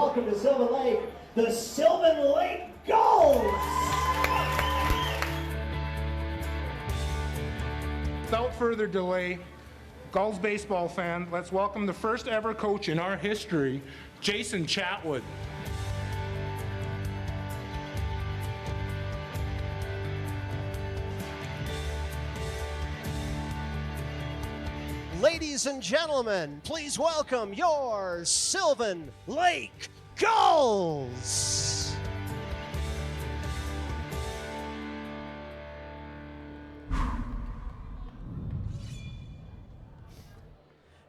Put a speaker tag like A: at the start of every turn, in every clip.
A: welcome to Sylvan Lake, the Sylvan Lake Gulls!
B: Without further delay, Gulls baseball fan, let's welcome the first ever coach in our history, Jason Chatwood.
C: Ladies and gentlemen, please welcome your Sylvan Lake Gulls!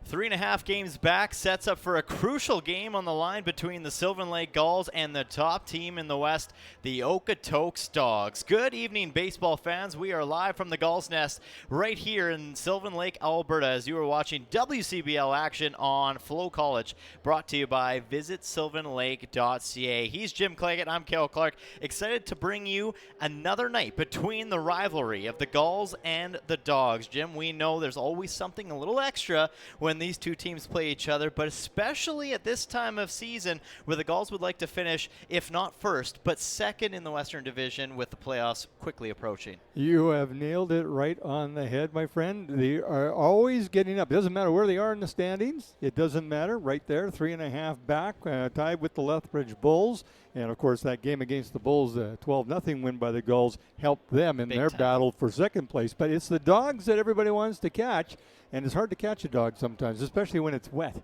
D: 3.5 games back sets up for a crucial game on the line between the Sylvan Lake Gulls and the top team in the West, the Okotoks Dawgs. Good evening, baseball fans. We are live from the Gulls Nest right here in Sylvan Lake, Alberta, as you are watching WCBL action on FloCollege, brought to you by visitsylvanlake.ca. He's Jim Claggett. I'm Cale Clark. Excited to bring you another night between the rivalry of the Gulls and the Dawgs. Jim, we know there's always something a little extra when these two teams play each other, but especially at this time of season where the Gulls would like to finish, if not first, but second in the Western Division with the playoffs quickly approaching.
E: You have nailed it right on the head, my friend. They are always getting up. It doesn't matter where they are in the standings. It doesn't matter. Right there, 3.5 back, tied with the Lethbridge Bulls. And, of course, that game against the Bulls, 12-0 win by the Gulls, helped them in their battle for second place. But it's the Dogs that everybody wants to catch. And it's hard to catch a dog sometimes, especially when it's wet.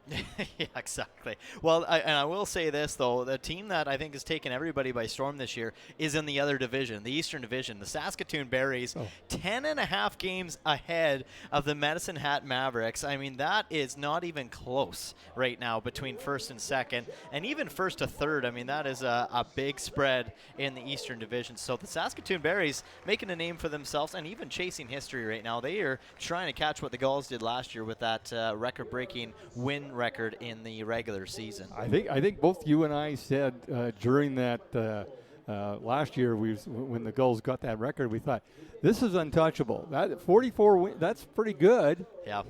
D: Yeah, exactly. Well, I will say this, though. The team that I think has taken everybody by storm this year is in the other division, the Eastern Division. The Saskatoon Berries, 10.5 games ahead of the Medicine Hat Mavericks. I mean, that is not even close right now between first and second, and even first to third. I mean, that is a big spread in the Eastern Division. So the Saskatoon Berries making a name for themselves and even chasing history right now. They are trying to catch what the Gulls did last year with that record-breaking win record in the regular season.
E: I think both you and I said during that last year when the Gulls got that record, we thought this is untouchable. That 44 that's pretty good.
D: Yeah.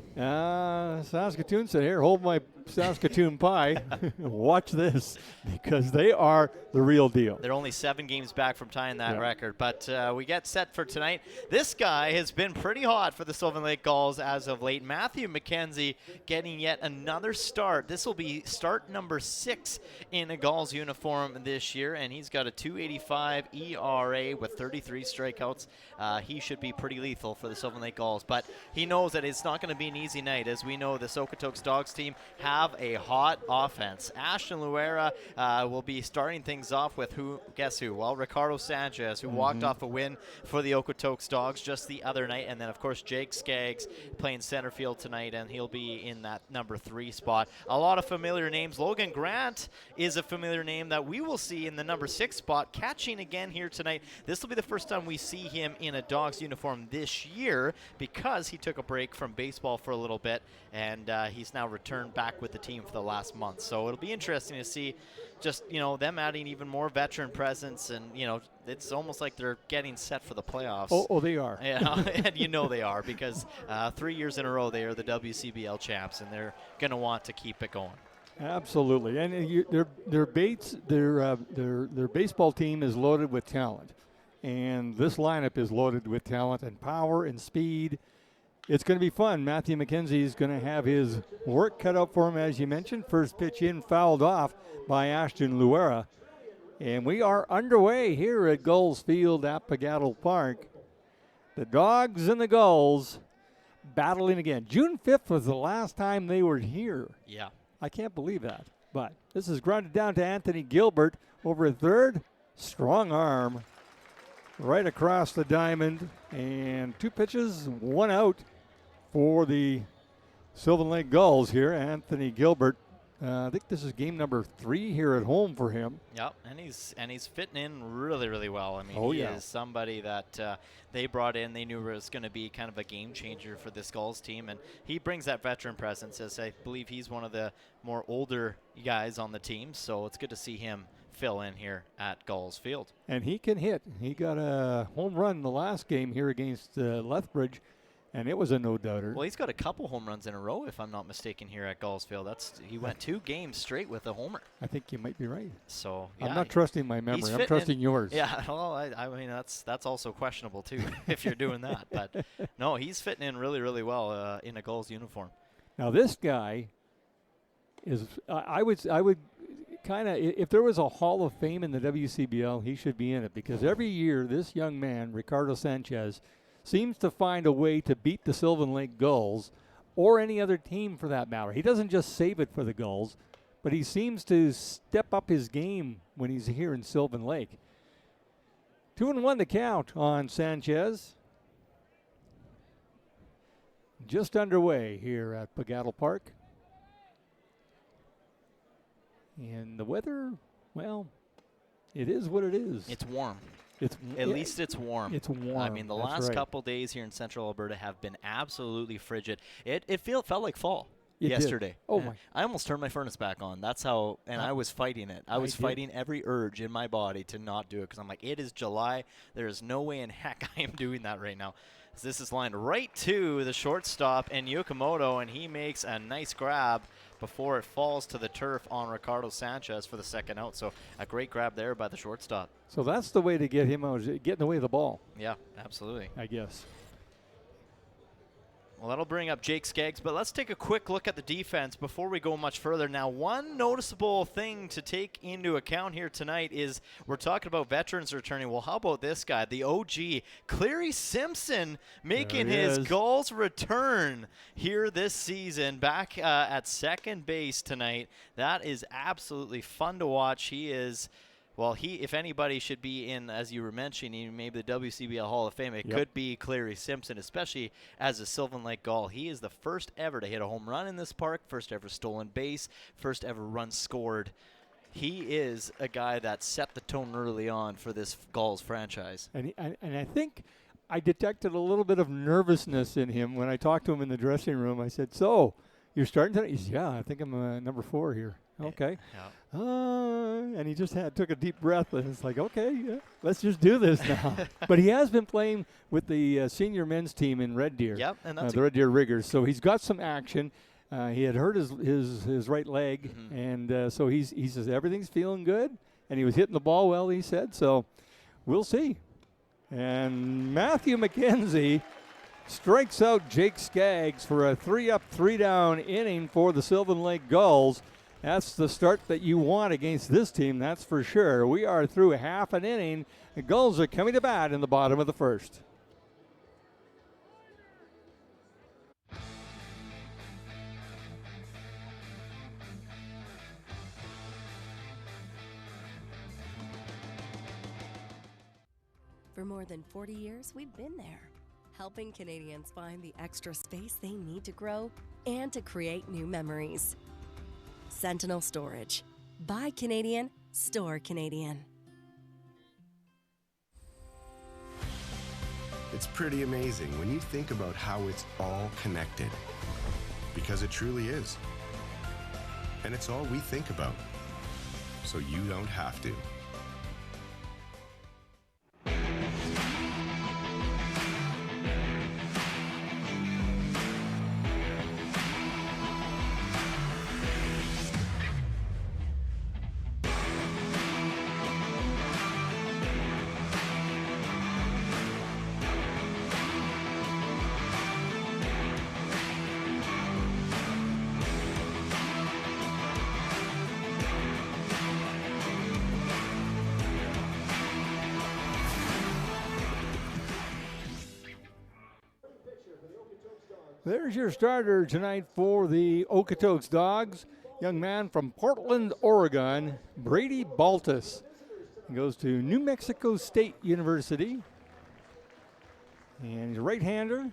E: Saskatoon said, "Here, hold my Saskatoon pie. Watch this, because they are the real deal."
D: They're only 7 games back from tying that record, but we get set for tonight. This guy has been pretty hot for the Sylvan Lake Gulls as of late. Matthew McKenzie getting yet another start. This will be start number 6 in a Gulls uniform this year, and he's got a 2.85 ERA with 33 strikeouts. He should be pretty lethal for the Sylvan Lake Gulls, but he knows that it's not going to be an easy night. As we know, the Okotoks Dawgs team have a hot offense. Ashton Luera will be starting things off with guess who? Well, Ricardo Sanchez, who walked off a win for the Okotoks Dawgs just the other night. And then, of course, Jake Skaggs playing center field tonight, and he'll be in that number 3 spot. A lot of familiar names. Logan Grant is a familiar name that we will see in the number 6 spot, catching again here tonight. This will be the first time we see him in a Dawgs uniform this year, because he took a break from baseball for a little bit, and he's now returned back with the team for the last month. So it'll be interesting to see just, them adding even more veteran presence, and, it's almost like they're getting set for the playoffs.
E: Oh, they are.
D: Yeah, and they are, because 3 years in a row they are the WCBL champs, and they're going to want to keep it going.
E: Absolutely. And their baseball team is loaded with talent. And this lineup is loaded with talent and power and speed. It's going to be fun. Matthew McKenzie is going to have his work cut out for him, as you mentioned. First pitch in, fouled off by Ashton Luera. And we are underway here at Gulls Field at Pagattle Park. The Dogs and the Gulls battling again. June 5th was the last time they were here.
D: Yeah.
E: I can't believe that. But this is grounded down to Anthony Gilbert over at third. Strong arm right across the diamond. And 2 pitches, 1 out for the Sylvan Lake Gulls here. Anthony Gilbert. I think this is game number 3 here at home for him.
D: Yep, and he's fitting in really, really well. I mean, he
E: is
D: somebody that they brought in. They knew was going to be kind of a game changer for this Gulls team, and he brings that veteran presence, as I believe he's one of the more older guys on the team. So it's good to see him fill in here at Gulls Field.
E: And he can hit. He got a home run in the last game here against Lethbridge. and it was a no-doubter.
D: Well, he's got a couple home runs in a row, if I'm not mistaken, here at Gullsfield. He went 2 games straight with a homer.
E: I think you might be right.
D: So yeah,
E: I'm not trusting my memory. I'm trusting yours.
D: Yeah, well, I mean that's also questionable too if you're doing that. But no, he's fitting in really, really well in a Gulls uniform.
E: Now this guy is, I would kind of, if there was a Hall of Fame in the WCBL, he should be in it, because every year this young man, Ricardo Sanchez, seems to find a way to beat the Sylvan Lake Gulls or any other team for that matter. He doesn't just save it for the Gulls, but he seems to step up his game when he's here in Sylvan Lake. 2-1 the count on Sanchez. Just underway here at Pagattle Park. And the weather, well, it is what it is.
D: It's warm.
E: At
D: least it's warm.
E: It's warm.
D: I mean, the last couple days here in Central Alberta have been absolutely frigid. It felt like fall yesterday.
E: Did. Oh my!
D: I almost turned my furnace back on. That's how, and I was fighting it. I was fighting every urge in my body to not do it, because I'm like, it is July. There is no way in heck I am doing that right now. So this is lined right to the shortstop and Yokomoto, and he makes a nice grab before it falls to the turf on Ricardo Sanchez for the second out. So a great grab there by the shortstop.
E: So that's the way to get him out, getting away the ball.
D: Yeah, absolutely.
E: I guess.
D: Well, that'll bring up Jake Skaggs, but let's take a quick look at the defense before we go much further. Now, one noticeable thing to take into account here tonight is we're talking about veterans returning. Well, how about this guy, the OG, Cleary Simpson, making his Gulls return here this season, back at second base tonight. That is absolutely fun to watch. He is... Well, if anybody should be in, as you were mentioning, maybe the WCBL Hall of Fame, it could be Cleary Simpson, especially as a Sylvan Lake Gull. He is the first ever to hit a home run in this park, first ever stolen base, first ever run scored. He is a guy that set the tone early on for this Gulls franchise.
E: And I think I detected a little bit of nervousness in him when I talked to him in the dressing room. I said, "So, you're starting tonight?" He said, "Yeah, I think I'm number 4 here." Okay.
D: Yeah.
E: And he just took a deep breath, and it's like, okay, yeah, let's just do this now. But he has been playing with the senior men's team in Red Deer.
D: Yep, and that's
E: the Red Deer Riggers. So he's got some action. He had hurt his right leg, and so he says everything's feeling good, and he was hitting the ball well, he said. So we'll see. And Matthew McKenzie strikes out Jake Skaggs for a 3-up, 3-down inning for the Sylvan Lake Gulls. That's the start that you want against this team, that's for sure. We are through half an inning. The Gulls are coming to bat in the bottom of the first.
F: For more than 40 years, we've been there, helping Canadians find the extra space they need to grow and to create new memories. Sentinel Storage. Buy Canadian, store Canadian.
G: It's pretty amazing when you think about how it's all connected. Because it truly is. And it's all we think about. So you don't have to.
E: There's your starter tonight for the Okotoks Dawgs. Young man from Portland, Oregon, Brady Baltus. He goes to New Mexico State University. And he's a right-hander.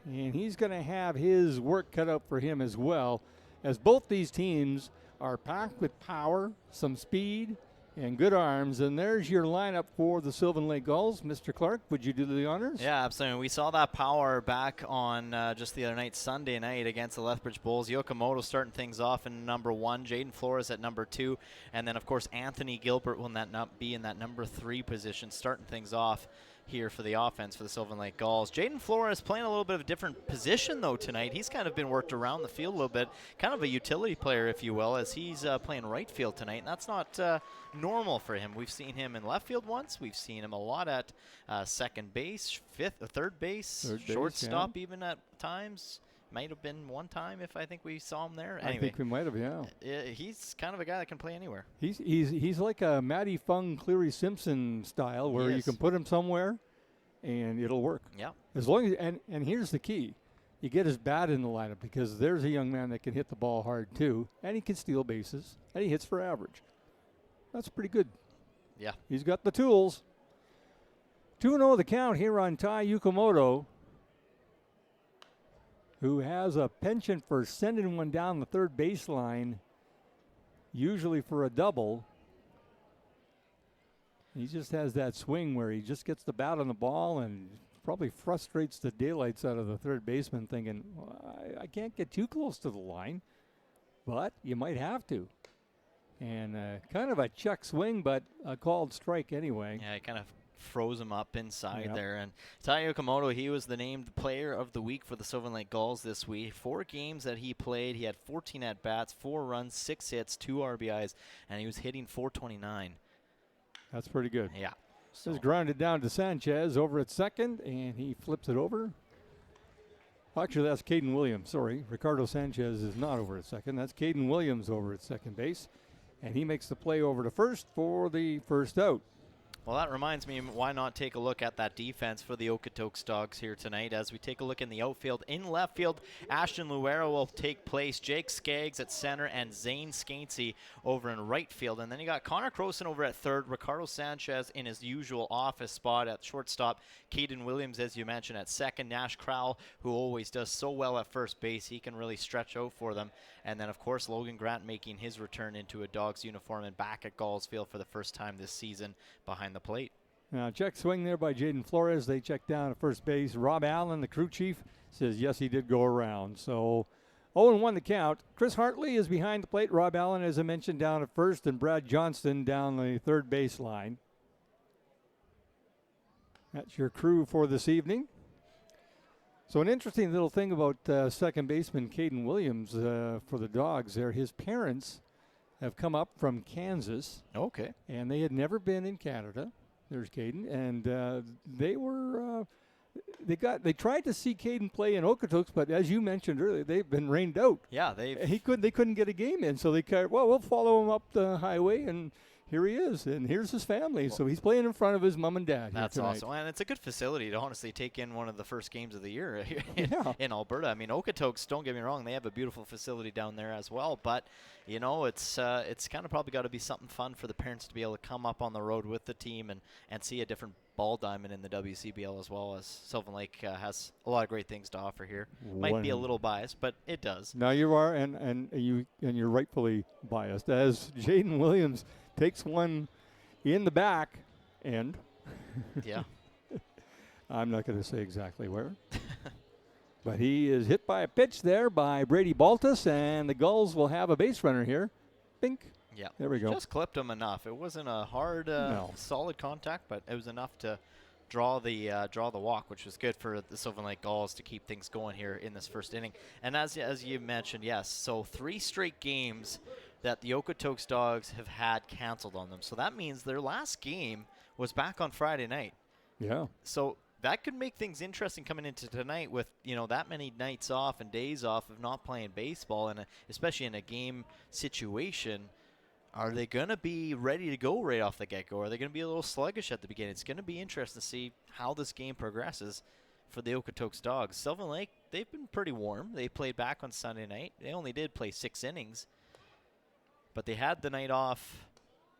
E: And he's going to have his work cut out for him as well, as both these teams are packed with power, some speed, and good arms. And there's your lineup for the Sylvan Lake Gulls. Mr. Clark, would you do the honors?
D: Yeah, absolutely. We saw that power back on just the other night, Sunday night, against the Lethbridge Bulls. Yokomoto starting things off in number 1, Jaden Flores at number 2, and then, of course, Anthony Gilbert will not be in that number 3 position, starting things off here for the offense for the Sylvan Lake Gulls. Jaden Flores playing a little bit of a different position, though, tonight. He's kind of been worked around the field a little bit, kind of a utility player, if you will, as he's playing right field tonight. And that's not normal for him. We've seen him in left field once. We've seen him a lot at second base, third base, shortstop even at times. Might have been one time if I think we saw him there. Anyway,
E: I think we might have, yeah.
D: He's kind of a guy that can play anywhere.
E: He's like a Matty Fung, Cleary Simpson style, where you can put him somewhere and it'll work.
D: Yeah.
E: As long as and here's the key. You get his bat in the lineup, because there's a young man that can hit the ball hard too, and he can steal bases, and he hits for average. That's pretty good.
D: Yeah.
E: He's got the tools. 2-0 the count here on Tai Yukamoto, who has a penchant for sending one down the third baseline, usually for a double. He just has that swing where he just gets the bat on the ball and probably frustrates the daylights out of the third baseman, thinking, well, I can't get too close to the line, but you might have to. And kind of a check swing, but a called strike anyway.
D: Yeah, he kind of froze him up inside there. And Tai Yukamoto, he was the named player of the week for the Sylvan Lake Gulls this week. 4 games that he played, he had 14 at-bats, 4 runs, 6 hits, 2 RBIs, and he was hitting .429.
E: That's pretty good.
D: Yeah.
E: So. Just grounded down to Sanchez over at second, and he flips it over. Actually, that's Caden Williams. Sorry, Ricardo Sanchez is not over at second. That's Caden Williams over at second base, and he makes the play over to first for the first out.
D: Well, that reminds me, why not take a look at that defense for the Okotoks Dawgs here tonight as we take a look in the outfield. In left field, Ashton Luero will take place, Jake Skaggs at center, and Zane Skainsey over in right field. And then you got Connor Croson over at third, Ricardo Sanchez in his usual office spot at shortstop, Caden Williams, as you mentioned, at second, Nash Crowell, who always does so well at first base. He can really stretch out for them. And then, of course, Logan Grant making his return into a Dawgs uniform and back at Gulls Field for the first time this season behind the plate.
E: Now, check swing there by Jaden Flores. They check down at first base. Rob Allen, the crew chief, says yes, he did go around. So 0-1 the count. Chris Hartley is behind the plate. Rob Allen, as I mentioned, down at first, and Brad Johnston down the third baseline. That's your crew for this evening. So an interesting little thing about second baseman Caden Williams for the Dawgs there. His parents have come up from Kansas.
D: Okay.
E: And they had never been in Canada. There's Caden. And they were they tried to see Caden play in Okotoks, but as you mentioned earlier, they've been rained out.
D: Yeah,
E: they couldn't get a game in, so they we'll follow him up the highway, and here he is, and here's his family. So he's playing in front of his mom and dad.
D: That's
E: here
D: awesome. And it's a good facility to honestly take in one of the first games of the year in Alberta. I mean, Okotoks, don't get me wrong, they have a beautiful facility down there as well. But, you know, it's kind of probably got to be something fun for the parents to be able to come up on the road with the team and see a different ball diamond in the WCBL, as well as Sylvan Lake has a lot of great things to offer here. Might be a little biased, but it does.
E: Now you are, and you're rightfully biased, as Jaden Williams takes one in the back end.
D: Yeah.
E: I'm not going to say exactly where. But he is hit by a pitch there by Brady Baltus, and the Gulls will have a base runner here. Bink.
D: Yeah.
E: There we go.
D: Just clipped him enough. It wasn't a hard, solid contact, but it was enough to draw the walk, which was good for the Sylvan Lake Gulls to keep things going here in this first inning. And as you mentioned, yes, so 3 straight games that the Okotoks Dawgs have had canceled on them. So that means their last game was back on Friday night.
E: Yeah.
D: So that could make things interesting coming into tonight with, you know, that many nights off and days off of not playing baseball, and especially in a game situation. Are they going to be ready to go right off the get-go? Are they going to be a little sluggish at the beginning? It's going to be interesting to see how this game progresses for the Okotoks Dawgs. Sylvan Lake, they've been pretty warm. They played back on Sunday night. They only did play 6 innings. But they had the night off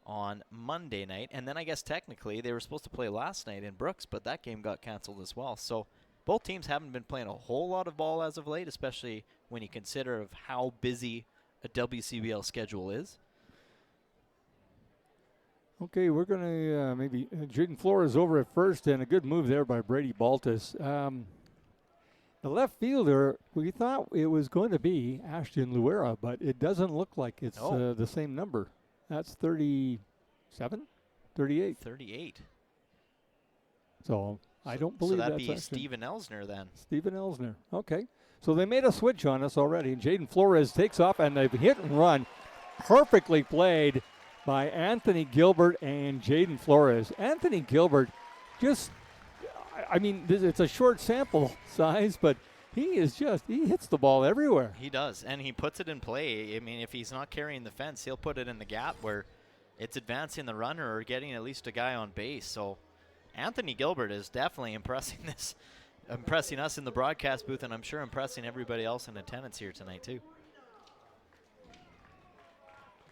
D: on Monday night. And then I guess technically they were supposed to play last night in Brooks, but that game got canceled as well. So both teams haven't been playing a whole lot of ball as of late, especially when you consider of how busy a WCBL schedule is.
E: Okay, we're going to maybe Jaden Flores over at first, and a good move there by Brady Baltus. The left fielder, we thought it was going to be Ashton Luera, but it doesn't look like it's the same number. That's 37? 38.
D: 38.
E: So I don't
D: So
E: believe
D: that'd
E: that's
D: be
E: actually
D: Steven Elsner then.
E: Stephen Elsner. Okay. So they made a switch on us already. Jaden Flores takes off, and they've hit and run. Perfectly played by Anthony Gilbert and Jaden Flores. Anthony Gilbert just, I mean, it's a short sample size, but he hits the ball everywhere.
D: He does, and he puts it in play. I mean, if he's not carrying the fence, he'll put it in the gap where it's advancing the runner or getting at least a guy on base. So Anthony Gilbert is definitely impressing us in the broadcast booth, and I'm sure impressing everybody else in attendance here tonight too.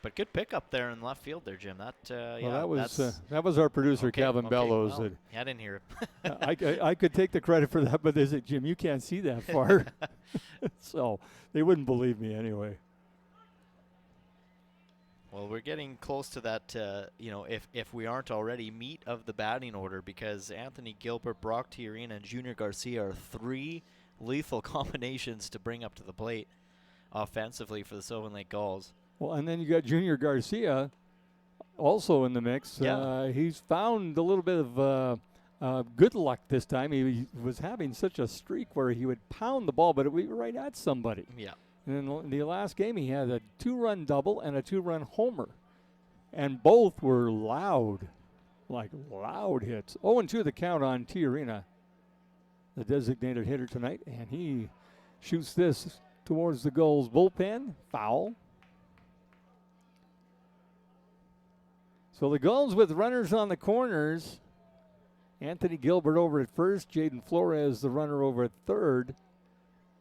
D: But good pickup there in left field there, Jim.
E: That was our producer, Calvin Bellows.
D: Well, I didn't hear it.
E: I could take the credit for that, but is it, Jim? You can't see that far, so they wouldn't believe me anyway.
D: Well, we're getting close to that, if we aren't already, meat of the batting order, because Anthony Gilbert, Brock Tiarina, and Junior Garcia are 3 lethal combinations to bring up to the plate offensively for the Sylvan Lake Gulls.
E: Well, and then you got Junior Garcia also in the mix.
D: Yeah.
E: He's found a little bit of good luck this time. He was having such a streak where he would pound the ball, but it would be right at somebody.
D: Yeah.
E: And in the last game, he had a 2-run double and a 2-run homer. And both were loud hits. 0-2 the count on Tiarina, the designated hitter tonight. And he shoots this towards the Gulls bullpen. Foul. So the Gulls with runners on the corners. Anthony Gilbert over at first. Jaden Flores, the runner, over at third.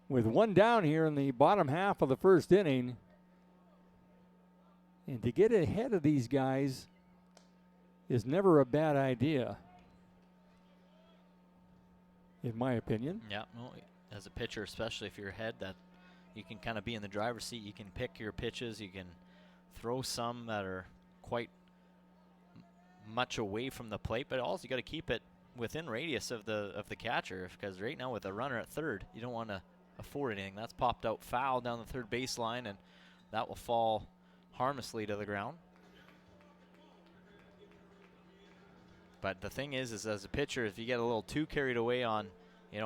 E: With 1 down here in the bottom half of the first inning. And to get ahead of these guys is never a bad idea, in my opinion.
D: Yeah, well, as a pitcher, especially if you're ahead, that you can kind of be in the driver's seat. You can pick your pitches. You can throw some that are quite much away from the plate, but also you got to keep it within radius of the catcher, because right now with a runner at third, you don't want to afford anything. That's popped out foul down the third baseline, and that will fall harmlessly to the ground. But the thing is as a pitcher, if you get a little too carried away on,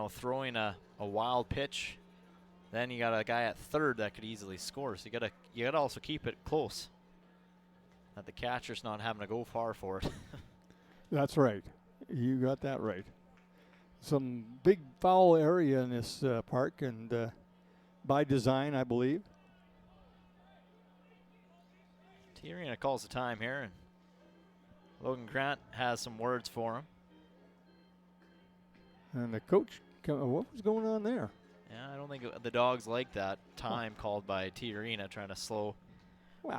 D: throwing a wild pitch, then you got a guy at third that could easily score. So you gotta also keep it close, that the catcher's not having to go far for it.
E: That's right. You got that right. Some big foul area in this park, and by design, I believe.
D: Tiarina calls the time here, and Logan Grant has some words for him.
E: And the coach, what was going on there?
D: Yeah, I don't think the Dawgs like that time called by Tiarina, trying to slow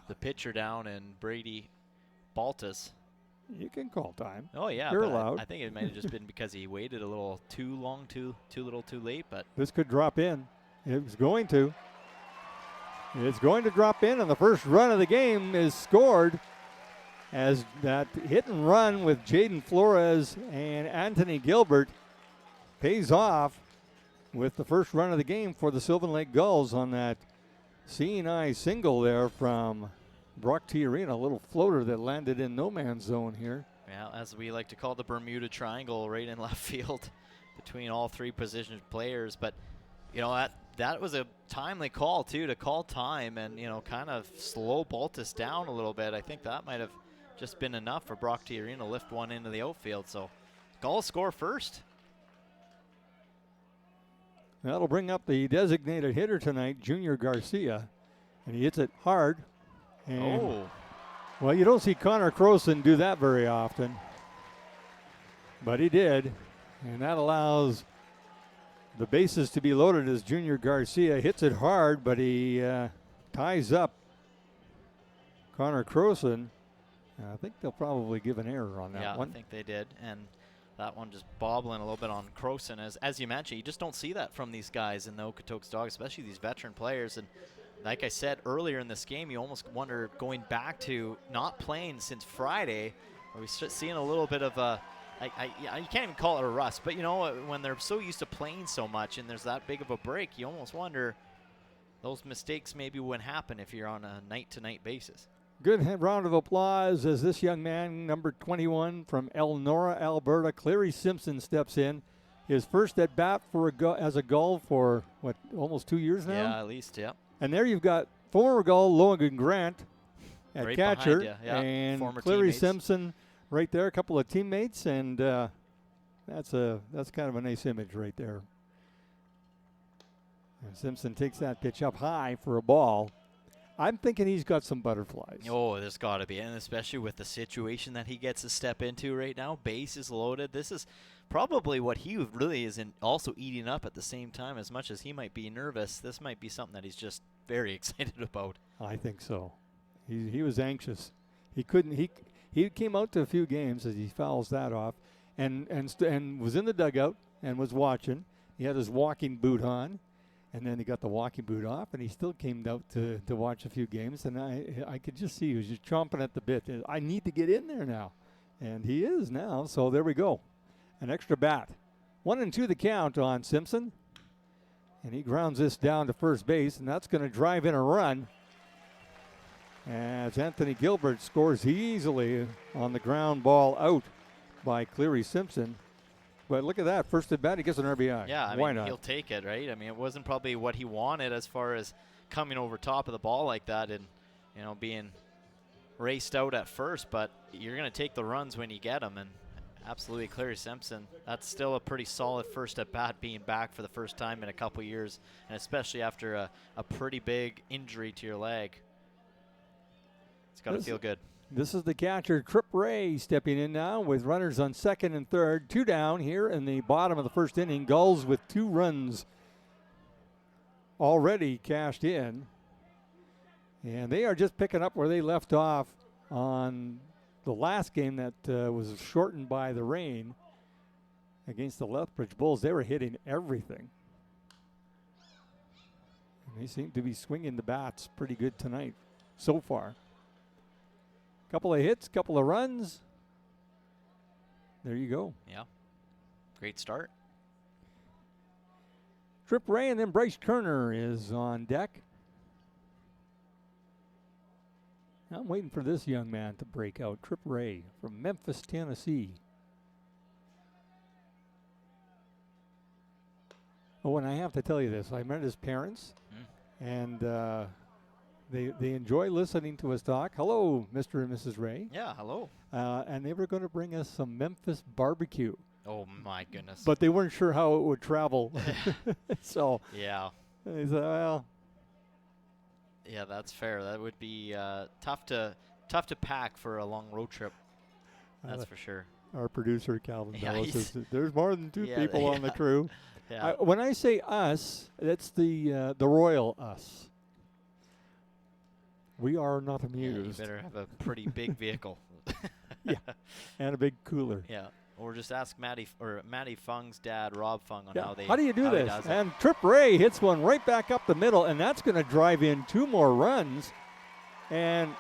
D: the pitcher down, and Brady Baltus.
E: You can call time.
D: Oh, yeah.
E: You're allowed.
D: I think it might have just been because he waited a little too long, too little too late. But
E: this could drop in. It was going to. It's going to drop in, and the first run of the game is scored as that hit and run with Jaden Flores and Anthony Gilbert pays off with the first run of the game for the Sylvan Lake Gulls on that seeing eye single there from Brock Tiarina, a little floater that landed in no man's zone here.
D: Yeah, as we like to call the Bermuda Triangle, right in left field between all 3 position players. But, that was a timely call, too, to call time and, kind of slow Baltus down a little bit. I think that might have just been enough for Brock Tiarina to lift one into the outfield. So Gulls score first.
E: That'll bring up the designated hitter tonight, Junior Garcia, and he hits it hard. And well, you don't see Connor Croson do that very often, but he did, and that allows the bases to be loaded as Junior Garcia hits it hard, but he ties up Connor Croson. I think they'll probably give an error on that one.
D: Yeah, I think they did, and that one just bobbling a little bit on Croson. As you mentioned, you just don't see that from these guys in the Okotoks Dawgs, especially these veteran players. And like I said earlier in this game, you almost wonder, going back to not playing since Friday, are we seeing a little bit of a, you can't even call it a rust, but when they're so used to playing so much and there's that big of a break, you almost wonder those mistakes maybe wouldn't happen if you're on a night-to-night basis.
E: Good round of applause as this young man, number 21 from Elnora, Alberta, Clary Simpson, steps in. His first at bat as a Gull for, what, almost 2 years now?
D: Yeah, at least, yeah.
E: And there you've got former Gull Logan Grant at
D: Right
E: catcher.
D: behind you, yeah.
E: And
D: Former
E: Clary
D: teammates.
E: Simpson right there, a couple of teammates. And that's kind of a nice image right there. And Simpson takes that pitch up high for a ball. I'm thinking he's got some butterflies.
D: Oh, there's got to be, and especially with the situation that he gets to step into right now. Base is loaded. This is probably what he really is also eating up at the same time. As much as he might be nervous, this might be something that he's just very excited about.
E: I think so. He was anxious. He couldn't. He came out to a few games as he fouls that off, and was in the dugout and was watching. He had his walking boot on. And then he got the walking boot off, and he still came out to watch a few games. And I could just see he was just chomping at the bit. I need to get in there now. And he is now, so there we go. An extra bat. 1-2 the count on Simpson. And he grounds this down to first base, and that's going to drive in a run. As Anthony Gilbert scores easily on the ground ball out by Clary Simpson. But look at that. First at bat, he gets an RBI.
D: Yeah, I
E: Why
D: mean,
E: not?
D: he'll take it, right? I mean, it wasn't probably what he wanted as far as coming over top of the ball like that and, being raced out at first. But you're going to take the runs when you get them. And absolutely, Clary Simpson, that's still a pretty solid first at bat, being back for the first time in a couple years, and especially after a pretty big injury to your leg. It's got to feel good.
E: This is the catcher, Trip Ray, stepping in now with runners on second and third. 2 down here in the bottom of the first inning. Gulls with 2 runs already cashed in. And they are just picking up where they left off on the last game that was shortened by the rain against the Lethbridge Bulls. They were hitting everything. And they seem to be swinging the bats pretty good tonight so far. Couple of hits, couple of runs. There you go.
D: Yeah. Great start.
E: Trip Ray, and then Bryce Kerner is on deck. I'm waiting for this young man to break out. Trip Ray from Memphis, Tennessee. Oh, and I have to tell you this. I met his parents, and They enjoy listening to us talk. Hello, Mr. and Mrs. Ray.
D: Yeah, hello.
E: And they were going to bring us some Memphis barbecue.
D: Oh, my goodness.
E: But they weren't sure how it would travel. So
D: yeah.
E: they said, well.
D: Yeah, that's fair. That would be tough to pack for a long road trip. That's for sure.
E: Our producer, Calvin
D: Yeah,
E: Bello, says there's more than 2 people on the crew.
D: Yeah.
E: When I say us, that's the royal us. We are not amused.
D: You better have a pretty big vehicle.
E: Yeah, and a big cooler.
D: Yeah, or just ask Matty Fung's dad, Rob Fung, on how they.
E: How do you do this?
D: does it.
E: And Trip Ray hits one right back up the middle, and that's going to drive in 2 more runs. And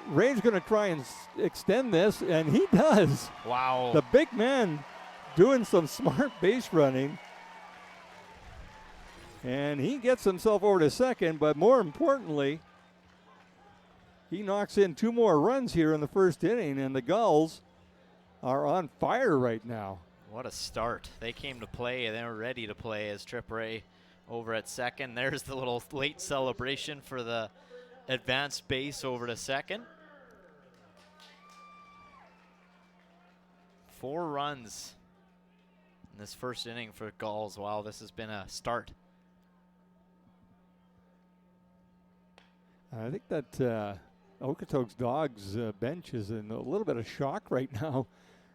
E: Ray's going to try and extend this, and he does.
D: Wow.
E: The big man doing some smart base running. And he gets himself over to second, but more importantly, he knocks in 2 more runs here in the first inning, and the Gulls are on fire right now.
D: What a start. They came to play, and they were ready to play as Trip Ray over at second. There's the little late celebration for the advanced base over to second. 4 runs in this first inning for Gulls. Wow, this has been a start.
E: I think that Okotoks Dawgs bench is in a little bit of shock right now.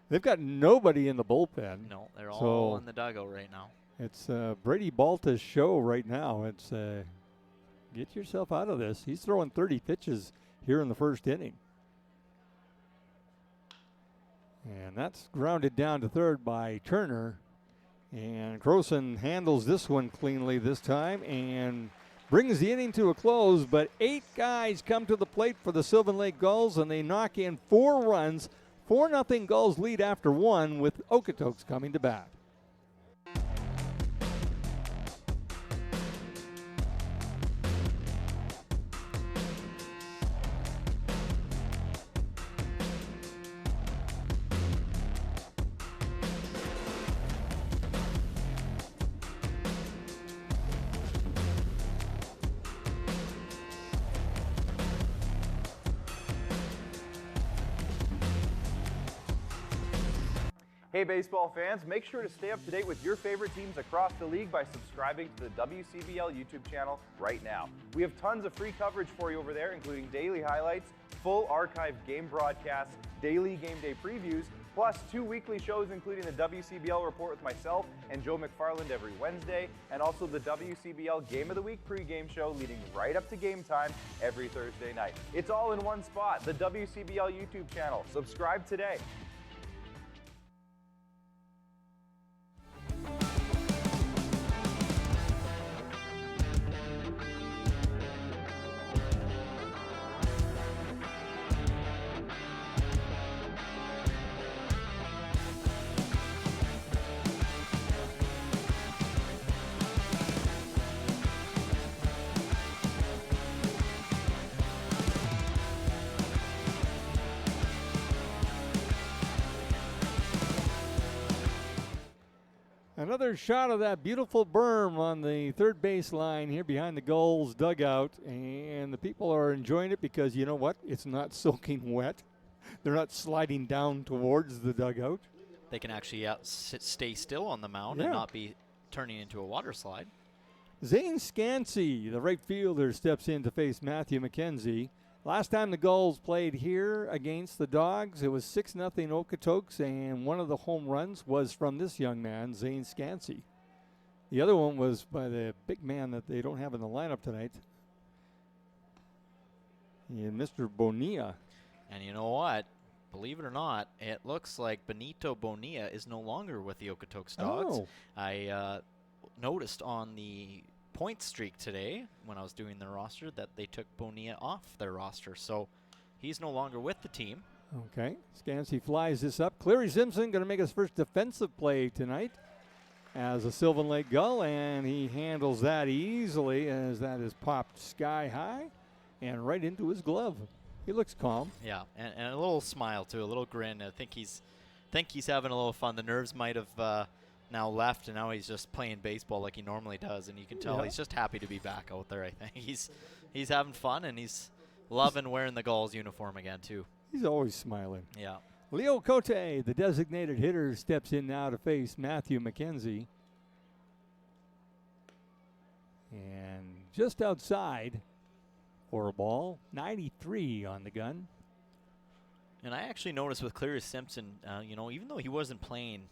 E: They've got nobody in the bullpen.
D: No, they're all in the dugout right now.
E: It's Brady Balta's show right now. It's get yourself out of this. He's throwing 30 pitches here in the first inning. And that's grounded down to third by Turner. And Croson handles this one cleanly this time and brings the inning to a close, but 8 guys come to the plate for the Sylvan Lake Gulls, and they knock in 4 runs. 4-0 Gulls lead after 1 with Okotoks coming to bat.
H: Hey baseball fans, make sure to stay up to date with your favorite teams across the league by subscribing to the WCBL YouTube channel right now. We have tons of free coverage for you over there, including daily highlights, full archived game broadcasts, daily game day previews, plus 2 weekly shows including the WCBL Report with myself and Joe McFarland every Wednesday, and also the WCBL Game of the Week pregame show leading right up to game time every Thursday night. It's all in one spot, the WCBL YouTube channel. Subscribe today.
E: Another shot of that beautiful berm on the third base line here behind the Gulls dugout, and the people are enjoying it because you know what? It's not soaking wet. They're not sliding down towards the dugout.
D: They can actually stay still on the mound and not be turning into a water slide.
E: Zane Scansey, the right fielder, steps in to face Matthew McKenzie. Last time the Gulls played here against the Dawgs, it was 6-0 Okotoks, and one of the home runs was from this young man, Zane Scansey. The other one was by the big man that they don't have in the lineup tonight, and Mr. Bonilla.
D: And you know what? Believe it or not, it looks like Benito Bonilla is no longer with the Okotoks Dawgs.
E: Oh.
D: I noticed on the point streak today when I was doing the roster that they took Bonilla off their roster, so he's no longer with the team.
E: Okay, Scansey flies this up. Cleary Simpson going to make his first defensive play tonight as a Sylvan Lake Gull, and he handles that easily as that is popped sky high and right into his glove. He looks calm.
D: Yeah, and a little smile too, a little grin. I think he's having a little fun. The nerves might have now left, and now he's just playing baseball like he normally does, and you can tell he's just happy to be back out there. I think he's having fun, and he's loving wearing the Gulls uniform again too.
E: He's always smiling.
D: Yeah.
E: Leo Cote, the designated hitter, steps in now to face Matthew McKenzie. And just outside for a ball, 93 on the gun.
D: And I actually noticed with Cleary Simpson, even though he wasn't playing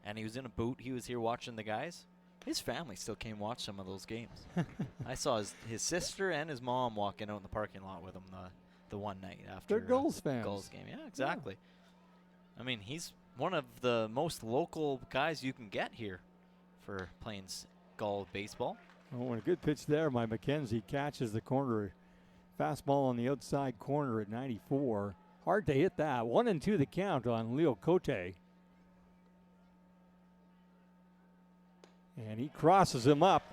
D: and he was in a boot, he was here watching the guys, his family still came watch some of those games. I saw his sister and his mom walking out in the parking lot with him the one night after
E: They're Gulls fans.
D: Gulls game. Yeah, exactly. Yeah. I mean, he's one of the most local guys you can get here for playing Gull baseball.
E: Oh, and a good pitch there by McKenzie. Catches the corner. Fastball on the outside corner at 94. Hard to hit that. 1-2 the count on Leo Cote. And he crosses him up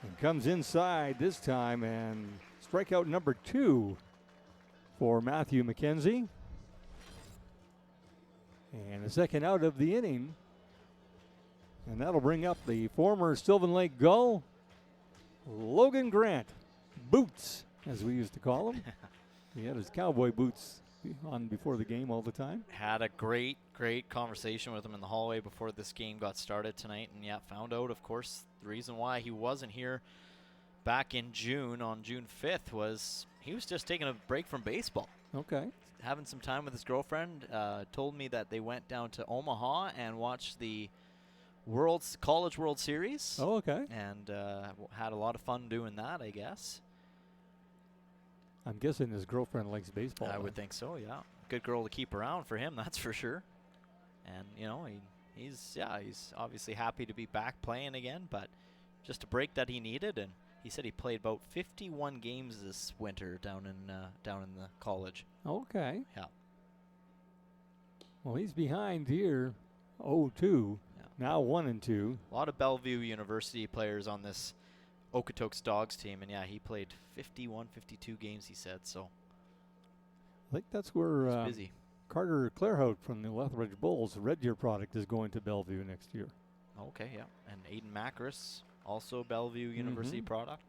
E: and comes inside this time, and strikeout number 2 for Matthew McKenzie. And the second out of the inning. And that'll bring up the former Sylvan Lake Gull, Logan Grant. Boots, as we used to call him. He had his cowboy boots on before the game all the time.
D: Had a great conversation with him in the hallway before this game got started tonight, and found out, of course, the reason why he wasn't here back in June, on June 5th, was he was just taking a break from baseball.
E: Okay.
D: Having some time with his girlfriend. Told me that they went down to Omaha and watched the College World Series.
E: Oh, okay.
D: And had a lot of fun doing that, I guess.
E: I'm guessing his girlfriend likes baseball.
D: I would think so, yeah. Good girl to keep around for him, that's for sure. And, he's obviously happy to be back playing again, but just a break that he needed. And he said he played about 51 games this winter down in the college.
E: Okay.
D: Yeah.
E: Well, he's behind here, 0-2. Yeah. Now 1-2.
D: A lot of Bellevue University players on this Okotoks Dawgs team, and he played 52 games, he said, so
E: I think that's where
D: busy.
E: Carter Clairhout from the Lethbridge Bulls, Red Deer product, is going to Bellevue next year.
D: Okay, yeah. And Aiden Macris, also Bellevue University product.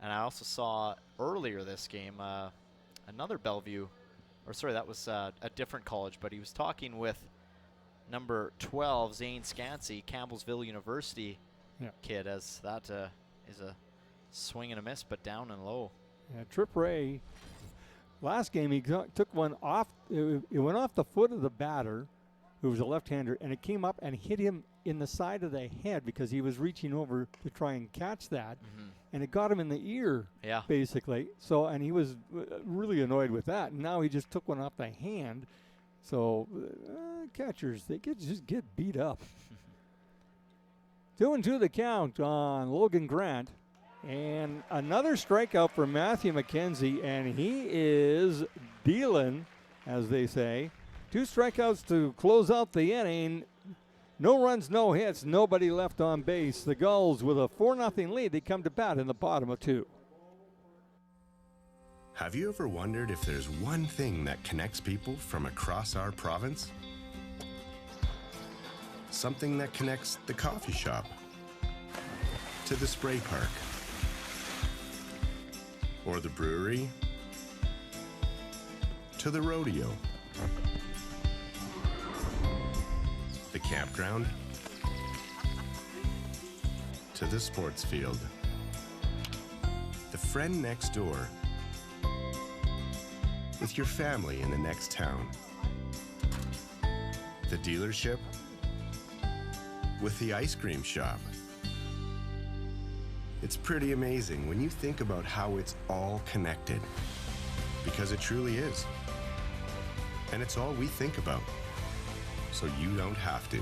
D: And I also saw earlier this game another Bellevue, that was a different college, but he was talking with number 12, Zane Scansey, Campbellsville University kid, as that is a swing and a miss, but down and low.
E: Yeah, Trip Ray, last game he took one off. It went off the foot of the batter, who was a left-hander, and it came up and hit him in the side of the head because he was reaching over to try and catch that, and it got him in the ear, basically. So, and he was really annoyed with that. And now he just took one off the hand. So, catchers, they just get beat up. 2-2 the count on Logan Grant. And another strikeout for Matthew McKenzie, and he is dealing, as they say. 2 strikeouts to close out the inning. No runs, no hits, nobody left on base. The Gulls with a 4-0 lead. They come to bat in the bottom of 2.
G: Have you ever wondered if there's one thing that connects people from across our province? Something that connects the coffee shop to the spray park, or the brewery to the rodeo, the campground to the sports field, the friend next door with your family in the next town, the dealership with the ice cream shop. It's pretty amazing when you think about how it's all connected, because it truly is. And it's all we think about, so you don't have to.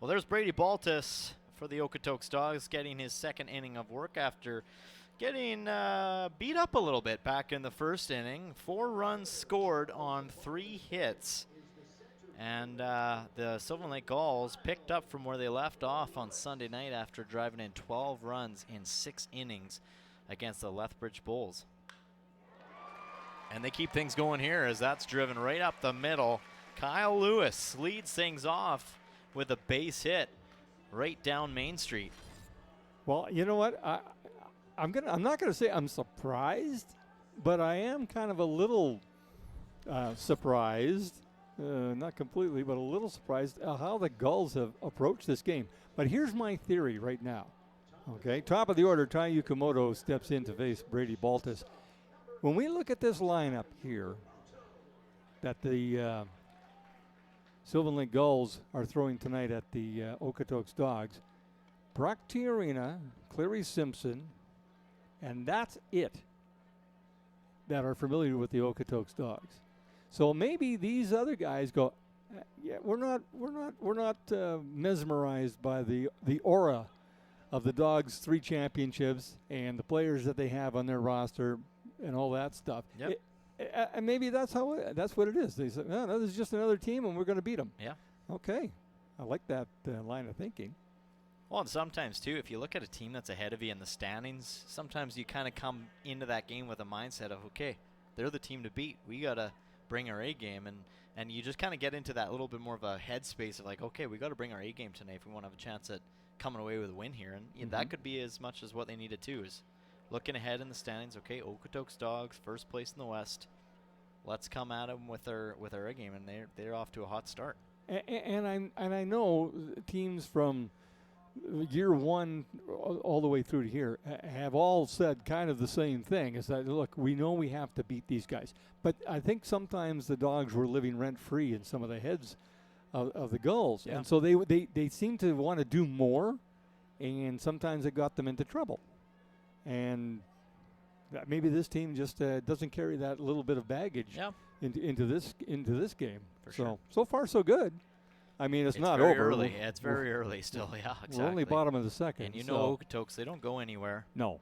D: Well, there's Brady Baltus for the Okotoks Dawgs, getting his second inning of work after getting beat up a little bit back in the first inning. 4 runs scored on 3 hits. And the Sylvan Lake Gulls picked up from where they left off on Sunday night after driving in 12 runs in 6 innings against the Lethbridge Bulls. And they keep things going here as that's driven right up the middle. Kyle Lewis leads things off with a base hit right down Main Street.
E: Well, you know what? I'm not gonna say I'm surprised, but I am kind of a little surprised, not completely, but a little surprised how the Gulls have approached this game. But here's my theory right now. Okay, top of the order, Tai Yukamoto steps in to face Brady Baltus. When we look at this lineup here, that the Sylvan Lake Gulls are throwing tonight at the Okotoks Dawgs, Brock Tiarina, Clary Simpson, and that's it that are familiar with the Okotoks Dawgs. So maybe these other guys go, yeah, we're not mesmerized by the aura of the Dawgs' 3 championships and the players that they have on their roster and all that stuff.
D: Yep.
E: And maybe that's what it is. They say, no, this is just another team, and we're going to beat them.
D: Yeah.
E: Okay. I like that line of thinking.
D: Well, and sometimes, too, if you look at a team that's ahead of you in the standings, sometimes you kind of come into that game with a mindset of, okay, they're the team to beat. We got to bring our A game. And you just kind of get into that little bit more of a headspace of like, okay, we got to bring our A game tonight if we want to have a chance at coming away with a win here. And that could be as much as what they needed, too, is looking ahead in the standings. Okay, Okotoks Dawgs, first place in the West. Let's come at them with our A game, and they're off to a hot start.
E: And I know teams from year one all the way through to here have all said kind of the same thing. Is that, look, we know we have to beat these guys, but I think sometimes the Dawgs were living rent free in some of the heads of the Gulls, and so they seem to want to do more, and sometimes it got them into trouble. And maybe this team just doesn't carry that little bit of baggage into this game. So far so good. I mean, it's not over.
D: Early. It's very early still. Yeah, exactly.
E: We're only bottom of the second.
D: And you know, Okotoks, they don't go anywhere.
E: No.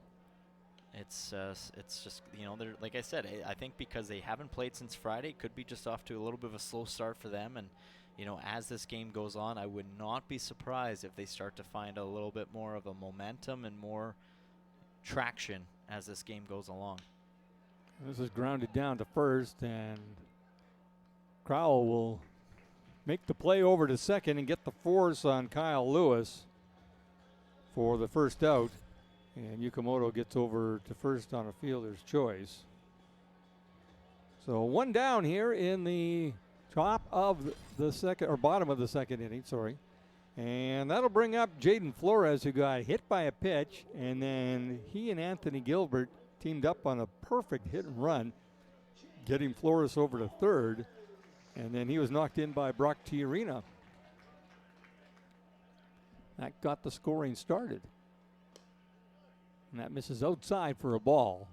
D: It's just, you know, they're, like I said, I think because they haven't played since Friday, it could be just off to a little bit of a slow start for them. And you know, as this game goes on, I would not be surprised if they start to find a little bit more of a momentum and more traction as this game goes along.
E: This is grounded down to first, and Crowell will make the play over to second and get the force on Kyle Lewis for the first out. And Yukamoto gets over to first on a fielder's choice. So one down here in the top of the second, or bottom of the second inning, sorry. And that'll bring up Jaden Flores, who got hit by a pitch, and then he and Anthony Gilbert teamed up on a perfect hit and run, getting Flores over to third. And then he was knocked in by Brock Tiarina. That got the scoring started. And that misses outside for a ball.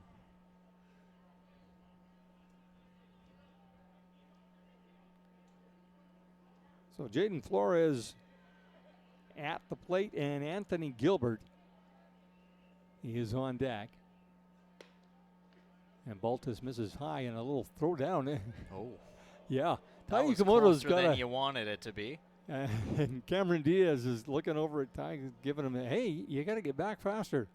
E: So Jaden Flores at the plate, and Anthony Gilbert, he is on deck. And Baltus misses high and a little throw down.
D: Oh.
E: Yeah.
D: That was
E: Yukamoto's
D: closer
E: got
D: than you wanted it to be.
E: and Cameron Diaz is looking over at Ty, giving him, hey, you got to get back faster.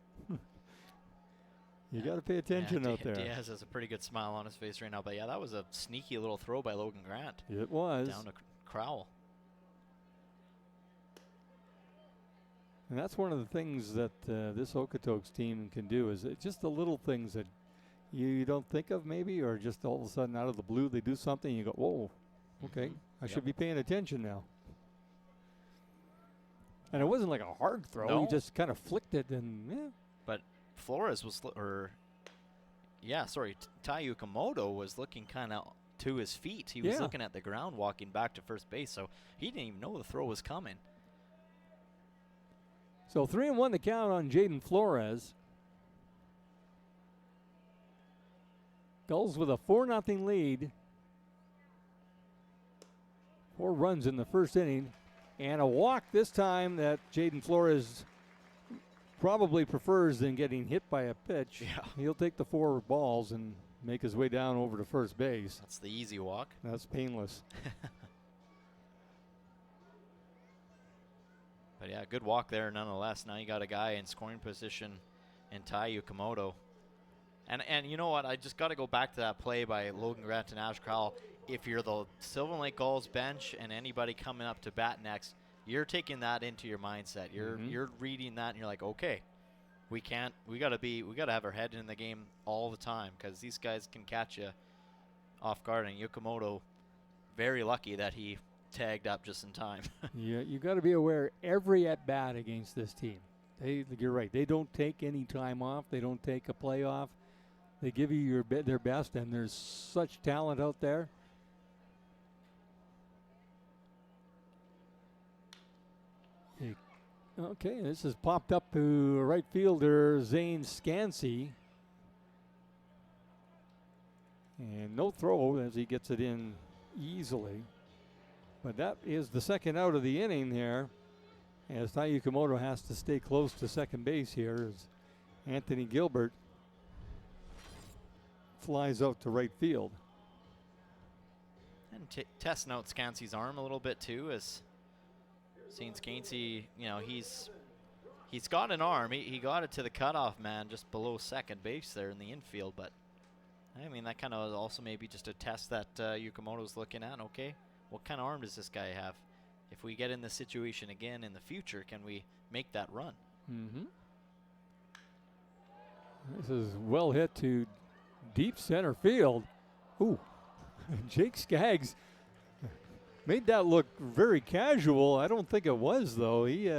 E: You got to pay attention out there.
D: Diaz has a pretty good smile on his face right now. But, yeah, that was a sneaky little throw by Logan Grant.
E: It was.
D: Down to Crowell.
E: And that's one of the things that this Okotoks team can do, is just the little things that you don't think of maybe, or just all of a sudden out of the blue they do something and you go, whoa, okay, I should be paying attention now. And it wasn't like a hard throw.
D: No.
E: He just kind of flicked it and, yeah.
D: But Flores was, Tai Yukamoto was looking kind of to his feet. He was looking at the ground walking back to first base, so he didn't even know the throw was coming.
E: So 3-1 the count on Jaden Flores. Gulls with a 4-0 lead. 4 runs in the first inning. And a walk this time that Jaden Flores probably prefers than getting hit by a pitch.
D: Yeah.
E: He'll take the 4 balls and make his way down over to first base.
D: That's the easy walk.
E: That's painless.
D: But, yeah, good walk there nonetheless. Now you got a guy in scoring position in Tai Yukamoto. And you know what? I just got to go back to that play by Logan Grant and Ash Crowell. If you're the Sylvan Lake Gulls bench and anybody coming up to bat next, you're taking that into your mindset. You're reading that and you're like, okay, we got to have our head in the game all the time, because these guys can catch you off guard. And Yukamoto, very lucky that he tagged up just in time.
E: Yeah, you got to be aware every at bat against this team. You're right. They don't take any time off. They don't take a play off. They give you their best, and there's such talent out there. Okay, this is popped up to right fielder Zane Scansey. And no throw as he gets it in easily. But that is the second out of the inning there, as Tai Yukamoto has to stay close to second base here as Anthony Gilbert flies out to right field.
D: And testing out Scansey's arm a little bit too, as seeing Scansey, you know, he's got an arm. He got it to the cutoff man just below second base there in the infield. But I mean, that kind of also maybe just a test that Yukamoto's looking at. Okay, what kind of arm does this guy have? If we get in this situation again in the future, can we make that run?
E: Mm-hmm. This is well hit to deep center field. Ooh, Jake Skaggs made that look very casual. I don't think it was, though. He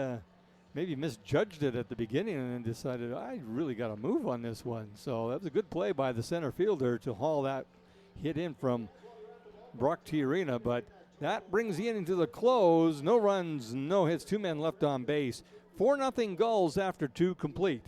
E: maybe misjudged it at the beginning and then decided, I really got to move on this one. So that was a good play by the center fielder to haul that hit in from Brock Tiarina. But that brings the inning to the close. No runs, no hits, 2 men left on base. 4-0 Gulls after 2 complete.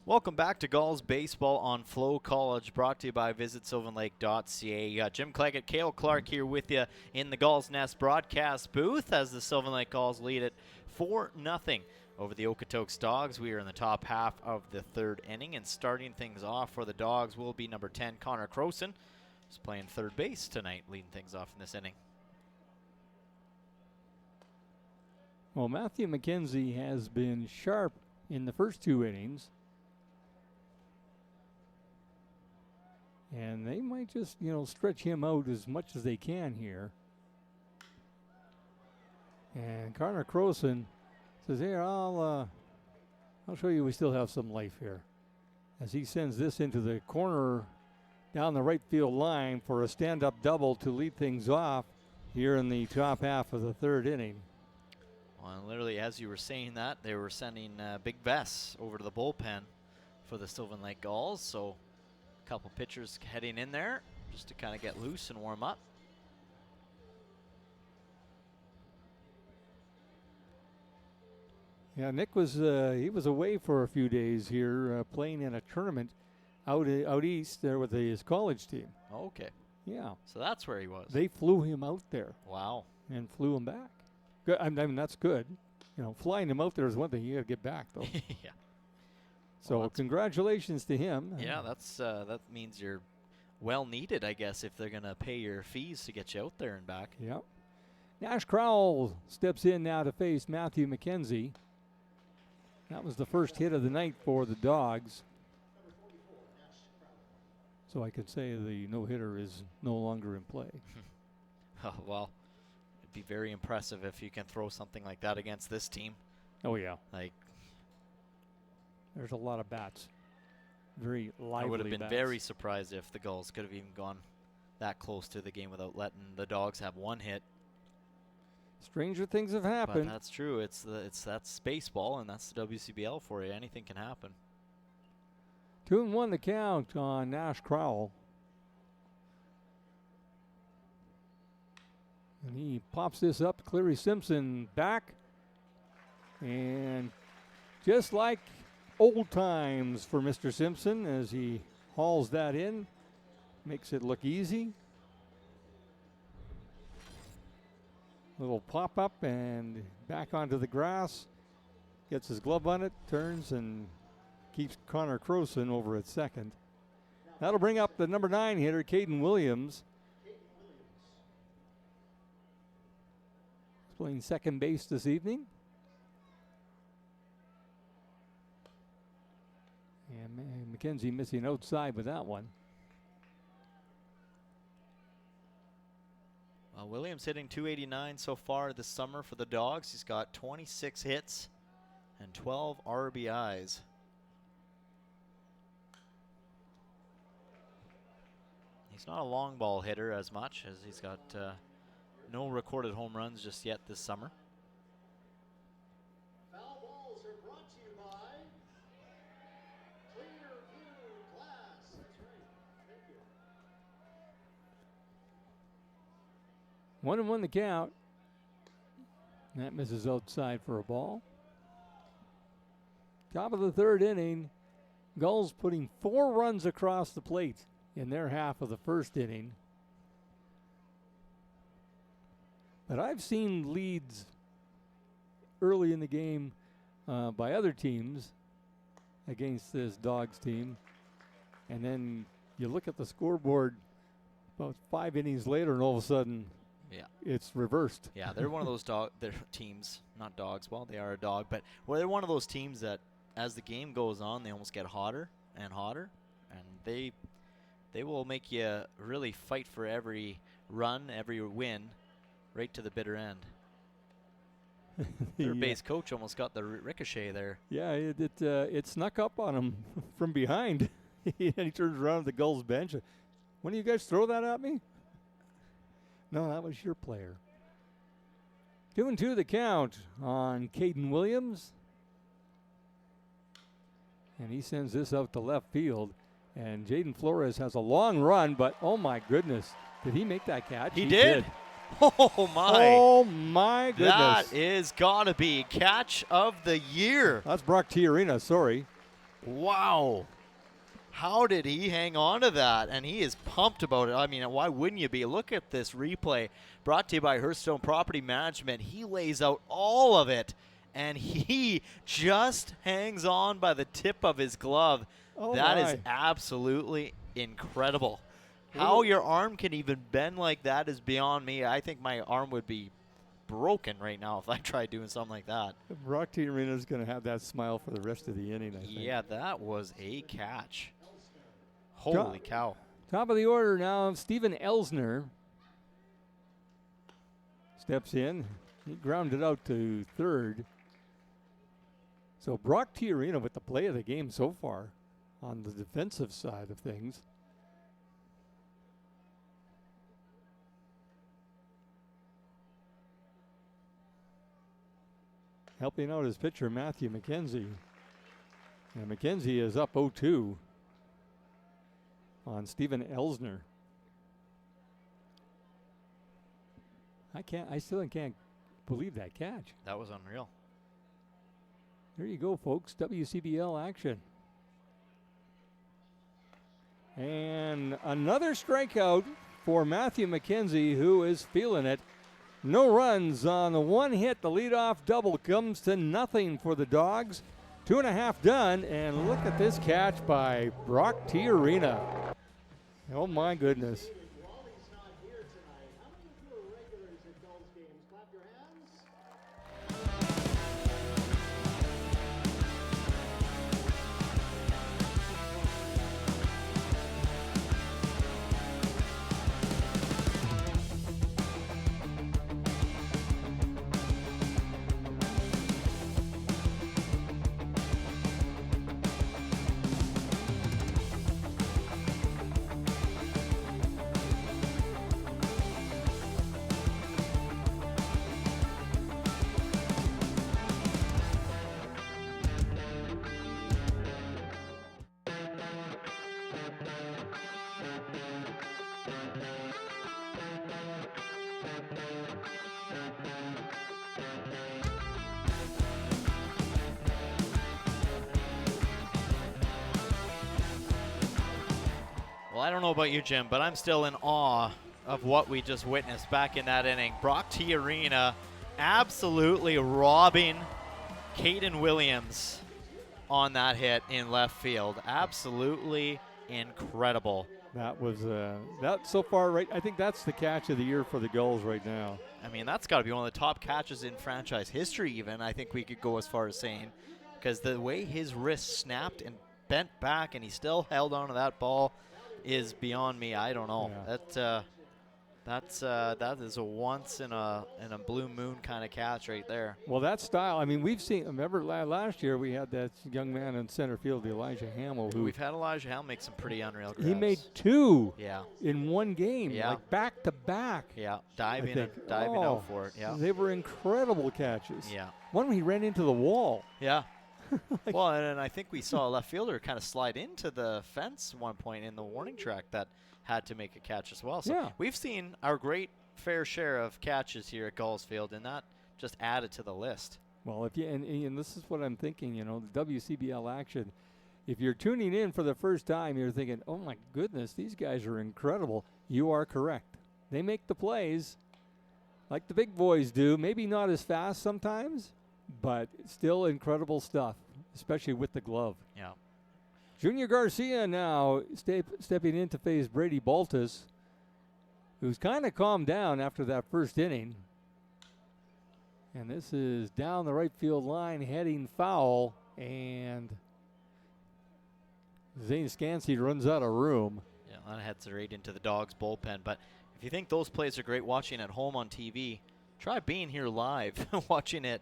D: Welcome back to Gulls Baseball on FloCollege, brought to you by visitsylvanlake.ca. You got Jim Claggett, Cale Clark here with you in the Gulls Nest broadcast booth as the Sylvan Lake Gulls lead it 4-0 over the Okotoks Dawgs. We are in the top half of the third inning, and starting things off for the Dawgs will be number 10, Connor Croson, who's playing third base tonight, leading things off in this inning.
E: Well, Matthew McKenzie has been sharp in the first 2 innings. And they might just, stretch him out as much as they can here. And Connor Croson says, here, I'll show you we still have some life here. As he sends this into the corner down the right field line for a stand-up double to lead things off here in the top half of the third inning.
D: Well, and literally, as you were saying that, they were sending Big Vess over to the bullpen for the Sylvan Lake Gulls. So a couple pitchers heading in there just to kind of get loose and warm up.
E: Yeah, Nick was he was away for a few days here playing in a tournament out east there with his college team.
D: Okay.
E: Yeah.
D: So that's where he was.
E: They flew him out there.
D: Wow.
E: And flew him back. Good. I mean, that's good. Flying him out there is one thing. You got to get back, though.
D: Yeah.
E: So congratulations to him.
D: Yeah, that means you're well needed, I guess, if they're going to pay your fees to get you out there and back.
E: Yep. Nash Crowell steps in now to face Matthew McKenzie. That was the first hit of the night for the Dawgs. So I could say the no-hitter is no longer in play.
D: Oh, well, it'd be very impressive if you can throw something like that against this team.
E: Oh, yeah.
D: Like,
E: there's a lot of bats. Very lively.
D: I would have been
E: bats.
D: very surprised if the Gulls could have even gone that close to the game without letting the Dawgs have one hit.
E: Stranger things have happened.
D: But that's true. That's baseball, and that's the WCBL for you. Anything can happen.
E: 2-1 the count on Nash Crowell. And he pops this up. Cleary Simpson back. And just like old times for Mr. Simpson as he hauls that in, makes it look easy. Little pop up and back onto the grass. Gets his glove on it, turns and keeps Connor Croson over at second. That'll bring up the number 9 hitter, Caden Williams. He's playing second base this evening. And McKenzie missing outside with that one.
D: Williams hitting .289 so far this summer for the Dawgs. He's got 26 hits and 12 RBIs. He's not a long ball hitter as much, as he's got no recorded home runs just yet this summer.
C: Foul balls are brought to you by Clear View Glass. That's right. Thank you.
E: 1-1 the count. That misses outside for a ball. Top of the third inning. Gulls putting 4 runs across the plate in their half of the first inning. But I've seen leads early in the game by other teams against this Dawgs team. And then you look at the scoreboard about 5 innings later and all of a sudden it's reversed.
D: Yeah, they're one of those they're teams, not dogs. Well, they are a dog, but they're one of those teams that as the game goes on, they almost get hotter and hotter, and they will make you really fight for every run, every win, right to the bitter end. Their base coach almost got the ricochet there.
E: Yeah, it snuck up on him from behind. And he turns around at the Gulls bench. When do you guys throw that at me? No, that was your player. 2-2 the count on Caden Williams. And he sends this out to left field. And Jaden Flores has a long run, but oh my goodness. Did he make that catch?
D: He did. Oh my.
E: Oh my goodness.
D: That is gotta be catch of the year.
E: That's Brock Tiarina, sorry.
D: Wow. How did he hang on to that? And he is pumped about it. I mean, why wouldn't you be? Look at this replay brought to you by Hearthstone Property Management. He lays out all of it, and he just hangs on by the tip of his glove.
E: Oh
D: that
E: my.
D: is absolutely incredible. How your arm can even bend like that is beyond me. I think my arm would be broken right now if I tried doing something like that.
E: Brock Tiarina is going to have that smile for the rest of the inning, I think.
D: Yeah, that was a catch. Holy cow.
E: Top of the order now, Steven Elsner steps in. He grounded out to third. So Brock Tiarina with the play of the game so far on the defensive side of things. Helping out his pitcher, Matthew McKenzie. And McKenzie is up 0-2 on Steven Elsner. I still can't believe that catch.
D: That was unreal.
E: There you go, folks. WCBL action. And another strikeout for Matthew McKenzie, who is feeling it. No runs on the one hit. The leadoff double comes to nothing for the Dawgs. 2.5 done, and look at this catch by Brock Tiarina. Oh my goodness.
C: While he's not here tonight, how many of you are regulars at Gulls games? Clap your hands.
D: Well, I don't know about you, Jim, but I'm still in awe of what we just witnessed back in that inning. Brock Tiarina absolutely robbing Caden Williams on that hit in left field. Absolutely incredible.
E: That was that so far, right? I think that's the catch of the year for the Gulls right now.
D: I mean, that's got to be one of the top catches in franchise history even, I think we could go as far as saying. Because the way his wrist snapped and bent back and he still held on to that ball is beyond me. I don't know.
E: Yeah.
D: That is a once in a blue moon kind of catch right there.
E: Well, that style, I mean, we've seen, remember last year we had that young man in center field, Elijah Hamill, who
D: We've had Elijah Hamill make some pretty unreal grabs.
E: he made 2
D: Yeah.
E: in one game,
D: Yeah.
E: like back to back.
D: Yeah, diving
E: think.
D: out for it. Yeah.
E: They were incredible catches.
D: Yeah.
E: One he ran into the wall.
D: Yeah. Well, and I think we saw a left fielder kind of slide into the fence one point in the warning track that had to make a catch as well. So
E: Yeah.
D: we've seen our great fair share of catches here at Gulls Field, and that just added to the list.
E: Well, if you and this is what I'm thinking, you know, the WCBL action. If you're tuning in for the first time, you're thinking, "Oh my goodness, these guys are incredible." You are correct. They make the plays like the big boys do. Maybe not as fast sometimes, but still incredible stuff, especially with the glove.
D: Yeah.
E: Junior Garcia now stepping in to face Brady Baltus, who's kind of calmed down after that first inning. And this is down the right field line, heading foul, and Zane Scansey runs out of room.
D: Yeah, that heads right into the Dawgs bullpen. But if you think those plays are great watching at home on TV, try being here live, watching it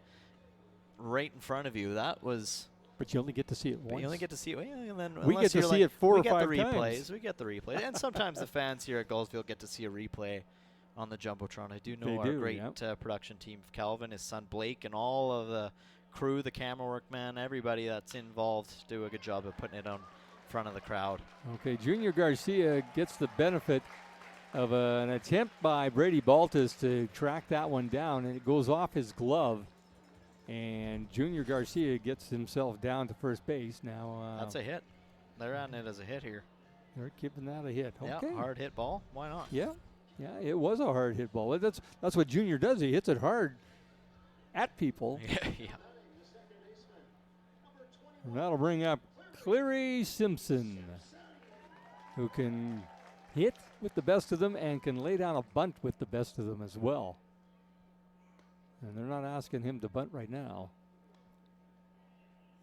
D: right in front of you. That was...
E: But you only get to see it
D: But
E: once.
D: you only get to see it. Well, and then
E: We
D: unless
E: get to
D: you're
E: see
D: like,
E: it 4 or
D: we get
E: 5
D: the replays.
E: times.
D: We get the replays. And sometimes the fans here at Gullsfield get to see a replay on the Jumbotron. I do know
E: They
D: our
E: do,
D: great
E: yep.
D: production team, Calvin, his son Blake, and all of the crew, the camera work, man, everybody that's involved do a good job of putting it on front of the crowd.
E: Okay, Junior Garcia gets the benefit of an attempt by Brady Baltus to track that one down, and it goes off his glove. And Junior Garcia gets himself down to first base. Now
D: That's a hit. They're on it as a hit here.
E: They're giving that a hit. Okay.
D: Yeah, hard hit ball. Why not?
E: Yeah, it was a hard hit ball. That's what Junior does. He hits it hard at people.
D: Yeah.
E: And that'll bring up Cleary Simpson, who can hit with the best of them and can lay down a bunt with the best of them as well. And they're not asking him to bunt right now,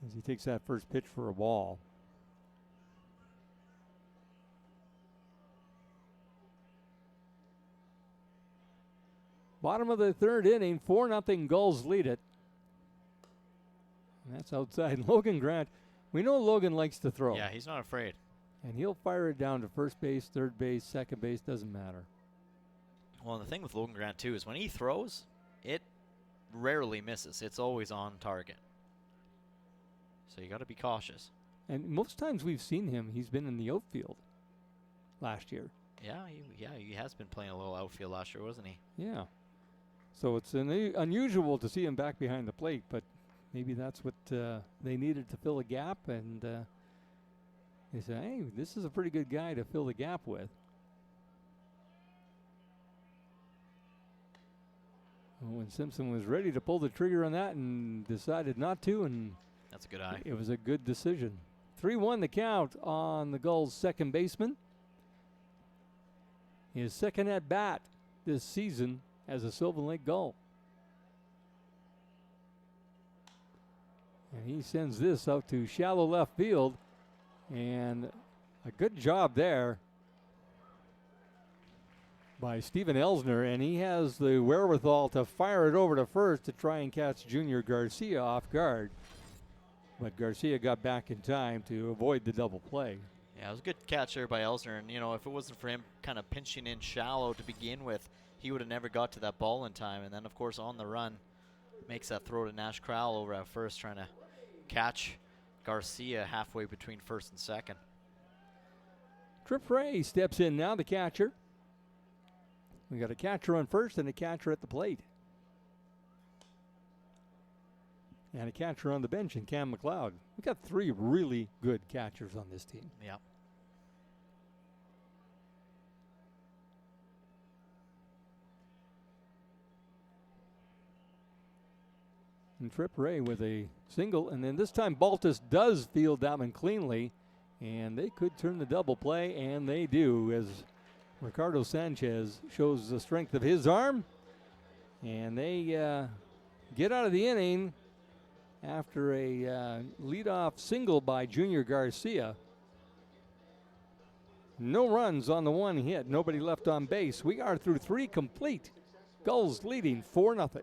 E: as he takes that first pitch for a ball. Bottom of the third inning, 4-0 Gulls lead it. And that's outside. Logan Grant, we know Logan likes to throw.
D: Yeah, he's not afraid.
E: And he'll fire it down to first base, third base, second base, doesn't matter.
D: Well, the thing with Logan Grant, too, is when he throws, it rarely misses. It's always on target. So you got to be cautious.
E: And most times we've seen him, he's been in the outfield last year.
D: Yeah, he has been playing a little outfield last year, wasn't he?
E: Yeah. So it's unusual to see him back behind the plate, but maybe that's what they needed to fill a gap, and they said, hey, this is a pretty good guy to fill the gap with. When Simpson was ready to pull the trigger on that and decided not to, and
D: that's a good eye.
E: It was a good decision. 3-1 the count on the Gulls' second baseman. His second at bat this season as a Sylvan Lake Gull. And he sends this out to shallow left field, and a good job there by Steven Elsner, and he has the wherewithal to fire it over to first to try and catch Junior Garcia off guard. But Garcia got back in time to avoid the double play.
D: Yeah, it was a good catch there by Elsner, and if it wasn't for him kind of pinching in shallow to begin with, he would have never got to that ball in time. And then, of course, on the run, makes that throw to Nash Crowell over at first, trying to catch Garcia halfway between first and second.
E: Trip Ray steps in now, the catcher. We got a catcher on first and a catcher at the plate. And a catcher on the bench in Cam McLeod. We've got three really good catchers on this team.
D: Yeah.
E: And Trip Ray with a single, and then this time Baltus does field that one cleanly, and they could turn the double play, and they do, as Ricardo Sanchez shows the strength of his arm, and they get out of the inning after a leadoff single by Junior Garcia. No runs on the one hit, nobody left on base. We are through three complete. Gulls leading 4-0.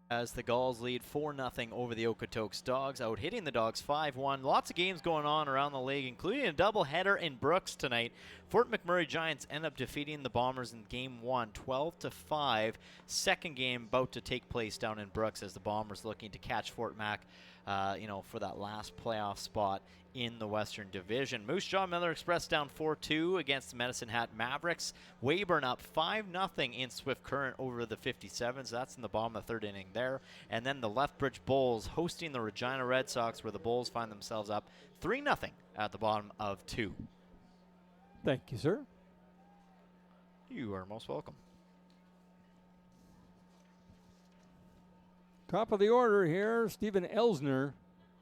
D: As the Gulls lead 4-0 over the Okotoks Dawgs, out hitting the Dawgs 5-1. Lots of games going on around the league, including a doubleheader in Brooks tonight. Fort McMurray Giants end up defeating the Bombers in Game 1, 12-5. Second game about to take place down in Brooks as the Bombers looking to catch Fort Mac, for that last playoff spot in the Western Division. Moose Jaw Miller Express down 4-2 against the Medicine Hat Mavericks. Weyburn up 5-0 in Swift Current over the 57s. That's in the bottom of the third inning there. And then the Lethbridge Bulls hosting the Regina Red Sox, where the Bulls find themselves up 3-0 at the bottom of 2.
E: Thank you, sir.
D: You are most welcome.
E: Top of the order here, Steven Elsner.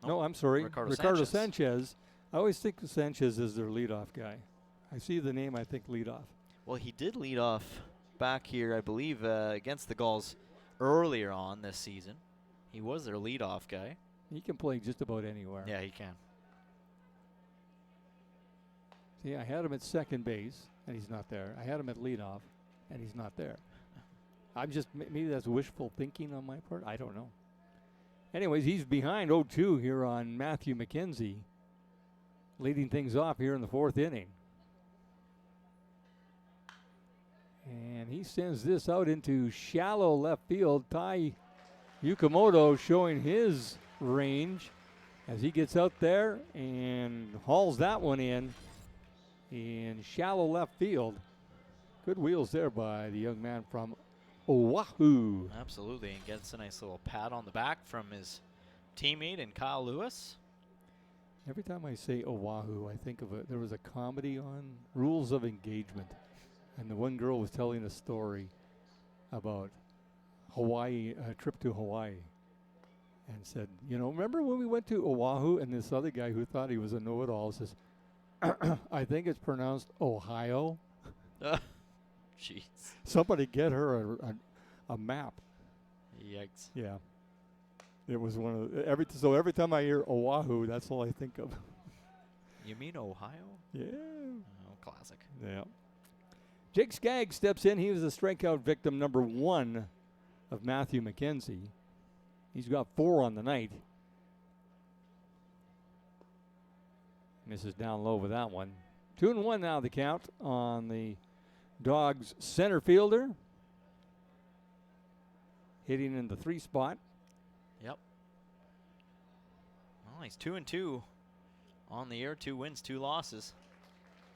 E: No, I'm sorry,
D: Ricardo
E: Sanchez. I always think Sanchez is their leadoff guy. I see the name, I think leadoff.
D: Well, he did lead off back here, I believe, against the Gulls earlier on this season. He was their leadoff guy.
E: He can play just about anywhere.
D: Yeah, he can.
E: See, I had him at second base, and he's not there. I had him at leadoff, and he's not there. I'm just, maybe that's wishful thinking on my part. I don't know. Anyways, he's behind 0-2 here on Matthew McKenzie, leading things off here in the 4th inning. And he sends this out into shallow left field. Tai Yukamoto showing his range as he gets out there and hauls that one in shallow left field. Good wheels there by the young man from Oahu.
D: Absolutely, and gets a nice little pat on the back from his teammate and Kyle Lewis.
E: Every time I say Oahu, I think of it. There was a comedy on Rules of Engagement, and the one girl was telling a story about Hawaii, a trip to Hawaii, and said, you know, remember when we went to Oahu? And this other guy who thought he was a know-it-all says, I think it's pronounced Ohio.
D: Jeez.
E: Somebody get her a map.
D: Yikes.
E: Yeah. It was one of the, so every time I hear Oahu, that's all I think of.
D: You mean Ohio?
E: Yeah.
D: Oh, classic.
E: Yeah. Jake Skaggs steps in. He was the strikeout victim number 1 of Matthew McKenzie. He's got 4 on the night. Misses down low with that one. 2-1 now the count on the Dawgs center fielder. Hitting in the 3 spot.
D: Yep. Well, he's 2-2 on the year. 2 wins, 2 losses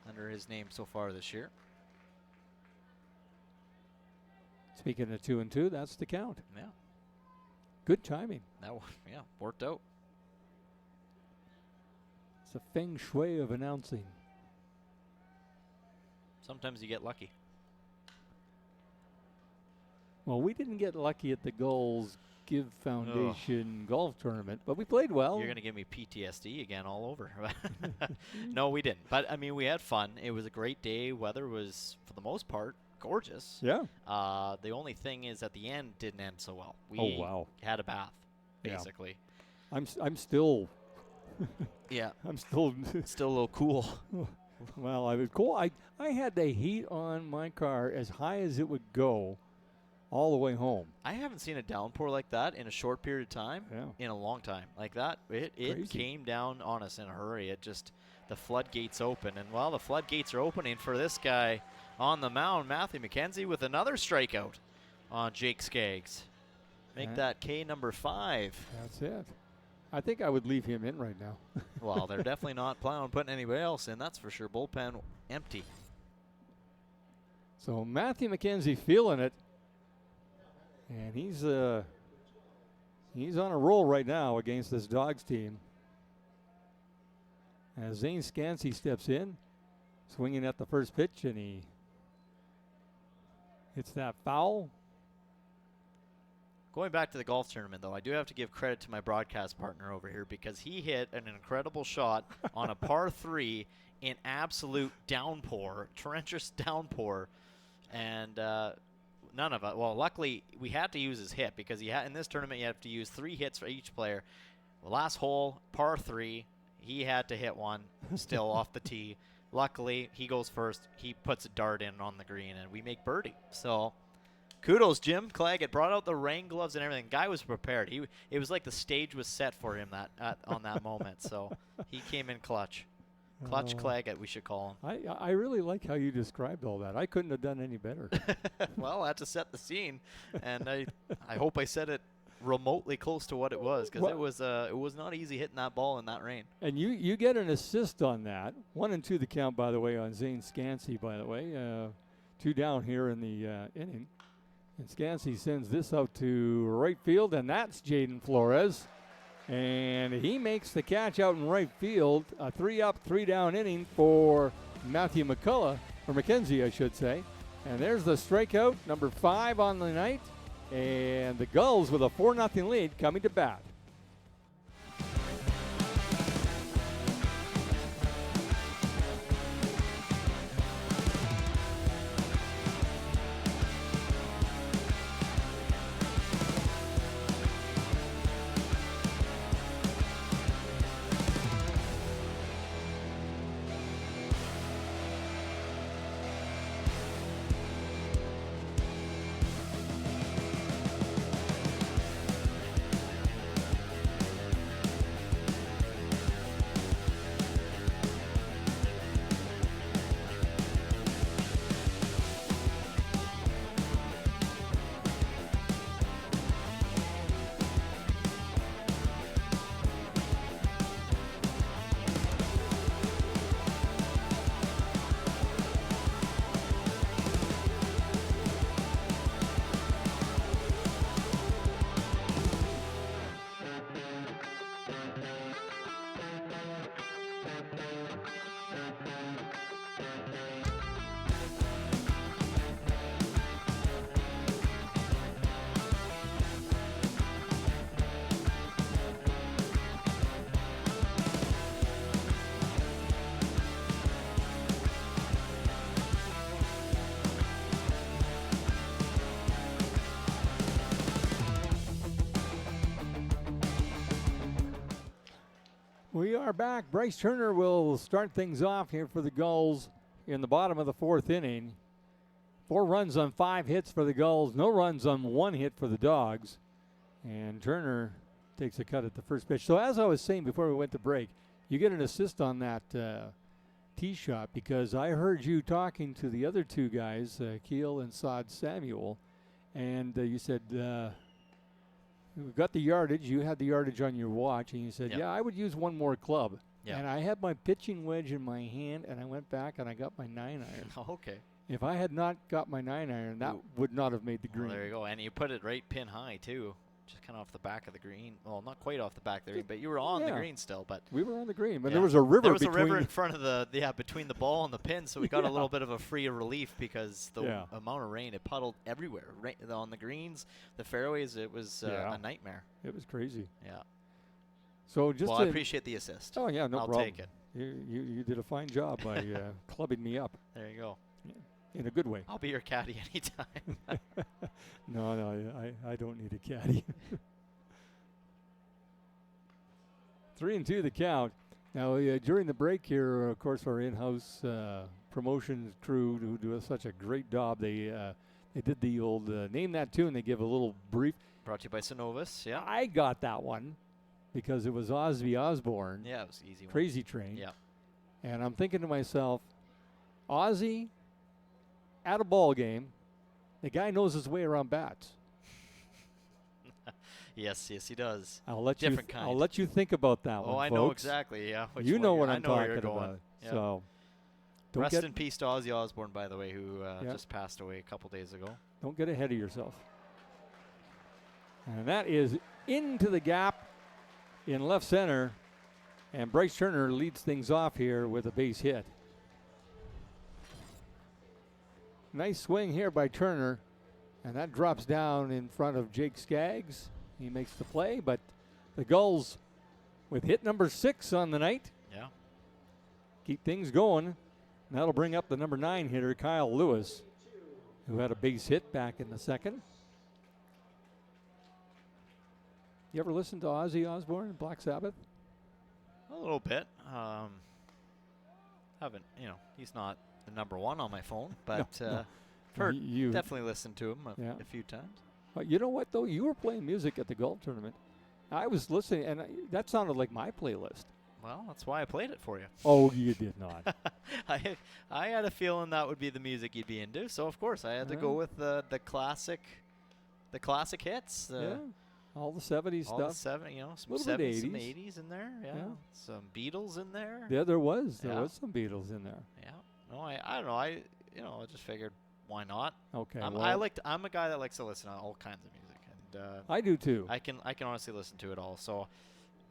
D: under his name so far this year.
E: Speaking of 2-2, that's the count.
D: Yeah.
E: Good timing.
D: That worked out.
E: It's a feng shui of announcing.
D: Sometimes you get lucky.
E: Well, we didn't get lucky at the Gulls Give Foundation golf tournament, but we played well.
D: You're going to give me PTSD again all over. No, we didn't. But, I mean, we had fun. It was a great day. Weather was, for the most part, gorgeous.
E: Yeah.
D: The only thing is at the end didn't end so well. We had a bath, basically.
E: Yeah. I'm still...
D: Yeah.
E: I'm still
D: a little cool.
E: Well, I was cool. I had the heat on my car as high as it would go all the way home.
D: I haven't seen a downpour like that in a short period of time in a long time. Like that, it came down on us in a hurry. It just, the floodgates open. And while the floodgates are opening for this guy on the mound, Matthew McKenzie with another strikeout on Jake Skaggs. Make that K number 5.
E: That's it. I think I would leave him in right now.
D: Well, they're definitely not planning on putting anybody else in, that's for sure. Bullpen empty.
E: So Matthew McKenzie feeling it. And he's on a roll right now against this Dawgs team. As Zane Scansey steps in, swinging at the first pitch, and he hits that foul.
D: Going back to the golf tournament, though, I do have to give credit to my broadcast partner over here because he hit an incredible shot on a par 3 in absolute downpour, torrentious downpour, and none of it. Well, luckily, we had to use his hit because in this tournament, you have to use 3 hits for each player. The last hole, par 3, he had to hit one still off the tee. Luckily, he goes first. He puts a dart in on the green, and we make birdie. So... kudos, Jim Claggett brought out the rain gloves and everything. Guy was prepared. It was like the stage was set for him on that moment. So he came in clutch. Clutch Claggett, we should call him.
E: I really like how you described all that. I couldn't have done any better.
D: Well, I had to set the scene, and I hope I said it remotely close to what it was because it was not easy hitting that ball in that rain.
E: And you get an assist on that. 1 and 2 the count, by the way, on Zane Scansey. By the way, 2 down here in the inning. And Scansey sends this out to right field, and that's Jaden Flores. And he makes the catch out in right field. A 3-up, 3-down inning for Matthew McKenzie, I should say. And there's the strikeout, number 5 on the night. And the Gulls with a 4-0 lead coming to bat. We are back. Bryce Turner will start things off here for the Gulls in the bottom of the 4th inning. 4 runs on 5 hits for the Gulls, no runs on 1 hit for the Dawgs. And Turner takes a cut at the first pitch. So as I was saying before we went to break, you get an assist on that tee shot because I heard you talking to the other 2 guys, Keel and Saad Samuel, and you said, we got the yardage. You had the yardage on your watch, and you said,
D: Yep.
E: yeah, I would use one more club.
D: Yep.
E: And I had my pitching wedge in my hand, and I went back and I got my 9-iron.
D: Oh, okay.
E: If I had not got my 9-iron, that would not have made the green.
D: Well, there you go. And you put it right pin high, too. Just kind of off the back of the green. Well, not quite off the back of the green, but you were on the green still. But
E: we were on the green, but
D: yeah.
E: there was a river.
D: There was
E: between
D: a river in front of the between the ball and the pin, so we got a little bit of a free relief because the amount of rain, it puddled everywhere. On the greens, the fairways, it was a nightmare.
E: It was crazy.
D: Yeah.
E: So just
D: I appreciate the assist.
E: Oh yeah, no
D: I'll
E: problem.
D: take it.
E: You did a fine job by clubbing me up.
D: There you go.
E: Yeah. In a good way.
D: I'll be your caddy anytime.
E: No, I don't need a caddy. 3-2 the count. Now, during the break here, of course, our in-house promotions crew who do such a great job, they did the old name that tune. They give a little brief.
D: Brought to you by Synovus, yeah.
E: I got that one because it was Ozzy Osbourne.
D: Yeah, it was an easy one.
E: Crazy Train.
D: Yeah.
E: And I'm thinking to myself, Ozzy at a ball game, the guy knows his way around bats.
D: Yes, he does.
E: I'll let
D: I'll
E: let you think about that one.
D: Oh, I
E: folks.
D: know exactly. Yeah,
E: you know what I'm talking
D: about.
E: about.
D: Yep.
E: So,
D: rest in peace to Ozzy Osbourne, by the way, who just passed away a couple days ago.
E: Don't get ahead of yourself. And that is into the gap in left center, and Bryce Turner leads things off here with a base hit. Nice swing here by Turner, and that drops down in front of Jake Skaggs. He makes the play, but the Gulls with hit number 6 on the night.
D: Yeah.
E: Keep things going. And that'll bring up the number 9 hitter, Kyle Lewis, who had a base hit back in the second. You ever listen to Ozzy Osbourne, Black Sabbath?
D: A little bit. Haven't, he's not the number 1 on my phone, but
E: You
D: definitely listened to him a few times.
E: You know what, though? You were playing music at the golf tournament. I was listening, and that sounded like my playlist.
D: Well, that's why I played it for you.
E: Oh, you did not.
D: I had a feeling that would be the music you'd be into, so of course I had to go with the classic hits.
E: All the 70s
D: all
E: stuff.
D: Some
E: little bit
D: 70s,
E: 80s.
D: some 80s in there. Yeah. Some Beatles in there.
E: Yeah, there was. There was some Beatles in there.
D: Yeah. No, I don't know. I just figured, why not?
E: Okay.
D: I'm a guy that likes to listen to all kinds of music, and
E: I do too.
D: I can honestly listen to it all. So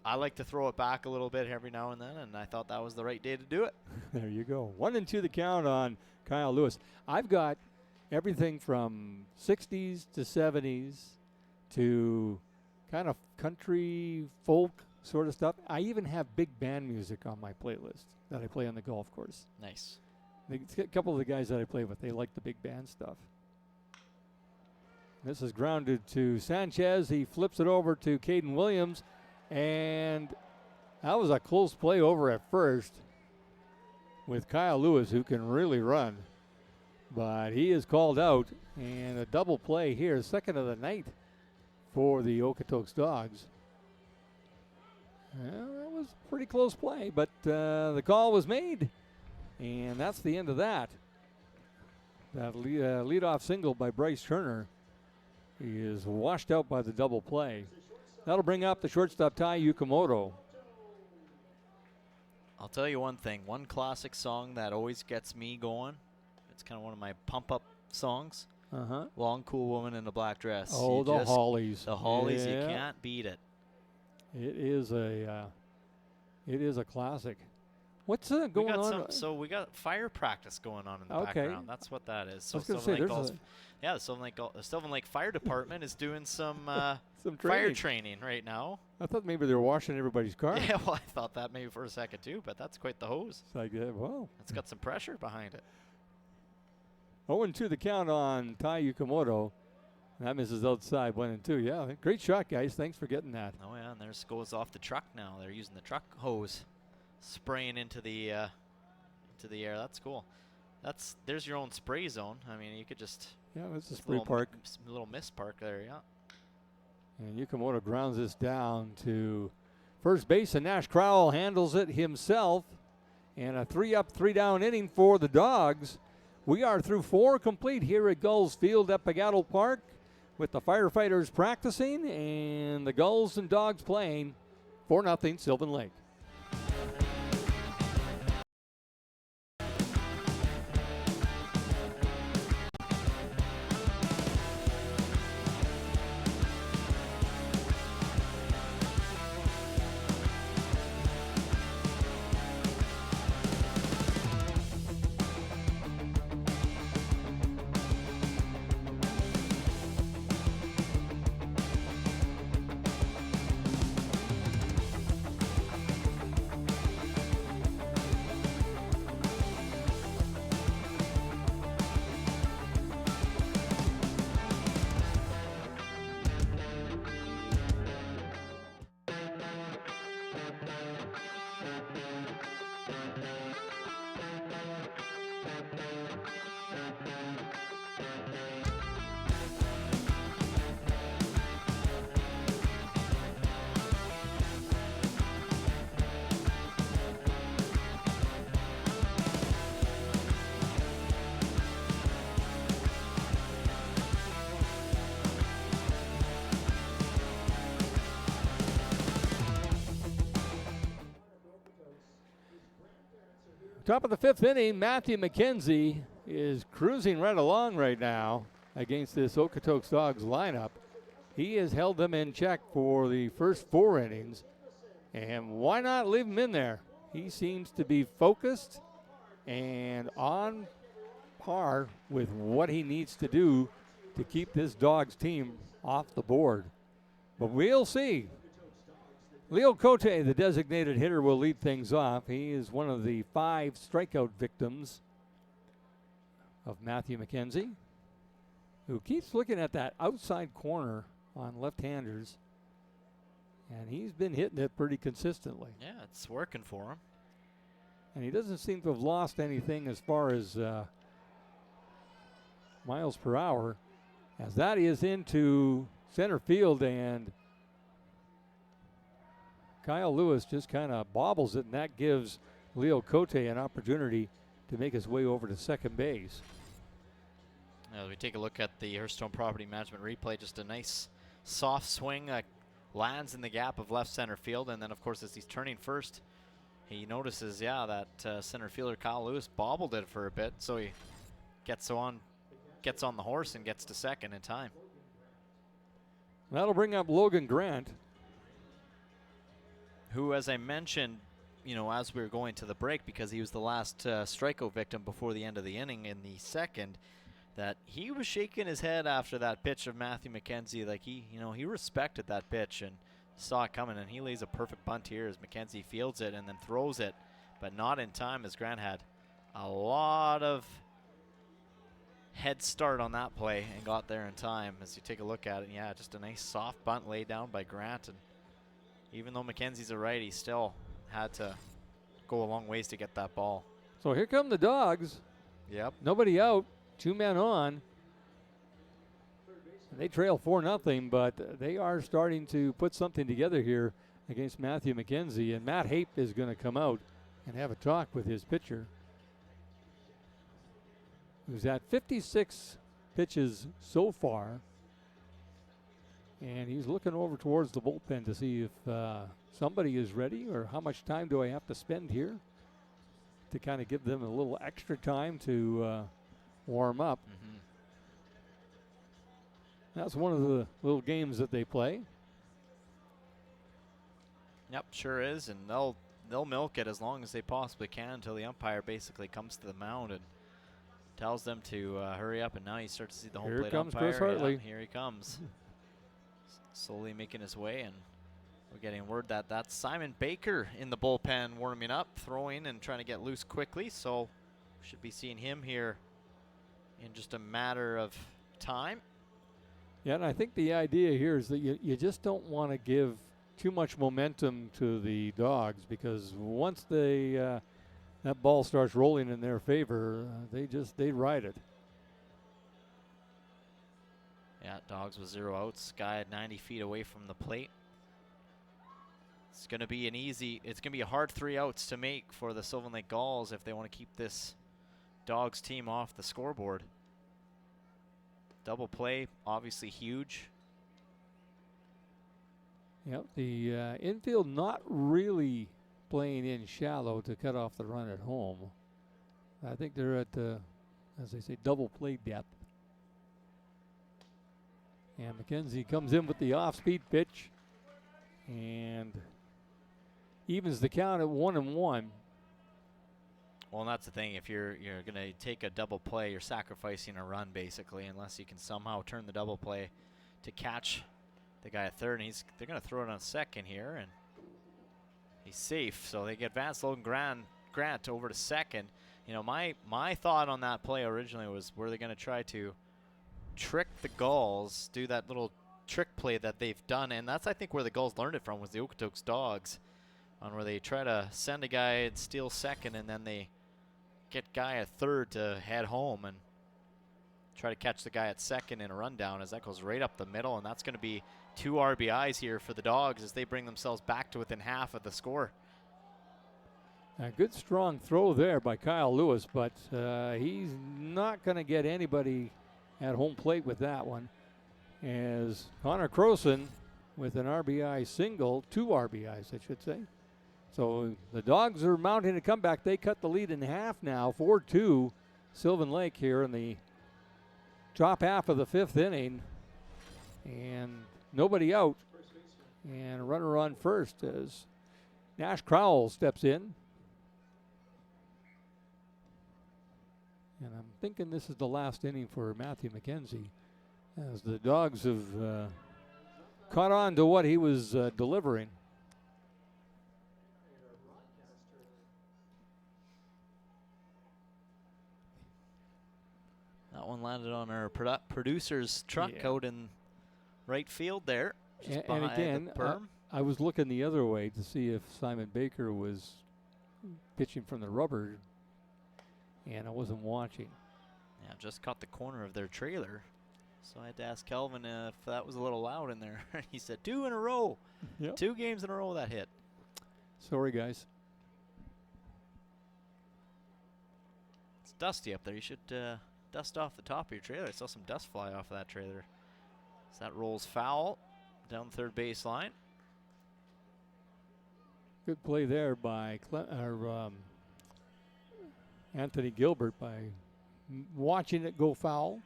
D: I like to throw it back a little bit every now and then, and I thought that was the right day to do it.
E: There you go. 1-2 the count on Kyle Lewis. I've got everything from 60s to 70s to kind of country folk sort of stuff. I even have big band music on my playlist that I play on the golf course.
D: Nice.
E: A couple of the guys that I play with, they like the big band stuff. This is grounded to Sanchez. He flips it over to Caden Williams, and that was a close play over at first with Kyle Lewis, who can really run. But he is called out, and a double play here, second of the night for the Okotoks Dawgs. Well, that was a pretty close play, but the call was made, and that's the end of that. That leadoff single by Bryce Turner is washed out by the double play. That'll bring up the shortstop Tai Yukamoto.
D: I'll tell you one thing. One classic song that always gets me going. It's kind of one of my pump-up songs. Long, Cool Woman in a Black Dress.
E: Oh, the Hollies.
D: The Hollies,
E: Yeah.
D: you can't beat it.
E: It is a classic. What's going on?
D: So we got fire practice going on in the background. That's what that is. So
E: I was going to say,
D: the Sylvan Lake Fire Department is doing some
E: fire
D: training right now.
E: I thought maybe they were washing everybody's car.
D: Yeah, well, I thought that maybe for a second too, but that's quite the hose.
E: It's like, whoa.
D: It's got some pressure behind it.
E: 0-2 the count on Tai Yukamoto. That misses outside, 1-2. Yeah, great shot, guys. Thanks for getting that.
D: Oh, yeah, and there's goes off the truck now. They're using the truck hose, spraying into the air. That's cool. There's your own spray zone. I mean, you could just...
E: Yeah, it's a spray park.
D: Little mist park there, yeah.
E: And Yukamoto grounds this down to first base, and Nash Crowell handles it himself. And a 3-up, 3-down inning for the Dawgs. We are through 4 complete here at Gulls Field at Pagato Park with the firefighters practicing and the Gulls and Dawgs playing 4-0 Sylvan Lake. Top of the 5th inning, Matthew McKenzie is cruising right along right now against this Okotoks Dawgs lineup. He has held them in check for the first 4 innings, and why not leave him in there? He seems to be focused and on par with what he needs to do to keep this Dawgs team off the board. But we'll see. Leo Cote, the designated hitter, will lead things off. He is one of the 5 strikeout victims of Matthew McKenzie, who keeps looking at that outside corner on left-handers, and he's been hitting it pretty consistently.
D: Yeah, it's working for him.
E: And he doesn't seem to have lost anything as far as miles per hour, as that is into center field, and Kyle Lewis just kind of bobbles it, and that gives Leo Cote an opportunity to make his way over to second base.
D: As we take a look at the Hearthstone Property Management replay, just a nice soft swing that lands in the gap of left center field, and then of course as he's turning first, he notices, that center fielder Kyle Lewis bobbled it for a bit, so he gets on the horse and gets to second in time.
E: That'll bring up Logan Grant.
D: who, as I mentioned, as we were going to the break, because he was the last strikeout victim before the end of the inning in the second, that he was shaking his head after that pitch of Matthew McKenzie. Like he respected that pitch and saw it coming, and he lays a perfect bunt here as McKenzie fields it and then throws it, but not in time, as Grant had a lot of head start on that play and got there in time. As you take a look at it, yeah, just a nice soft bunt laid down by Grant, and even though McKenzie's a righty, still had to go a long ways to get that ball.
E: So here come the Dawgs.
D: Yep.
E: Nobody out, 2 men on. They trail 4-0, but they are starting to put something together here against Matthew McKenzie. And Matt Hape is going to come out and have a talk with his pitcher, who's at 56 pitches so far. And he's looking over towards the bullpen to see if somebody is ready, or how much time do I have to spend here to kind of give them a little extra time to warm up.
D: Mm-hmm.
E: That's one of the little games that they play.
D: Yep, sure is, and they'll milk it as long as they possibly can until the umpire basically comes to the mound and tells them to hurry up. And now you start to see the home
E: Here
D: plate
E: comes
D: umpire.
E: Chris Hartley.
D: Yeah, here he comes, slowly making his way, and we're getting word that that's Simon Baker in the bullpen warming up, throwing and trying to get loose quickly. So should be seeing him here in just a matter of time.
E: Yeah, and I think the idea here is that you just don't want to give too much momentum to the Dawgs, because once they that ball starts rolling in their favor, they ride it.
D: Yeah, Dawgs with 0 outs. Guy at 90 feet away from the plate. It's going to be a hard 3 outs to make for the Sylvan Lake Gulls if they want to keep this Dawgs team off the scoreboard. Double play, obviously huge.
E: Yep, the infield not really playing in shallow to cut off the run at home. I think they're at, as they say, double play depth. And McKenzie comes in with the off-speed pitch and evens the count at 1-1.
D: Well, and that's the thing. If you're going to take a double play, you're sacrificing a run basically, unless you can somehow turn the double play to catch the guy at third. And they're going to throw it on second here, and he's safe. So they get Vance Logan Grant over to second. My thought on that play originally was, were they going to try to trick the Gulls, do that little trick play that they've done? And that's, I think, where the Gulls learned it from, was the Okotoks Dawgs, on where they try to send a guy and steal second, and then they get guy at third to head home and try to catch the guy at second in a rundown, as that goes right up the middle. And that's going to be 2 RBIs here for the Dawgs as they bring themselves back to within half of the score.
E: A good strong throw there by Kyle Lewis, but he's not going to get anybody at home plate with that one, as Connor Croson with an RBI single, 2 RBIs I should say. So the Dawgs are mounting a comeback. They cut the lead in half now, 4-2 Sylvan Lake here in the top half of the 5th inning. And nobody out. And a runner on first as Nash Crowell steps in. And I'm thinking this is the last inning for Matthew McKenzie, as the Dawgs have caught on to what he was delivering.
D: That one landed on our producer's truck out in right field there.
E: And again, I was looking the other way to see if Simon Baker was pitching from the rubber, and I wasn't watching.
D: Yeah, just caught the corner of their trailer. So I had to ask Kelvin if that was a little loud in there. He said 2 in a row.
E: Yep.
D: 2 games in a row that hit.
E: Sorry, guys.
D: It's dusty up there. You should dust off the top of your trailer. I saw some dust fly off of that trailer. So that rolls foul down the third baseline.
E: Good play there by Anthony Gilbert by watching it go foul.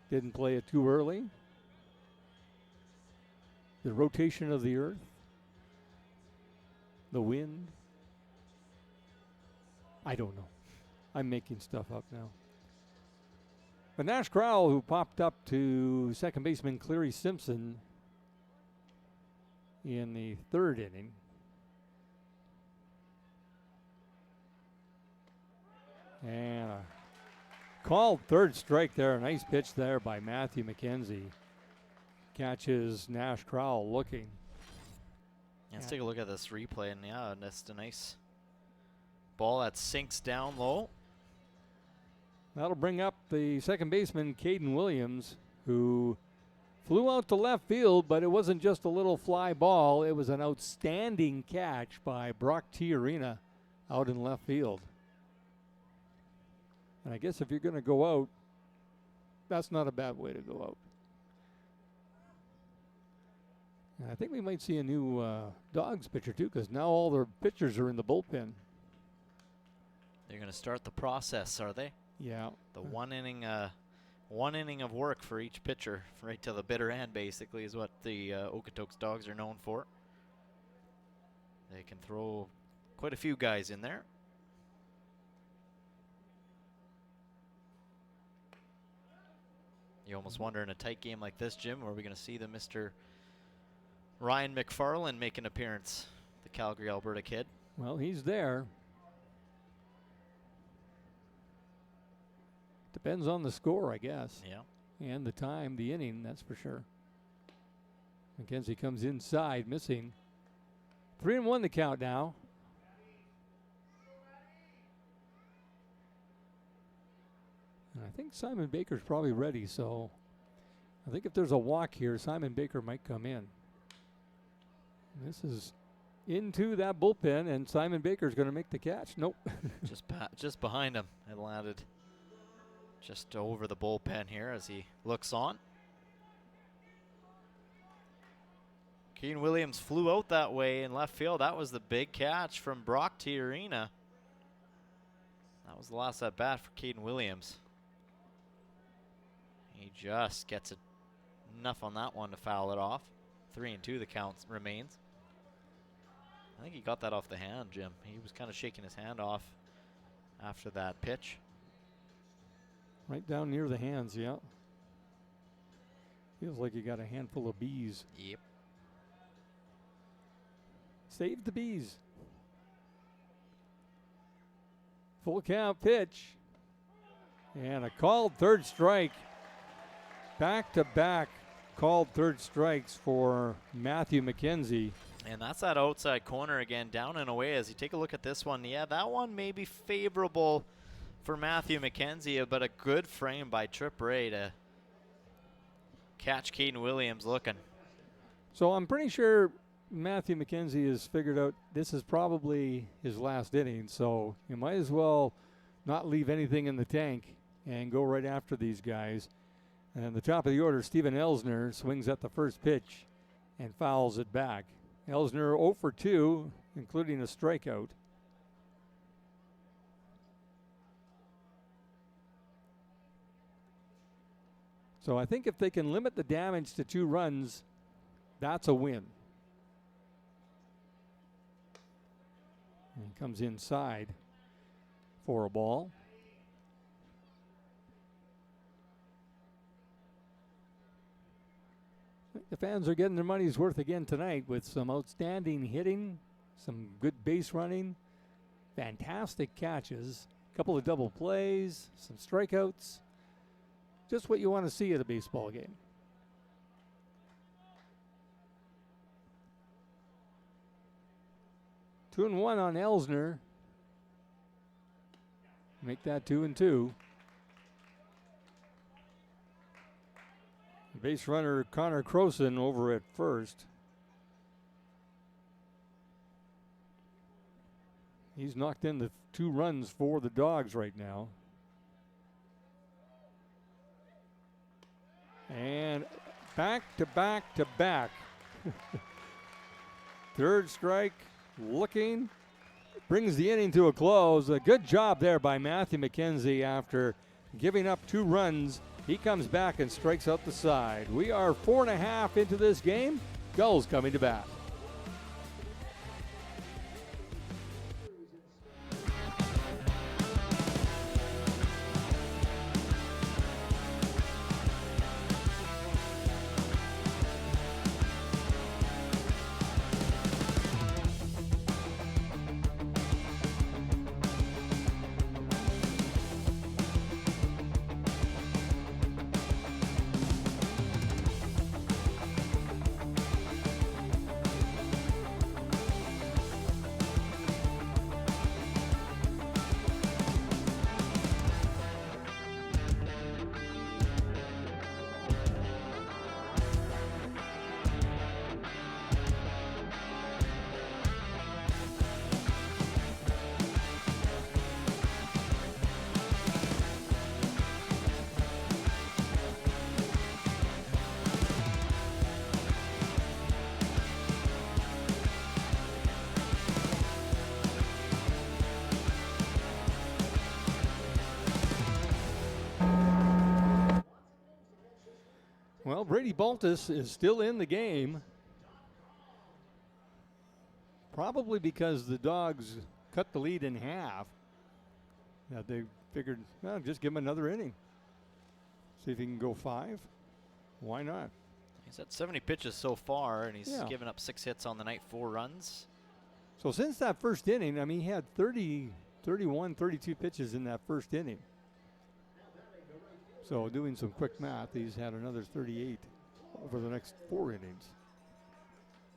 E: Didn't play it too early. The rotation of the earth. the wind. I don't know. I'm making stuff up now. But Nash Crowell, who popped up to second baseman Cleary Simpson in the third inning. And a called third strike there. A nice pitch there by Matthew McKenzie. Catches Nash Crowell looking.
D: Yeah, let's take a look at this replay, and yeah, that's a nice ball that sinks down low.
E: That'll bring up the second baseman, Caden Williams, who flew out to left field, but it wasn't just a little fly ball. It was an outstanding catch by Brock Tiarina out in left field. And I guess if you're going to go out, that's not a bad way to go out. And I think we might see a new Dawgs pitcher, too, because now all their pitchers are in the bullpen.
D: They're going to start the process, are they?
E: Yeah.
D: The one inning of work for each pitcher, right to the bitter end, basically, is what the Okotoks Dawgs are known for. They can throw quite a few guys in there. You almost wonder in a tight game like this, Jim, are we going to see the Mr. Ryan McFarland make an appearance, the Calgary, Alberta kid?
E: Well, he's there. Depends on the score, I guess.
D: Yeah.
E: And the time, the inning, that's for sure. McKenzie comes inside, missing. 3-1 the count now. And I think Simon Baker's probably ready, so I think if there's a walk here, Simon Baker might come in. And this is into that bullpen, and Simon Baker's going to make the catch. Nope.
D: just behind him. It landed just over the bullpen here as he looks on. Keen Williams flew out that way in left field. That was the big catch from Brock Tiarina. That was the last at bat for Caden Williams. He just gets enough on that one to foul it off. 3-2 the count remains. I think he got that off the hand, Jim. He was kind of shaking his hand off after that pitch.
E: Right down near the hands, yeah. Feels like you got a handful of bees.
D: Yep.
E: Save the bees. Full count pitch. And a called third strike. Back-to-back called third strikes for Matthew McKenzie.
D: And that's that outside corner again, down and away. As you take a look at this one, yeah, that one may be favorable for Matthew McKenzie, but a good frame by Trip Ray to catch Caden Williams looking.
E: So I'm pretty sure Matthew McKenzie has figured out this is probably his last inning, so you might as well not leave anything in the tank and go right after these guys. And the top of the order, Steven Elsner swings at the first pitch and fouls it back. Elsner 0 for 2, including a strikeout. So I think if they can limit the damage to 2 runs, that's a win. And he comes inside for a ball. The fans are getting their money's worth again tonight with some outstanding hitting, some good base running, fantastic catches, a couple of double plays, some strikeouts. Just what you want to see at a baseball game. Two and one on Elsner. Make that 2-2. Base runner Connor Croson over at first. He's knocked in the 2 runs for the Dawgs right now. And back to back to back. Third strike, looking, brings the inning to a close. A good job there by Matthew McKenzie after giving up 2 runs. He comes back and strikes out the side. We are 4.5 into this game. Gulls coming to bat. Well, Brady Baltus is still in the game. Probably because the Dawgs cut the lead in half. Now they figured, well, just give him another inning. See if he can go 5. Why not?
D: He's had 70 pitches so far, and he's given up 6 hits on the night, 4 runs.
E: So since that first inning, I mean, he had 30, 31, 32 pitches in that first inning. So doing some quick math, he's had another 38 over the next 4 innings.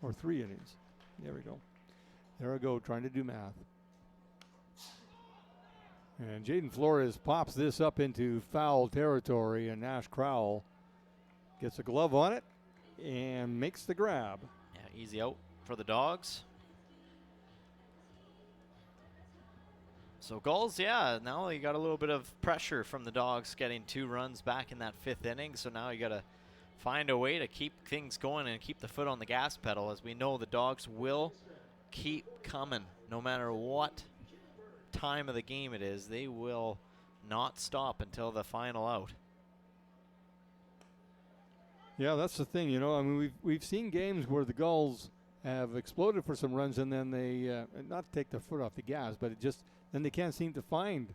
E: Or 3 innings. There we go. There I go, trying to do math. And Jaden Flores pops this up into foul territory, and Nash Crowell gets a glove on it and makes the grab.
D: Yeah, easy out for the Dawgs. So Gulls, now you got a little bit of pressure from the Dawgs getting 2 runs back in that 5th inning. So now you got to find a way to keep things going and keep the foot on the gas pedal. As we know, the Dawgs will keep coming no matter what time of the game it is. They will not stop until the final out.
E: Yeah, that's the thing, you know. I mean, we've seen games where the Gulls have exploded for some runs and then they not take their foot off the gas, but then they can't seem to find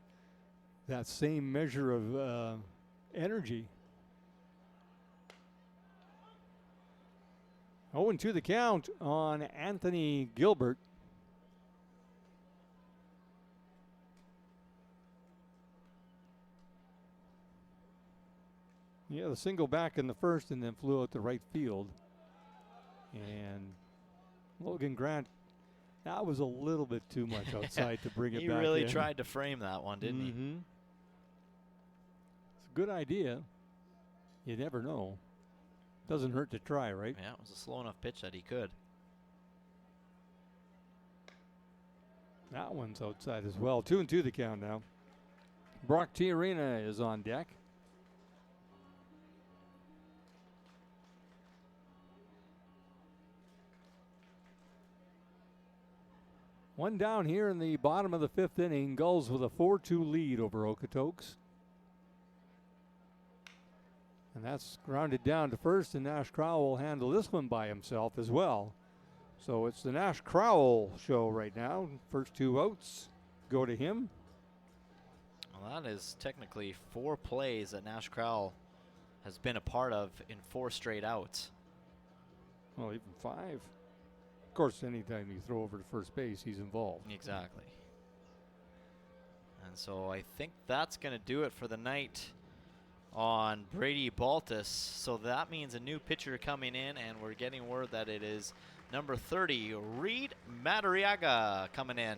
E: that same measure of energy. 0-2 the count on Anthony Gilbert. Yeah, the single back in the first and then flew out to right field. And Logan Grant, that was a little bit too much outside to bring it back in.
D: He really tried to frame that one, didn't he?
E: It's a good idea. You never know. Doesn't hurt to try, right?
D: Yeah, it was a slow enough pitch that he could.
E: That one's outside as well. 2-2 the count now. Brock Tiarina is on deck. One down here in the bottom of the 5th inning. Gulls with a 4-2 lead over Okotoks. And that's grounded down to first, and Nash Crowell will handle this one by himself as well. So it's the Nash Crowell show right now. First 2 outs go to him.
D: Well, that is technically 4 plays that Nash Crowell has been a part of in 4 straight outs.
E: Well, even 5. Of course, anytime you throw over to first base, he's involved.
D: Exactly. And so I think that's going to do it for the night on Brady Baltus. So that means a new pitcher coming in, and we're getting word that it is number 30, Reed Madariaga, coming in.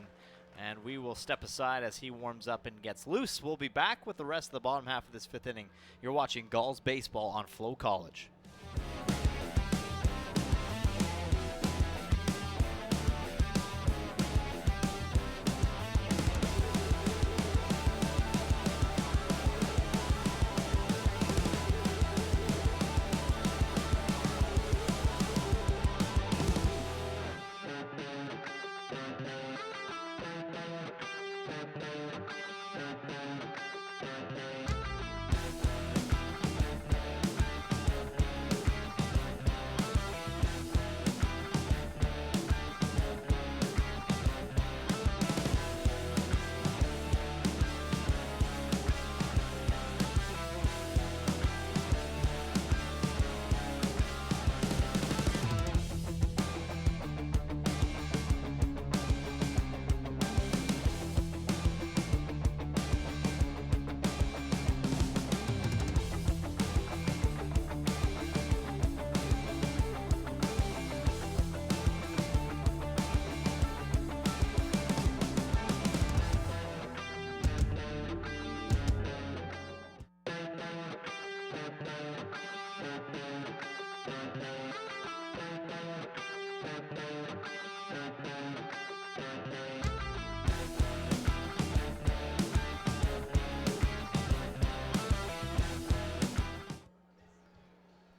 D: And we will step aside as he warms up and gets loose. We'll be back with the rest of the bottom half of this 5th inning. You're watching Gulls baseball on FloCollege.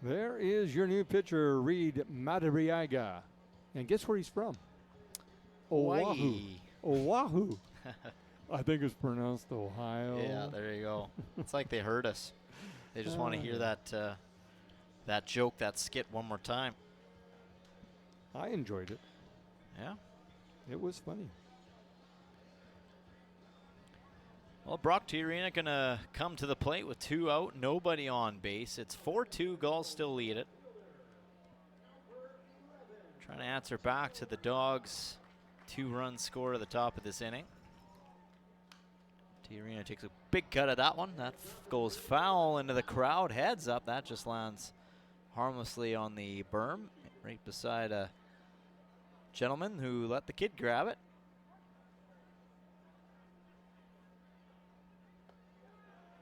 E: There is your new pitcher, Reed Madariaga. And guess where he's from? Oahu.
D: Hawaii.
E: Oahu. I think it's pronounced Ohio.
D: Yeah, there you go. It's like they heard us. They just want to hear that that joke, that skit one more time.
E: I enjoyed it.
D: Yeah.
E: It was funny.
D: Well, Brock Tiarina going to come to the plate with 2 out, nobody on base. It's 4-2, Gulls still lead it. Trying to answer back to the Dawgs' 2-run score at the top of this inning. Tiarina takes a big cut at that one. That goes foul into the crowd. Heads up, that just lands harmlessly on the berm, right beside a gentleman who let the kid grab it.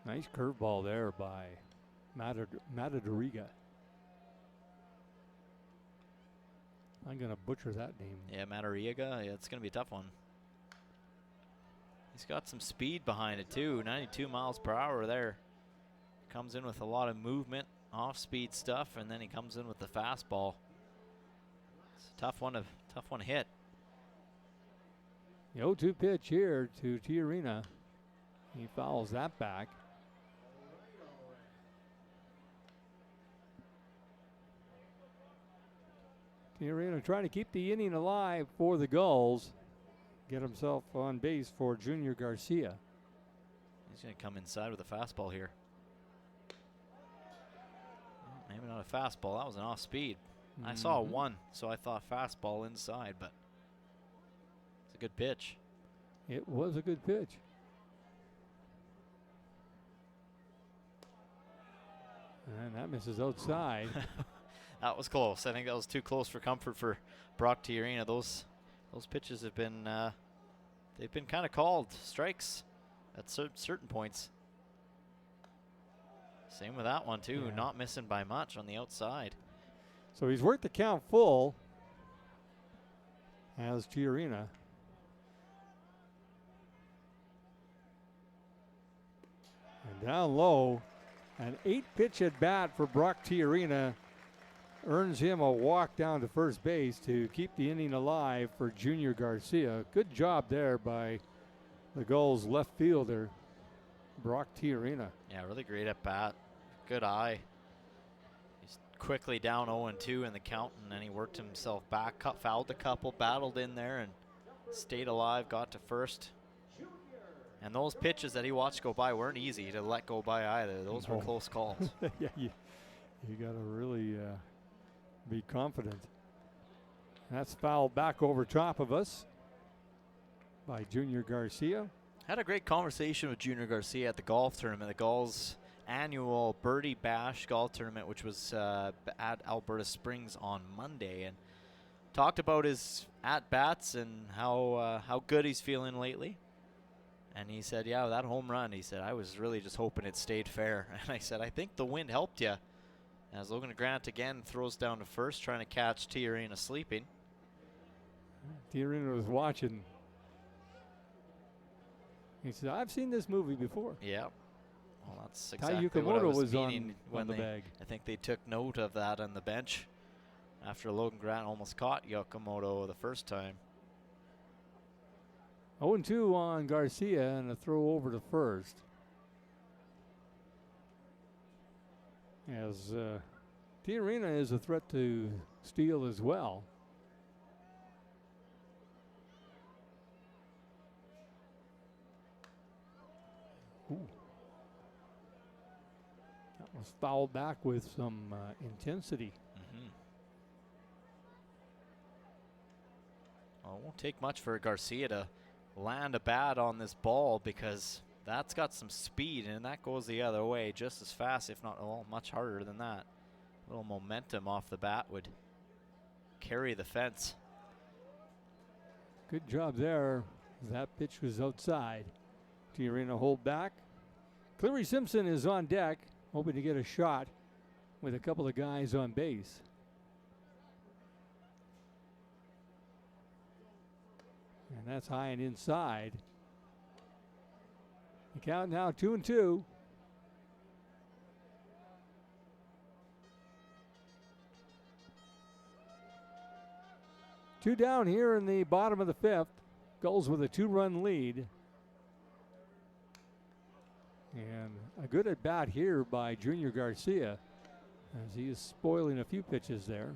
E: Nice curveball there by Matadoriga. I'm going to butcher that name.
D: Yeah, Matariga. Yeah, it's going to be a tough one. He's got some speed behind it, too. 92 miles per hour there. Comes in with a lot of movement, off-speed stuff, and then he comes in with the fastball. It's a tough one to hit.
E: The 0-2 pitch here to Tiarina. He fouls that back. Tiarina trying to keep the inning alive for the Gulls. Get himself on base for Junior Garcia.
D: He's going to come inside with a fastball here. Maybe not a fastball. That was an off-speed. I saw a 1, so I thought fastball inside, but it's a good pitch.
E: It was a good pitch. And that misses outside.
D: That was close. I think that was too close for comfort for Brock Tiarina. Those pitches have been they've been kind of called strikes at certain points. Same with that one too.
E: Yeah.
D: Not missing by much on the outside.
E: So he's worked the count full as Tiarina. And down low, an 8-pitch at bat for Brock Tiarina earns him a walk down to first base to keep the inning alive for Junior Garcia. Good job there by the Gulls left fielder, Brock Tiarina.
D: Yeah, really great at bat. Good eye. He's quickly down 0-2 in the count, and then he worked himself back, fouled a couple, battled in there, and stayed alive, got to first. And those pitches that he watched go by weren't easy to let go by either. Those were close calls.
E: Yeah, you got to really be confident. That's fouled back over top of us by Junior Garcia.
D: Had a great conversation with Junior Garcia at the golf tournament, the Gulls' annual Birdie Bash golf tournament, which was at Alberta Springs on Monday, and talked about his at-bats and how good he's feeling lately. And he said, yeah, that home run, he said, I was really just hoping it stayed fair. And I said, I think the wind helped you. As Logan Grant again throws down to first, trying to catch Tiarina sleeping.
E: Tiarina was watching. He said, I've seen this movie before.
D: Yeah. Well, that's exactly
E: Yukamoto
D: what I was
E: was
D: meaning
E: on
D: when
E: the bag.
D: I think they took note of that on the bench after Logan Grant almost caught Yukamoto the first time.
E: 0-2 on Garcia and a throw over to first. As Tiarina is a threat to steal as well. Ooh. That was fouled back with some intensity.
D: Well, it won't take much for Garcia to land a bat on this ball, because that's got some speed, and that goes the other way just as fast, if not much harder than that. A little momentum off the bat would carry the fence.
E: Good job there. That pitch was outside. Tiarina hold back. Cleary Simpson is on deck, hoping to get a shot with a couple of guys on base. And that's high and inside. The count now 2-2. Two down here in the bottom of the fifth. Gulls with a 2-run lead. And a good at bat here by Junior Garcia. as he is spoiling a few pitches there.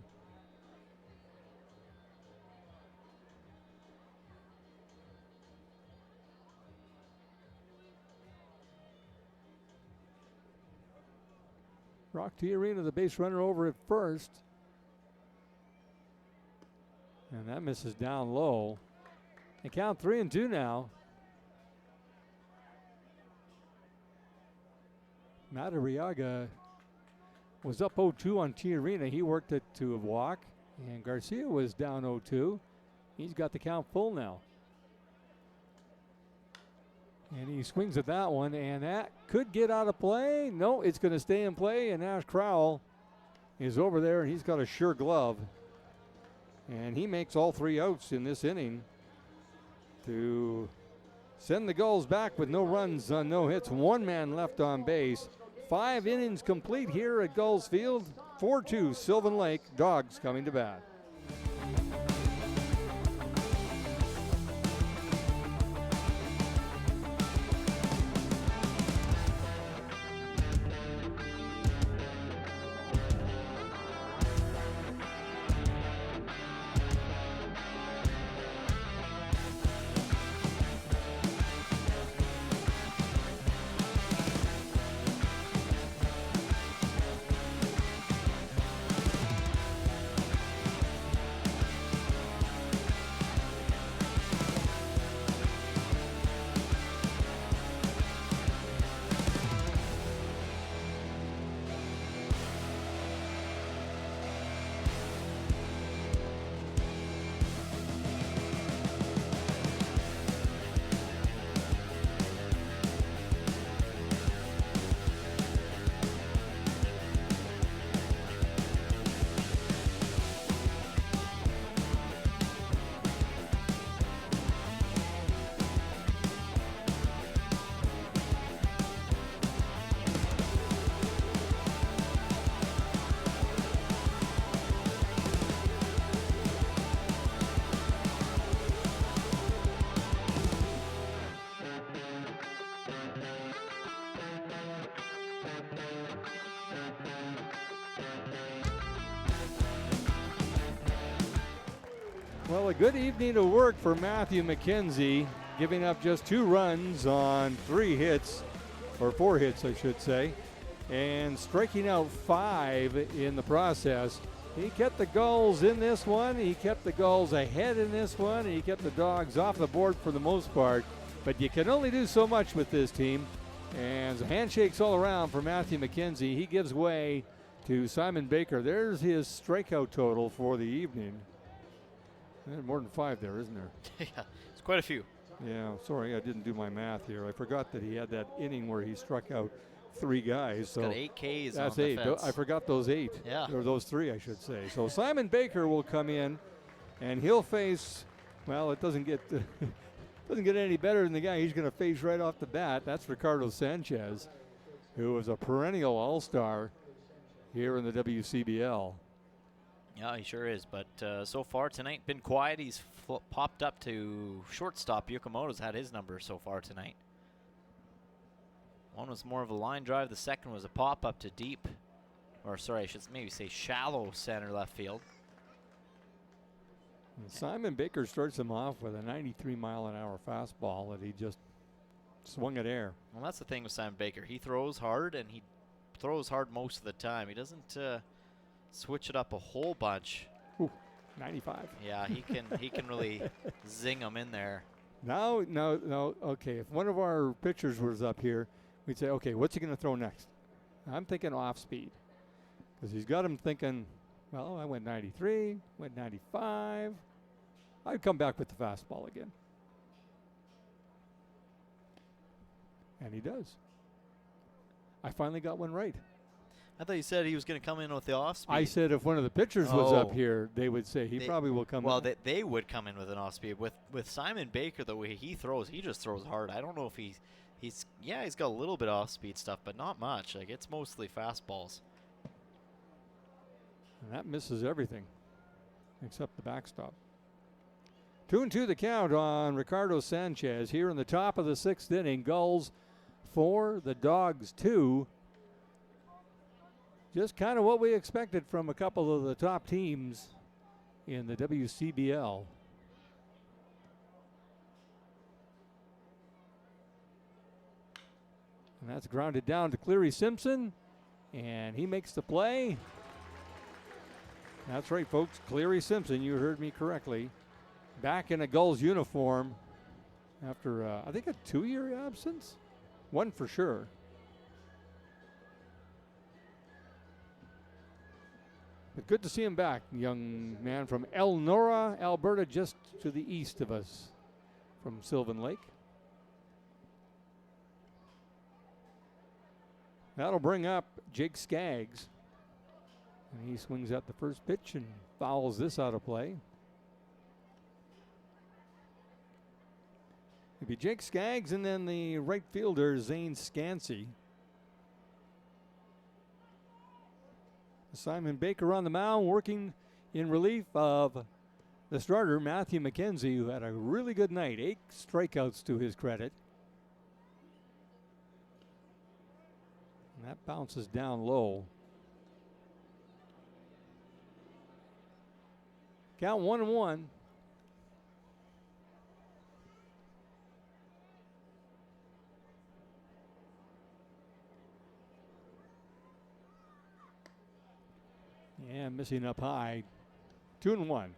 E: Rock Tiarina, the base runner, over at first. And that misses down low. They count 3-2 now. Madariaga was up 0-2 on Tiarina. He worked it to a walk. And Garcia was down 0-2. He's got the count full now. And he swings at that one, and that could get out of play. No, it's going to stay in play, and Ash Crowell is over there, and he's got a sure glove. And he makes all 3 outs in this inning to send the Gulls back with no runs on no hits. 1 man left on base. 5 innings complete here at Gulls Field. 4-2 Sylvan Lake. Dawgs coming to bat. Well, a good evening of work for Matthew McKenzie, giving up just 2 runs on 3 hits, or 4 hits, I should say, and striking out 5 in the process. He kept the Gulls in this one. He kept the Gulls ahead in this one. He kept the Dawgs off the board for the most part. But you can only do so much with this team. And handshakes all around for Matthew McKenzie. He gives way to Simon Baker. There's his strikeout total for the evening. There's more than 5 there, isn't there?
D: Yeah, it's quite a few.
E: Yeah, sorry, I didn't do my math here. I forgot that he had that inning where he struck out 3 guys. So
D: got 8 Ks.
E: that's
D: on
E: 8.
D: The fence.
E: I forgot those 8.
D: Yeah.
E: Or those 3, I should say. So Simon Baker will come in, and he'll face. Well, it doesn't get doesn't get any better than the guy he's going to face right off the bat. That's Ricardo Sanchez, who is a perennial all-star here in the WCBL.
D: Yeah, he sure is. But so far tonight, been quiet. He's popped up to shortstop. Yukamoto's had his number so far tonight. One was more of a line drive. The second was a pop up to deep, or sorry, I should maybe say shallow center left field.
E: And Simon Baker starts him off with a 93-mile-an-hour fastball that he just swung at air.
D: Well, that's the thing with Simon Baker. He throws hard, and he throws hard most of the time. He doesn't switch it up a whole bunch.
E: Ooh, 95.
D: Yeah, he can really zing them in there.
E: No. Okay, if one of our pitchers was up here, we'd say, okay, what's he going to throw next? I'm thinking off speed, because he's got him thinking, well, I went 93, went 95. I'd come back with the fastball again. And he does. I finally got one right.
D: I thought you said he was going to come in with the off speed.
E: I said if one of the pitchers was up here, they would say he probably will come in.
D: Well, they would come in with an off speed. With Simon Baker, the way he throws, he just throws hard. I don't know if he's got a little bit of off speed stuff, but not much. Like, it's mostly fastballs.
E: And that misses everything except the backstop. 2-2 the count on Ricardo Sanchez here in the top of the 6th inning. Gulls 4, the Dawgs 2. Just kind of what we expected from a couple of the top teams in the WCBL. And that's grounded down to Cleary Simpson, and he makes the play. That's right, folks. Cleary Simpson, you heard me correctly. Back in a Gulls uniform after, I think, a 2-year absence. One for sure. But good to see him back, young man from Elnora, Alberta, just to the east of us from Sylvan Lake. That'll bring up Jake Skaggs. And he swings out the first pitch and fouls this out of play. It'd be Jake Skaggs and then the right fielder, Zane Scansey. Simon Baker on the mound, working in relief of the starter, Matthew McKenzie, who had a really good night. 8 strikeouts to his credit. And that bounces down low. Count 1-1. Yeah, missing up high. 2-1.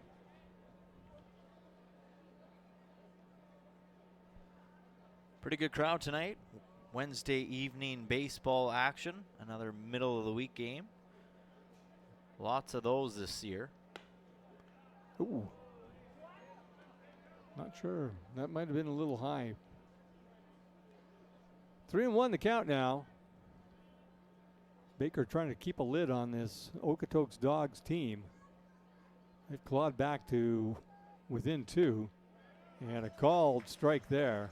D: Pretty good crowd tonight. Wednesday evening baseball action. Another middle of the week game. Lots of those this year.
E: Ooh. Not sure. That might have been a little high. 3-1 the count now. Baker trying to keep a lid on this Okotoks Dawgs team. They've clawed back to within 2. And a called strike there.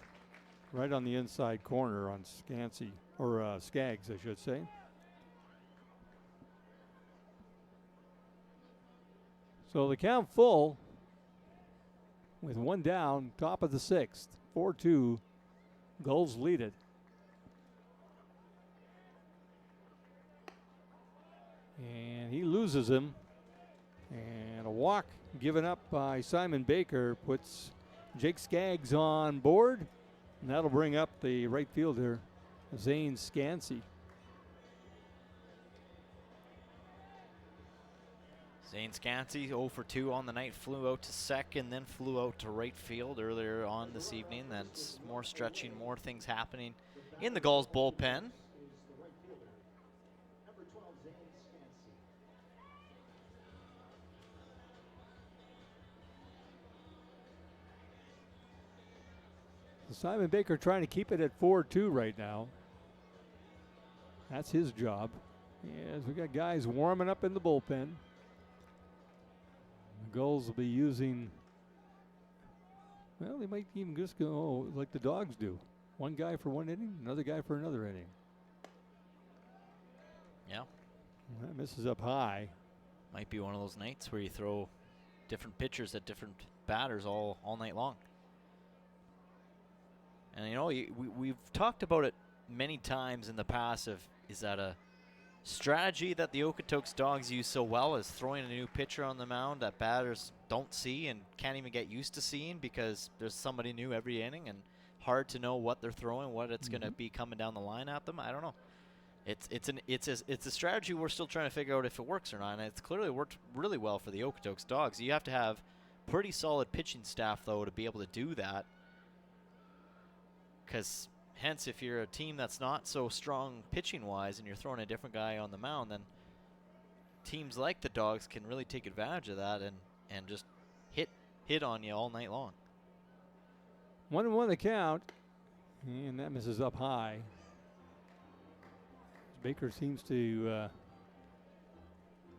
E: Right on the inside corner on Scansey, or Skaggs, I should say. So the count full with 1 down, top of the 6th. 4-2, Gulls lead it. And he loses him. And a walk given up by Simon Baker puts Jake Skaggs on board. And that'll bring up the right fielder, Zane Scansey.
D: Zane Scansey 0 for 2 on the night, flew out to second, then flew out to right field earlier on this evening. That's more stretching, more things happening in the Gulls bullpen.
E: Simon Baker trying to keep it at 4-2 right now. That's his job. Yes, we got guys warming up in the bullpen. The Gulls will be using, well, they might even just go like the Dawgs do. One guy for 1 inning, another guy for another inning.
D: Yeah.
E: That misses up high.
D: Might be one of those nights where you throw different pitchers at different batters all night long. And, you know, we've talked about it many times in the past of, is that a strategy that the Okotoks Dawgs use so well, is throwing a new pitcher on the mound that batters don't see and can't even get used to seeing because there's somebody new every inning and hard to know what they're throwing, what it's going to be coming down the line at them. I don't know. It's a strategy we're still trying to figure out if it works or not, and it's clearly worked really well for the Okotoks Dawgs. You have to have pretty solid pitching staff, though, to be able to do that. Because, hence, if you're a team that's not so strong pitching-wise and you're throwing a different guy on the mound, then teams like the Dawgs can really take advantage of that and just hit on you all night long.
E: 1-1 the count, and that misses up high. Baker seems to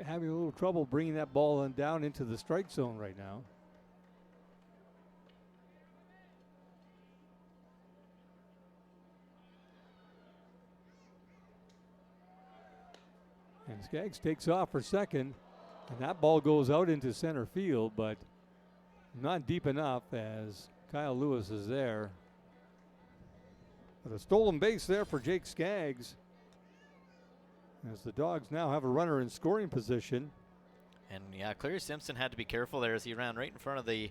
E: having a little trouble bringing that ball down into the strike zone right now. And Skaggs takes off for second, and that ball goes out into center field, but not deep enough as Kyle Lewis is there. But a stolen base there for Jake Skaggs. as the Dawgs now have a runner in scoring position.
D: And yeah, Clary Simpson had to be careful there as he ran right in front of the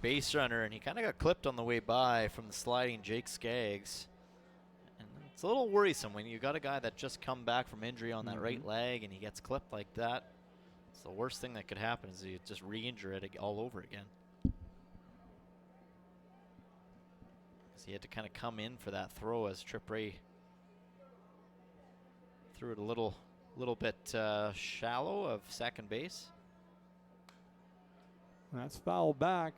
D: base runner, and he kind of got clipped on the way by from the sliding Jake Skaggs. And it's a little worrisome when you got a guy that just come back from injury on that right leg and he gets clipped like that. It's the worst thing that could happen is you just re-injure it all over again. So he had to kind of come in for that throw as Trip Ray threw it a little bit shallow of second base.
E: That's fouled back.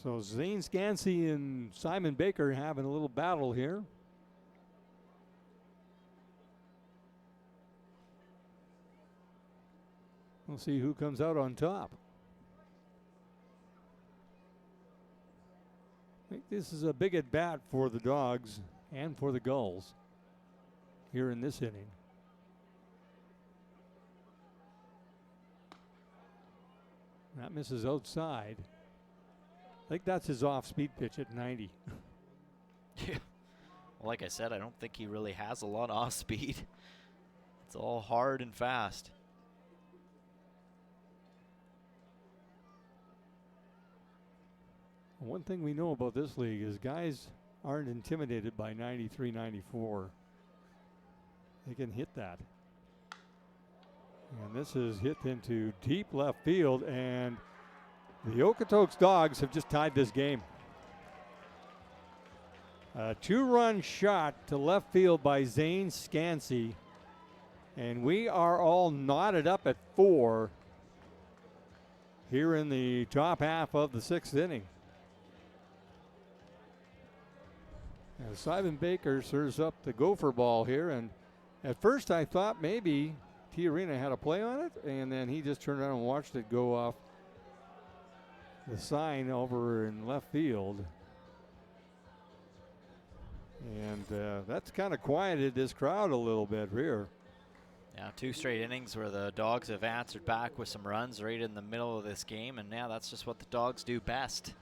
E: So Zane Scansey and Simon Baker having a little battle here. We'll see who comes out on top. I think this is a big at bat for the Dawgs and for the Gulls here in this inning. That misses outside. I think that's his off-speed pitch at 90.
D: Yeah. Well, like I said, I don't think he really has a lot of off-speed. It's all hard and fast.
E: One thing we know about this league is guys aren't intimidated by 93, 94. They can hit that. And this is hit into deep left field, and the Okotoks Dawgs have just tied this game. A 2-run shot to left field by Zane Scansey, and we are all knotted up at 4 here in the top half of the 6th inning. And Simon Baker serves up the gopher ball here, and at first I thought maybe T Arena had a play on it, and then he just turned around and watched it go off the sign over in left field. And that's kind of quieted this crowd a little bit here.
D: Yeah, 2 straight innings where the Dawgs have answered back with some runs right in the middle of this game, and now that's just what the Dawgs do best.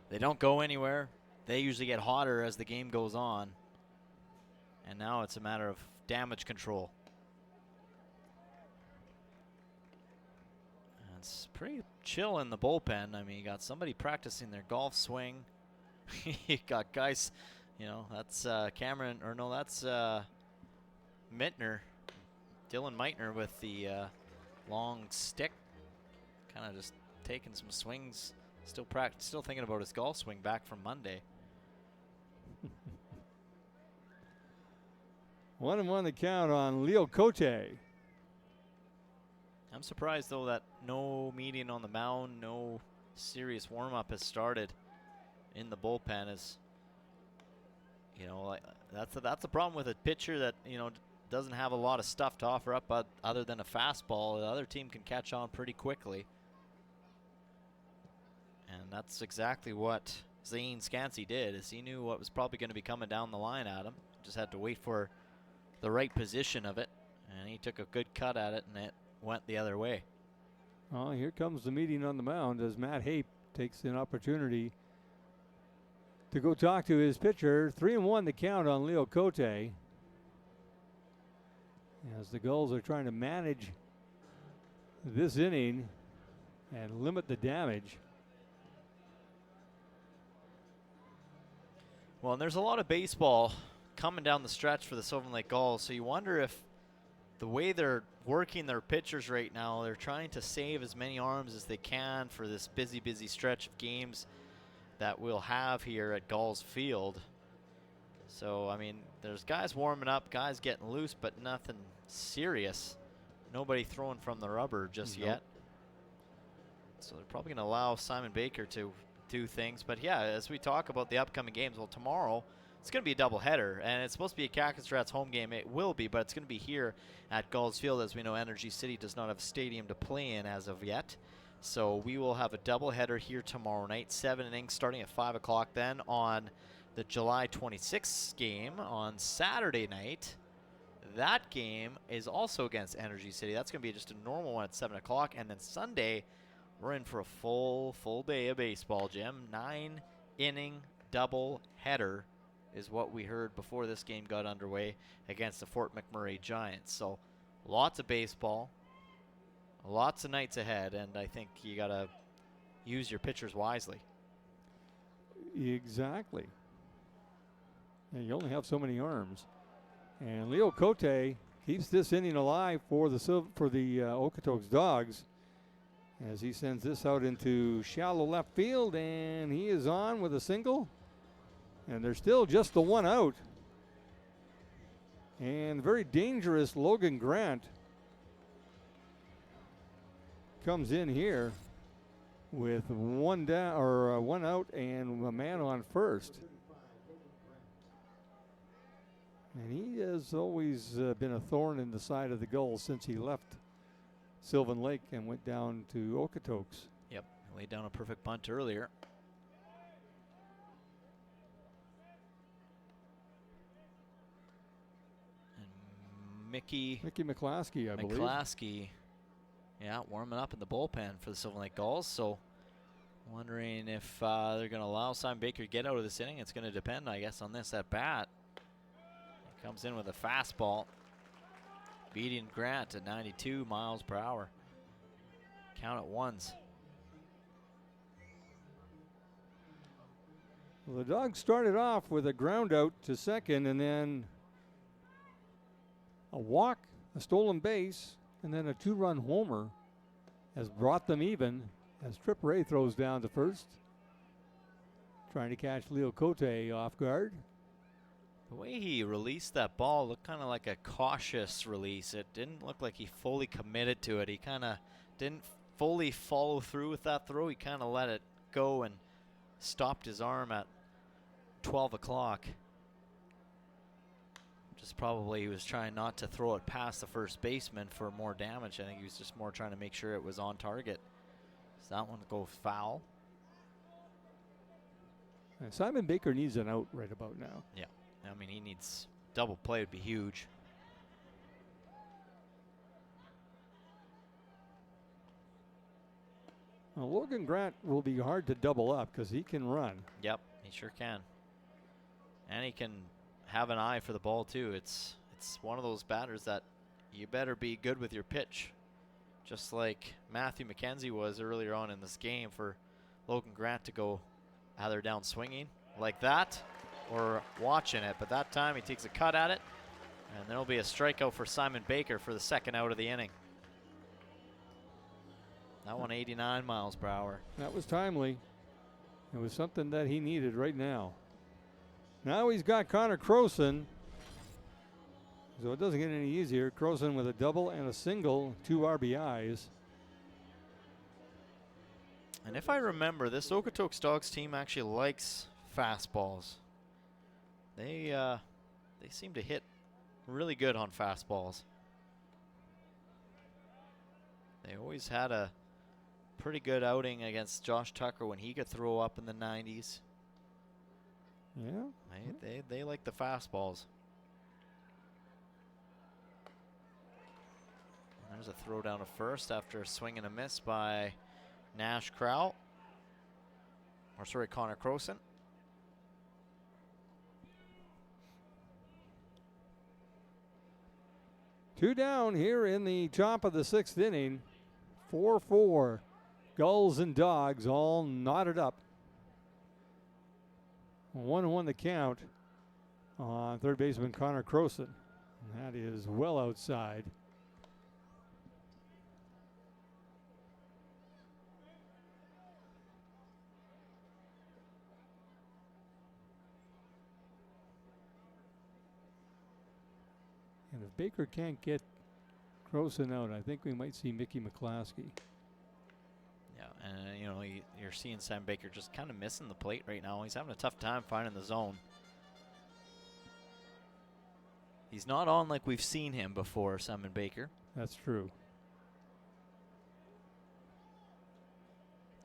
D: They don't go anywhere. They usually get hotter as the game goes on. And now it's a matter of damage control. And it's pretty chill in the bullpen. I mean, you got somebody practicing their golf swing. You got guys, you know, that's Cameron, or no, that's Mittner. Dylan Meitner with the long stick. Kind of just taking some swings. Still thinking about his golf swing back from Monday.
E: 1-1 the count on Leo Cote.
D: I'm surprised though that no meeting on the mound, no serious warm-up has started in the bullpen. Is, you know, like that's a problem with a pitcher that, you know, doesn't have a lot of stuff to offer up other than a fastball. The other team can catch on pretty quickly. And that's exactly what Zane Scansey did, is he knew what was probably going to be coming down the line at him. Just had to wait for the right position of it, and he took a good cut at it, and it went the other way.
E: Oh, here comes the meeting on the mound as Matt Hape takes an opportunity to go talk to his pitcher. 3-1 the count on Leo Cote, as the Gulls are trying to manage this inning and limit the damage.
D: Well, and there's a lot of baseball coming down the stretch for the Sylvan Lake Gulls, so you wonder if the way they're working their pitchers right now, they're trying to save as many arms as they can for this busy stretch of games that we'll have here at Gulls Field. So, I mean, there's guys warming up, guys getting loose, but nothing serious. Nobody throwing from the rubber just yet. So they're probably going to allow Simon Baker to do things. But yeah, as we talk about the upcoming games, well, tomorrow it's going to be a doubleheader, and it's supposed to be a Cactus Rats home game. It will be, but it's going to be here at Gulls Field. As we know, Energy City does not have a stadium to play in as of yet. So we will have a doubleheader here tomorrow night, 7 innings starting at 5 o'clock. Then on the July 26th game on Saturday night, that game is also against Energy City. That's going to be just a normal one at 7 o'clock. And then Sunday, we're in for a full day of baseball, Jim. 9-inning doubleheader is what we heard before this game got underway against the Fort McMurray Giants. So lots of baseball, lots of nights ahead, and I think you got to use your pitchers wisely.
E: Exactly. And you only have so many arms. And Leo Cote keeps this inning alive for the Okotoks Dawgs as he sends this out into shallow left field, and he is on with a single. And there's still just the one out. And very dangerous Logan Grant comes in here with one down or one out and a man on first. And he has always been a thorn in the side of the Gulls since he left Sylvan Lake and went down to Okotoks.
D: Yep, laid down a perfect bunt earlier. And Mickey
E: McClaskey, I believe.
D: McClaskey, yeah, warming up in the bullpen for the Sylvan Lake Gulls. So wondering if they're going to allow Simon Baker to get out of this inning. It's going to depend, I guess, on this at bat. He comes in with a fastball, beating Grant at 92 miles per hour. Count at ones.
E: Well, the Dogs started off with a ground out to second, and then a walk, a stolen base, and then a two-run homer has brought them even as Trip Ray throws down to first, trying to catch Leo Cote off guard.
D: The way he released that ball looked kind of like a cautious release. It didn't look like he fully committed to it. He kind of didn't fully follow through with that throw. He kind of let it go and stopped his arm at 12 o'clock. Just probably he was trying not to throw it past the first baseman for more damage. I think he was just more trying to make sure it was on target. So that one goes foul.
E: And Simon Baker needs an out right about now.
D: Yeah, I mean, he needs double play would be huge.
E: Well, Logan Grant will be hard to double up because he can run.
D: Yep, he sure can. And he can have an eye for the ball too. It's one of those batters that you better be good with your pitch. Just like Matthew McKenzie was earlier on in this game for Logan Grant to go either down swinging like that or watching it. But that time he takes a cut at it, and there'll be a strikeout for Simon Baker for the second out of the inning. That one 89 miles per hour.
E: That was timely. It was something that he needed right now. Now he's got Connor Croson. So it doesn't get any easier. Croson with a double and a single, 2 RBIs.
D: And if I remember, this Okotoks Dawgs team actually likes fastballs. They seem to hit really good on fastballs. They always had a pretty good outing against Josh Tucker when he could throw up in the 90s.
E: Yeah.
D: They like the fastballs. There's a throw down to first after a swing and a miss by Nash Crowell. Or sorry, Connor Croson.
E: Two down here in the top of the 6th inning. 4-4. Gulls and Dawgs all knotted up. 1-1 the count on third baseman Connor Croson. That is well outside. And if Baker can't get Croson out, I think we might see Mickey McClaskey.
D: Yeah, and you know, you're seeing Sam Baker just kind of missing the plate right now. He's having a tough time finding the zone. He's not on like we've seen him before, Simon Baker.
E: That's true.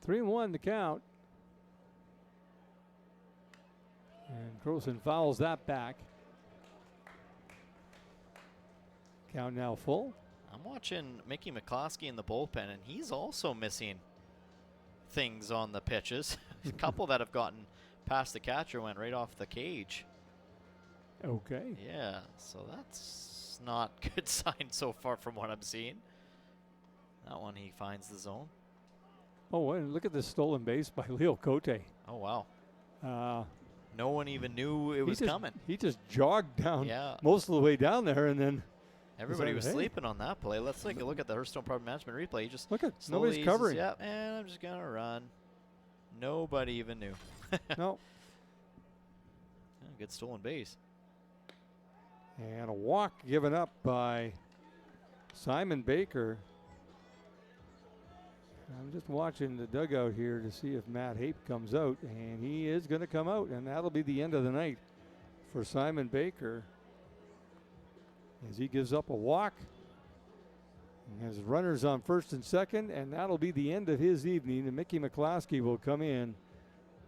E: 3-1 the count. And Croson fouls that back. Count now full.
D: I'm watching Mickey McCloskey in the bullpen, and he's also missing things on the pitches. A couple that have gotten past the catcher went right off the cage.
E: Okay.
D: Yeah, so that's not good sign so far from what I'm seeing. That one he finds the zone.
E: Oh, and look at this stolen base by Leo Cote.
D: Oh, wow.
E: Uh,
D: No one even knew it was coming.
E: He just jogged down
D: Yeah.
E: most of the way down there, and then
D: Everybody was
E: hey.
D: sleeping on that play. Let's take a look at the Hearthstone Property Management replay. He just
E: look at
D: slowly
E: nobody's
D: eases,
E: covering.
D: Yeah, and I'm just going to run. Nobody even knew.
E: No.
D: Yeah, good stolen base.
E: And a walk given up by Simon Baker. I'm just watching the dugout here to see if Matt Hape comes out, and he is going to come out, and that'll be the end of the night for Simon Baker as he gives up a walk. He has runners on first and second, and that'll be the end of his evening, and Mickey McCloskey will come in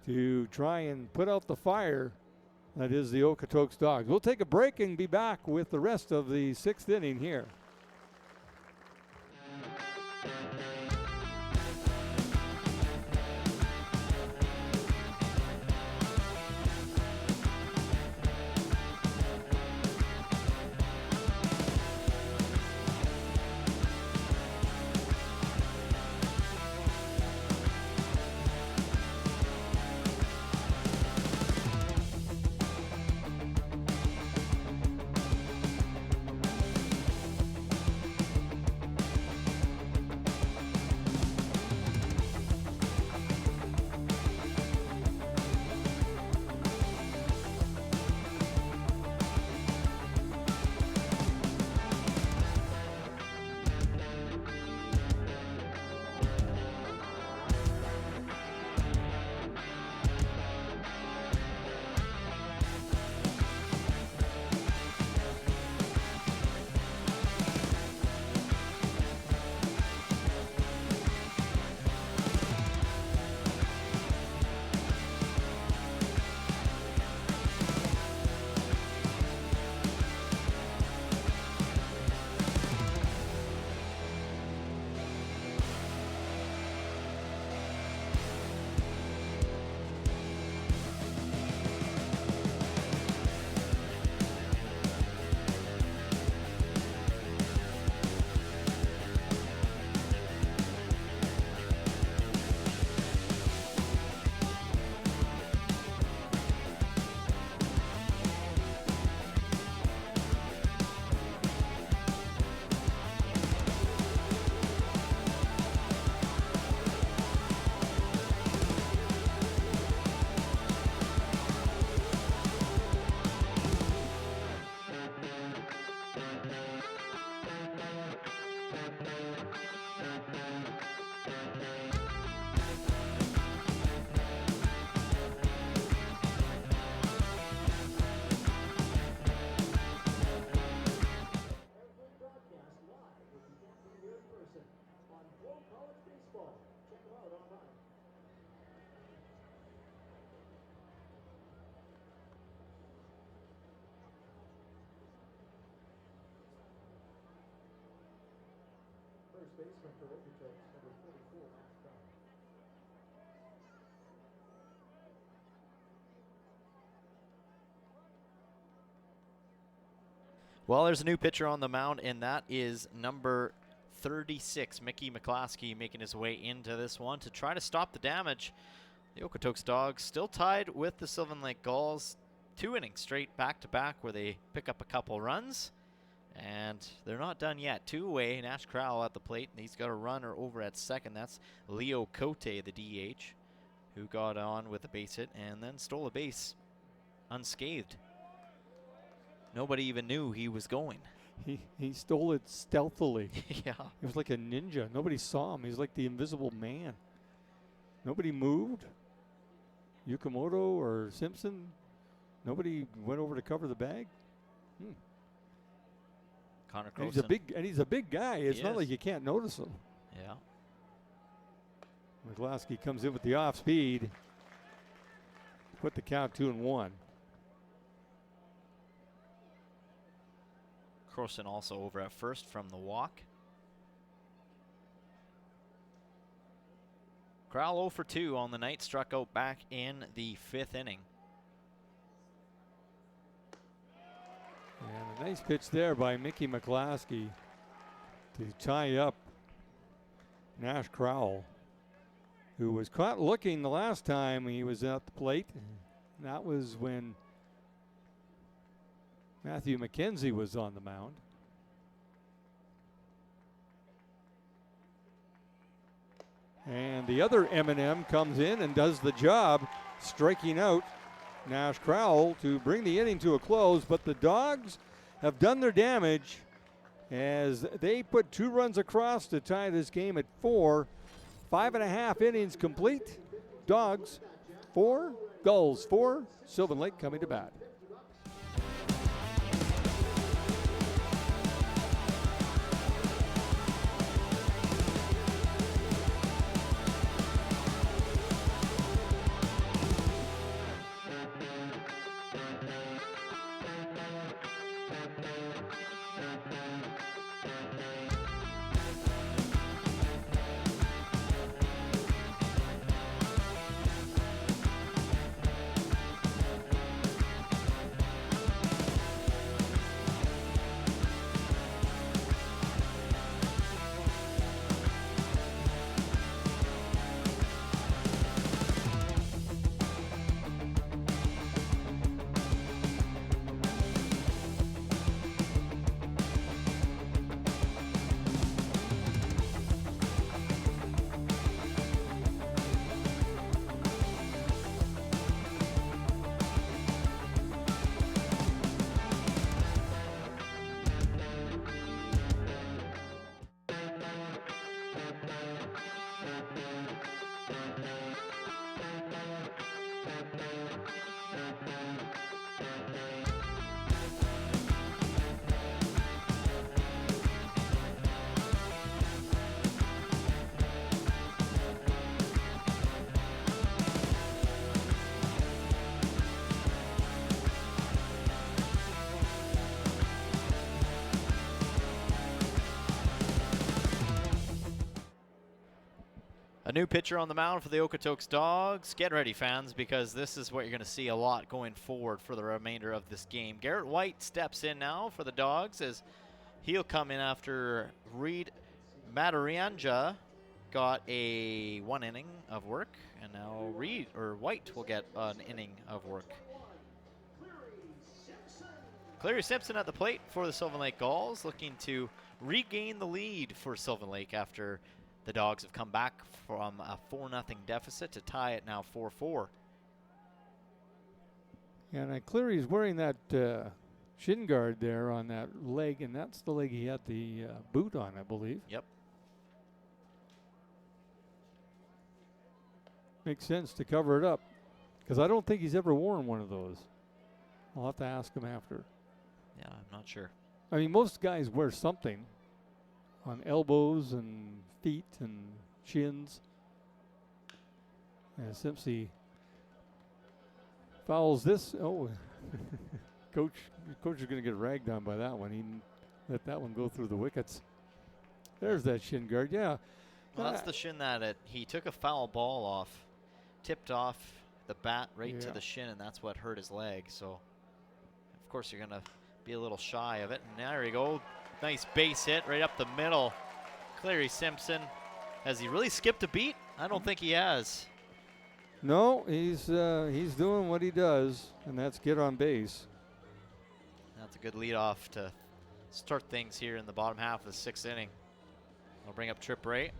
E: to try and put out the fire that is the Okotoks Dawgs. We'll take a break and be back with the rest of the 6th inning here.
C: Every broadcast live if you can't be here in person on FloCollege Baseball. Check them out online. First baseman for Okotoks, number 44, Matt Crown.
D: Well, there's a new pitcher on the mound, and that is number 36, Mickey McCloskey, making his way into this one to try to stop the damage. The Okotoks Dawgs still tied with the Sylvan Lake Gulls. 2 innings straight back-to-back where they pick up a couple runs. And they're not done yet. 2 away, Nash Crowell at the plate, and he's got a runner over at second. That's Leo Cote, the DH, who got on with a base hit and then stole a base unscathed. Nobody even knew he was going.
E: He stole it stealthily.
D: Yeah.
E: It was like a ninja. Nobody saw him. He's like the invisible man. Nobody moved. Yukamoto or Simpson. Nobody went over to cover the bag.
D: Connor
E: And
D: Croson.
E: he's a big guy. It's
D: He
E: not
D: is.
E: like you can't notice him.
D: Yeah.
E: McCloskey comes in with the off speed. Put the count 2-1.
D: Croson also over at first from the walk. Crowell 0 for 2 on the night, struck out back in the 5th inning.
E: Nice pitch there by Mickey McClaskey to tie up Nash Crowell, who was caught looking the last time he was at the plate. That was when Matthew McKenzie was on the mound. And the other M&M comes in and does the job, striking out Nash Crowell to bring the inning to a close. But the Dawgs have done their damage as they put 2 runs across to tie this game at 4. 5.5 innings complete. Dawgs 4, Gulls 4. Sylvan Lake coming to bat.
D: A new pitcher on the mound for the Okotoks Dawgs. Get ready, fans, because this is what you're going to see a lot going forward for the remainder of this game. Garrett White steps in now for the Dawgs as he'll come in after Reed Matarianja got a 1 inning of work, and now White will get an inning of work. Clary Simpson at the plate for the Sylvan Lake Gulls, looking to regain the lead for Sylvan Lake after the Dawgs have come back from a 4-0 deficit to tie it now 4-4.
E: Yeah, and Cleary's wearing that shin guard there on that leg, and that's the leg he had the boot on, I believe.
D: Yep.
E: Makes sense to cover it up, because I don't think he's ever worn one of those. I'll have to ask him after.
D: Yeah, I'm not sure.
E: I mean, most guys wear something on elbows and feet and shins. And Simpson fouls this. Oh, coach is going to get ragged on by that one. He let that one go through the wickets. There's that shin guard. Yeah.
D: Well, that's the shin that he took a foul ball off, tipped off the bat right to the shin, and that's what hurt his leg. So, of course, you're going to be a little shy of it. And there you go. Nice base hit right up the middle. Clary Simpson. Has he really skipped a beat? I don't think he has.
E: No, he's doing what he does, and that's get on base.
D: That's a good leadoff to start things here in the bottom half of the 6th inning. I'll bring up trip rate.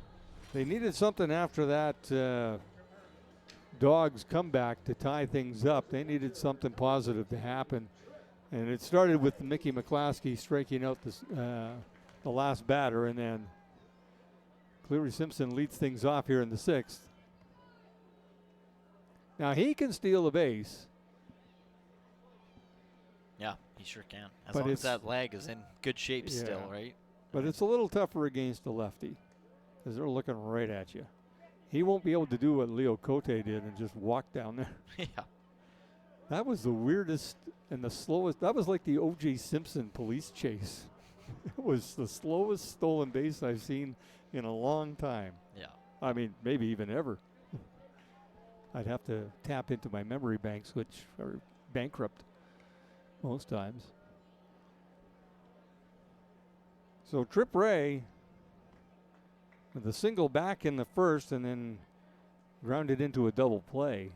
E: They needed something after that Dawgs comeback to tie things up. They needed something positive to happen. And it started with Mickey McClaskey striking out the last batter, and then Cleary Simpson leads things off here in the 6th. Now he can steal a base.
D: Yeah, he sure can. As long as that leg is in good shape still, right?
E: But it's a little tougher against a lefty because they're looking right at you. He won't be able to do what Leo Cote did and just walk down there.
D: Yeah.
E: That was the weirdest and the slowest. That was like the O.J. Simpson police chase. It was the slowest stolen base I've seen in a long time.
D: Yeah.
E: I mean, maybe even ever. I'd have to tap into my memory banks, which are bankrupt most times. So Trip Ray with a single back in the first and then grounded into a double play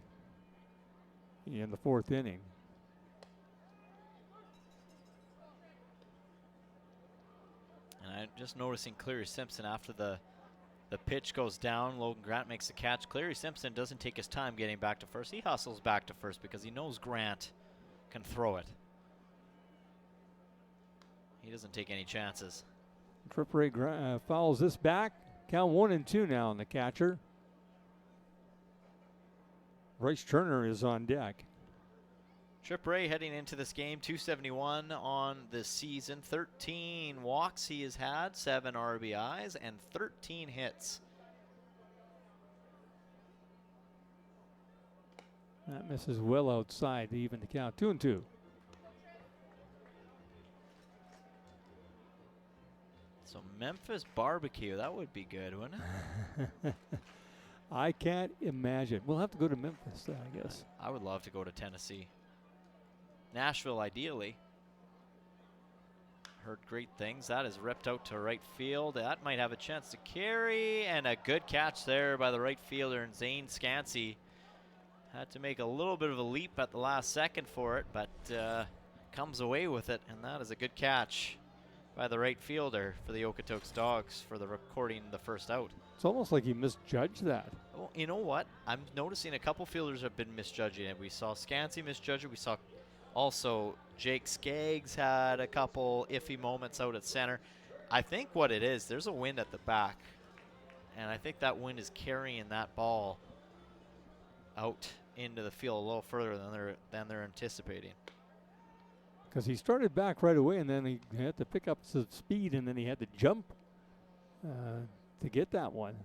E: in the 4th inning.
D: And I'm just noticing Cleary Simpson after the pitch goes down. Logan Grant makes the catch. Cleary Simpson doesn't take his time getting back to first. He hustles back to first because he knows Grant can throw it. He doesn't take any chances.
E: Trip Ray fouls this back. Count 1-2 now on the catcher. Bryce Turner is on deck.
D: Trip Ray heading into this game, 271 on the season, 13 walks he has had, 7 RBIs, and 13 hits.
E: That misses well outside to even the count. 2-2.
D: So Memphis barbecue, that would be good, wouldn't it?
E: I can't imagine. We'll have to go to Memphis, I guess.
D: I would love to go to Tennessee. Nashville, ideally. Heard great things. That is ripped out to right field. That might have a chance to carry, and a good catch there by the right fielder, and Zane Scansey had to make a little bit of a leap at the last second for it, but comes away with it, and that is a good catch by the right fielder for the Okotoks Dawgs for the recording the first out.
E: It's almost like he misjudged that.
D: Well, you know what? I'm noticing a couple fielders have been misjudging it. We saw Scansey misjudge it. We saw also Jake Skaggs had a couple iffy moments out at center. I think what it is, there's a wind at the back, and I think that wind is carrying that ball out into the field a little further than they're anticipating.
E: Because he started back right away, and then he had to pick up some speed, and then he had to jump to get that one.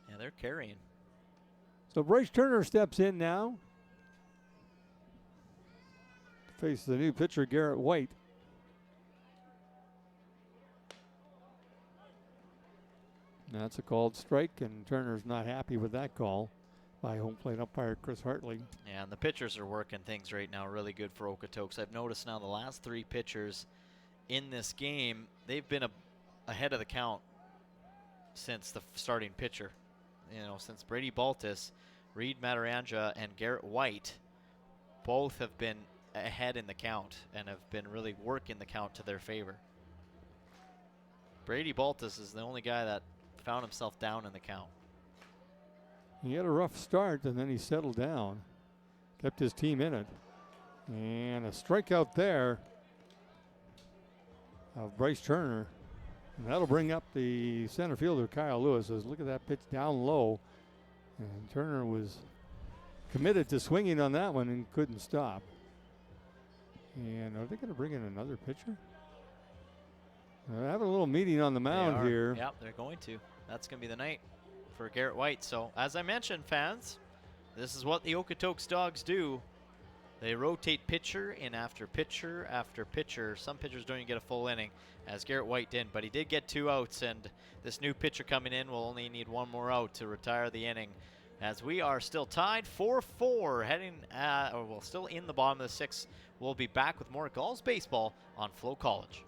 D: Yeah, they're carrying.
E: So Bryce Turner steps in now to face the new pitcher, Garrett White. That's a called strike, and Turner's not happy with that call by home plate umpire Chris Hartley.
D: Yeah, and the pitchers are working things right now really good for Okotoks. I've noticed now the last 3 pitchers in this game, they've been ahead of the count since the starting pitcher. You know, since Brady Baltus, Reed Mataranja, and Garrett White both have been ahead in the count and have been really working the count to their favor. Brady Baltus is the only guy that found himself down in the count.
E: He had a rough start, and then he settled down, kept his team in it. And a strikeout there of Bryce Turner. And that'll bring up the center fielder, Kyle Lewis. Says, look at that pitch down low. And Turner was committed to swinging on that one and couldn't stop. And are they going to bring in another pitcher? They're having a little meeting on the mound here.
D: Yep, they're going to. That's going to be the night for Garrett White. So, as I mentioned, fans, this is what the Okotoks Dawgs do. They rotate pitcher in after pitcher after pitcher. Some pitchers don't even get a full inning, as Garrett White did, but he did get 2 outs, and this new pitcher coming in will only need 1 more out to retire the inning, as we are still tied 4-4, still in the bottom of the 6th. We'll be back with more Gulls baseball on FloCollege.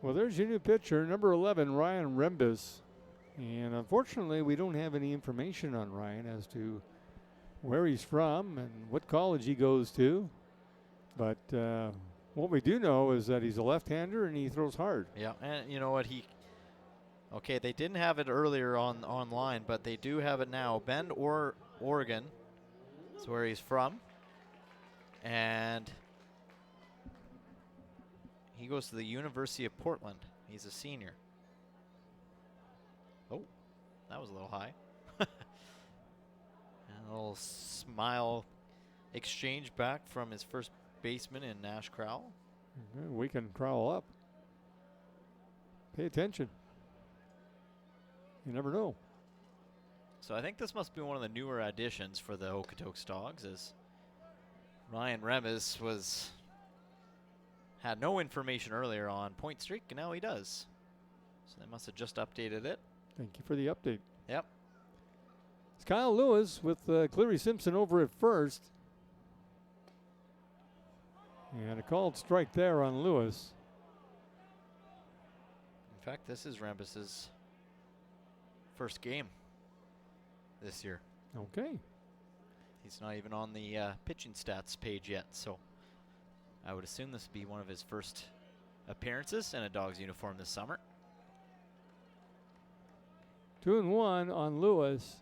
E: Well, there's your new pitcher, number 11, Ryan Rembus. And unfortunately, we don't have any information on Ryan as to where he's from and what college he goes to. But what we do know is that he's a left-hander and he throws hard.
D: Yeah, and you know what, okay, they didn't have it earlier online, but they do have it now. Bend, Oregon is where he's from. And he goes to the University of Portland. He's a senior. Oh, that was a little high. And a little smile exchange back from his first baseman in Nash Crowell.
E: We can Crowell up. Pay attention. You never know.
D: So I think this must be one of the newer additions for the Okotoks Dawgs, as Ryan Remes had no information earlier on point streak, and now he does. So they must have just updated it.
E: Thank you for the update.
D: Yep.
E: It's Kyle Lewis with Cleary Simpson over at first. And a called strike there on Lewis.
D: In fact, this is Rembus's first game this year.
E: Okay.
D: He's not even on the pitching stats page yet, so I would assume this would be one of his first appearances in a Dawgs uniform this summer.
E: 2-1 on Lewis.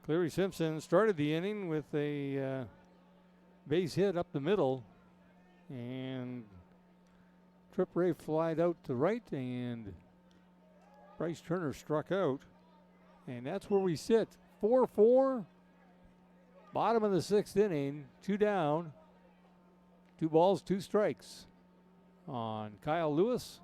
E: Cleary Simpson started the inning with a base hit up the middle, and Trip Ray flied out to right, and Bryce Turner struck out. And that's where we sit. 4-4. Bottom of the 6th inning. 2 down. 2 balls, 2 strikes on Kyle Lewis.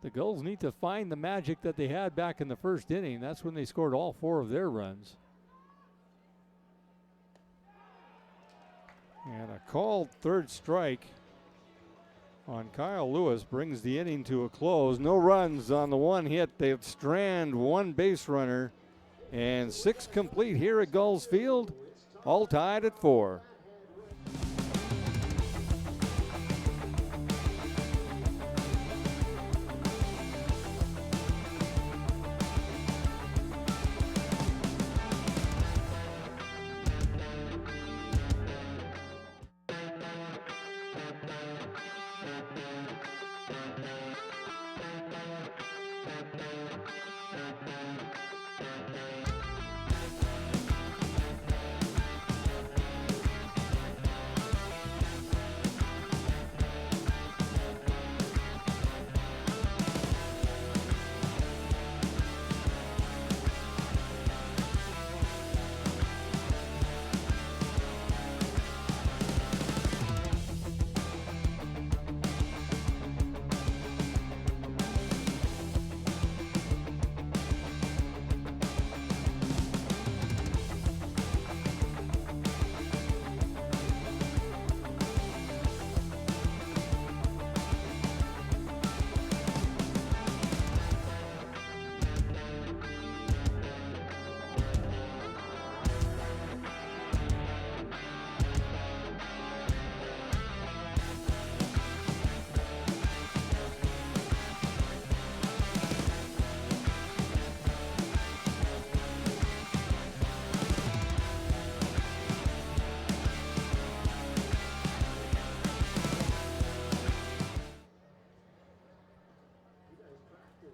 E: The Gulls need to find the magic that they had back in the first inning. That's when they scored all 4 of their runs. And a called third strike on Kyle Lewis brings the inning to a close. No runs on the one hit. They've stranded 1 base runner, and 6 complete here at Gulls Field, all tied at 4.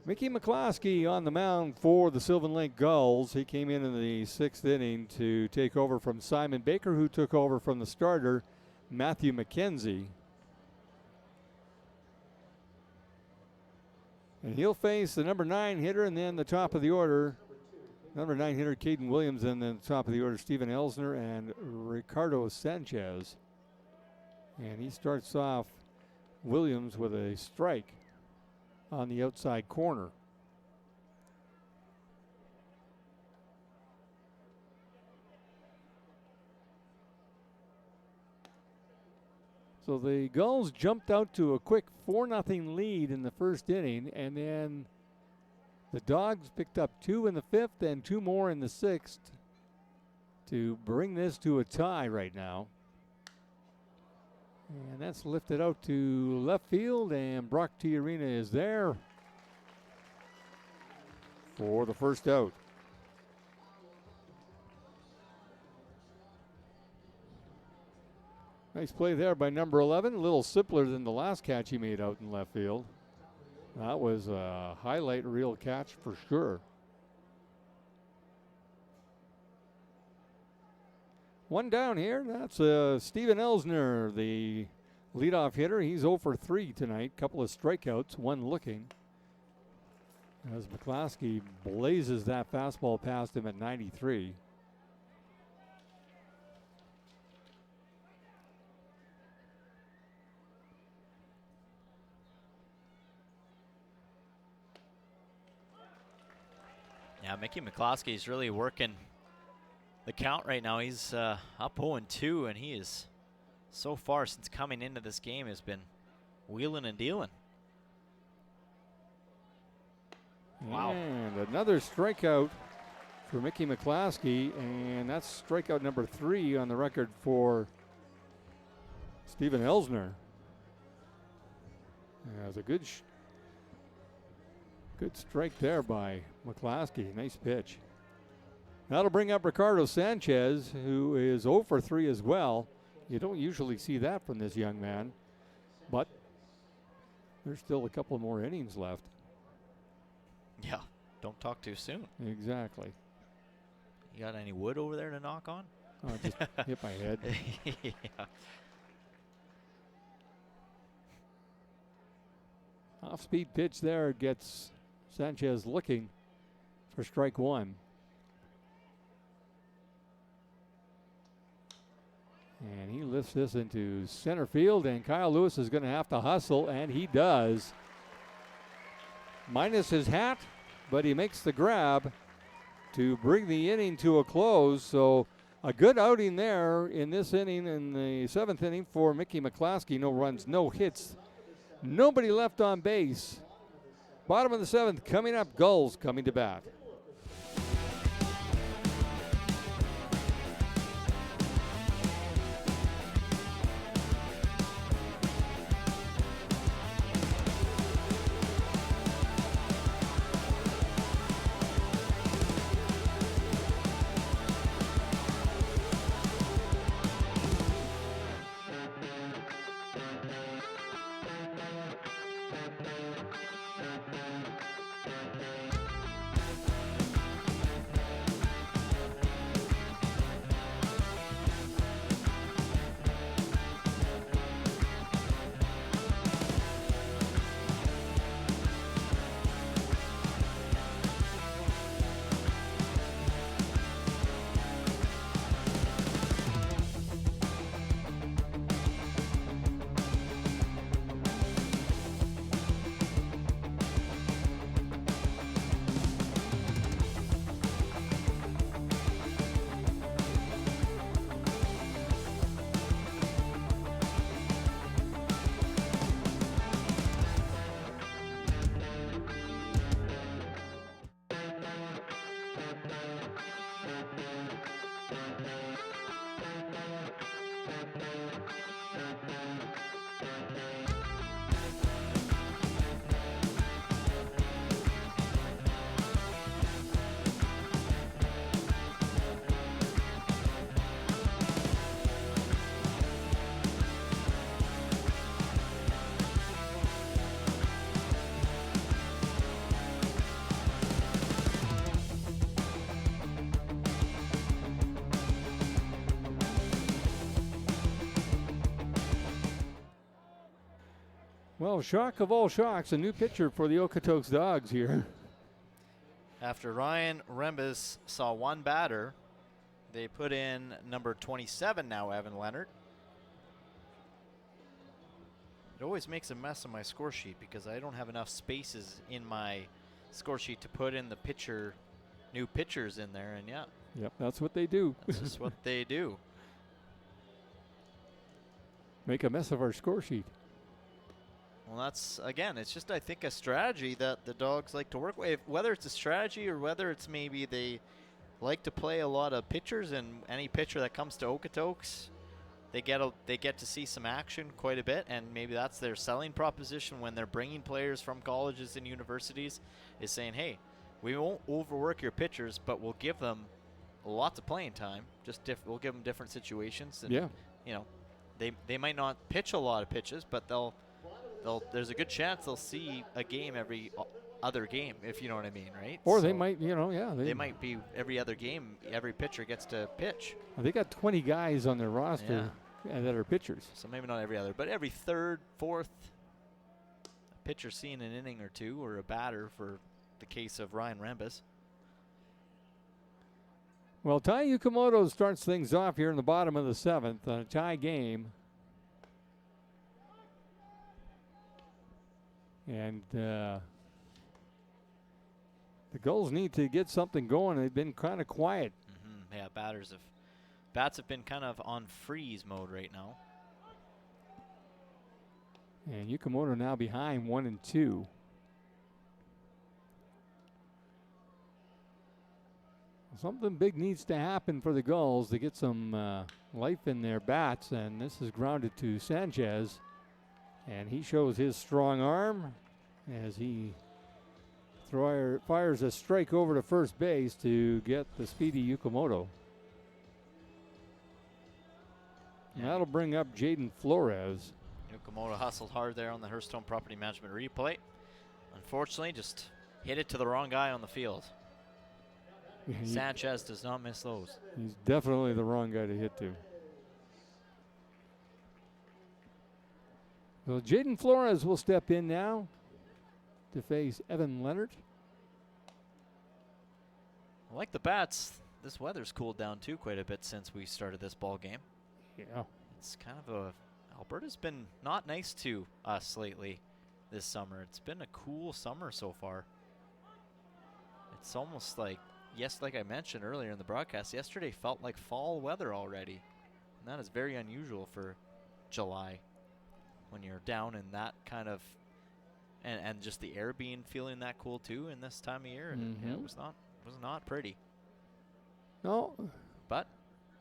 E: Mickey McCloskey on the mound for the Sylvan Lake Gulls. He came in the 6th inning to take over from Simon Baker, who took over from the starter, Matthew McKenzie. And he'll face the number 9 hitter and then the top of the order, number 9 hitter Caden Williams, and then the top of the order Steven Elsner and Ricardo Sanchez. And he starts off Williams with a strike on the outside corner. So the Gulls jumped out to a quick 4-0 lead in the first inning, and then the Dawgs picked up 2 in the 5th and 2 more in the 6th to bring this to a tie right now. And that's lifted out to left field, and Brock Tiarina is there for the first out. Nice play there by number 11. A little simpler than the last catch he made out in left field. That was a highlight reel catch for sure. One down here. That's Steven Elsner, the leadoff hitter. He's 0 for 3 tonight. Couple of strikeouts, one looking. As McClaskey blazes that fastball past him at 93.
D: Yeah, Mickey McCloskey is really working the count right now. He's up 0-2, and he is, so far since coming into this game, has been wheeling and dealing. Wow.
E: And another strikeout for Mickey McClaskey, and that's strikeout number 3 on the record for Steven Elsner. That's a good strike there by McClaskey. Nice pitch. That'll bring up Ricardo Sanchez, who is 0 for 3 as well. You don't usually see that from this young man, but there's still a couple more innings left.
D: Yeah, don't talk too soon.
E: Exactly.
D: You got any wood over there to knock on?
E: Oh, just hit my head.
D: Yeah.
E: Off-speed pitch there gets Sanchez looking for strike 1. And he lifts this into center field, and Kyle Lewis is going to have to hustle, and he does. Minus his hat, but he makes the grab to bring the inning to a close. So a good outing there in this inning, in the 7th inning for Mickey McClaskey. No runs, no hits, nobody left on base. Bottom of the 7th coming up, Gulls coming to bat. Well, shock of all shocks, a new pitcher for the Okotoks Dawgs here.
D: After Ryan Rembus saw one batter, they put in number 27 now, Evan Leonard. It always makes a mess of my score sheet because I don't have enough spaces in my score sheet to put in the new pitchers in there, and yeah.
E: Yep, that's what they do.
D: That's just what they do.
E: Make a mess of our score sheet.
D: Well, that's, again, it's just, I think, a strategy that the Dawgs like to work with. Whether it's a strategy or whether it's maybe they like to play a lot of pitchers, and any pitcher that comes to Okotoks they get to see some action quite a bit, and maybe that's their selling proposition when they're bringing players from colleges and universities, is saying, hey, we won't overwork your pitchers, but we'll give them lots of playing time. We'll give them different situations, and you know, they might not pitch a lot of pitches, but there's a good chance they'll see a game every other game, if you know what I mean, right?
E: Or they might, you know,
D: they might be every other game, every pitcher gets to pitch.
E: They got 20 guys on their roster that are pitchers.
D: So maybe not every other, but every third, fourth pitcher seeing an inning or two, or a batter for the case of Ryan Rembus.
E: Well, Tai Yukamoto starts things off here in the bottom of the 7th on a tie game. And the Gulls need to get something going. They've been kind of quiet.
D: Yeah, bats have been kind of on freeze mode right now.
E: And Yukamoto now behind 1-2. Something big needs to happen for the Gulls to get some life in their bats, and this is grounded to Sanchez, and he shows his strong arm as he fires a strike over to first base to get the speedy Yukamoto. And that'll bring up Jaden Flores.
D: Yukamoto hustled hard there on the Hearthstone Property Management replay. Unfortunately, just hit it to the wrong guy on the field. Sanchez does not miss those.
E: He's definitely the wrong guy to hit to. Well, Jaden Flores will step in now to face Evan Leonard.
D: I like the bats. This weather's cooled down too quite a bit since we started this ball game.
E: Yeah.
D: It's kind of Alberta's been not nice to us lately this summer. It's been a cool summer so far. It's almost like, like I mentioned earlier in the broadcast, yesterday felt like fall weather already. And that is very unusual for July when you're down in that kind of, and just the air feeling that cool too in this time of year. And it was not pretty.
E: No.
D: But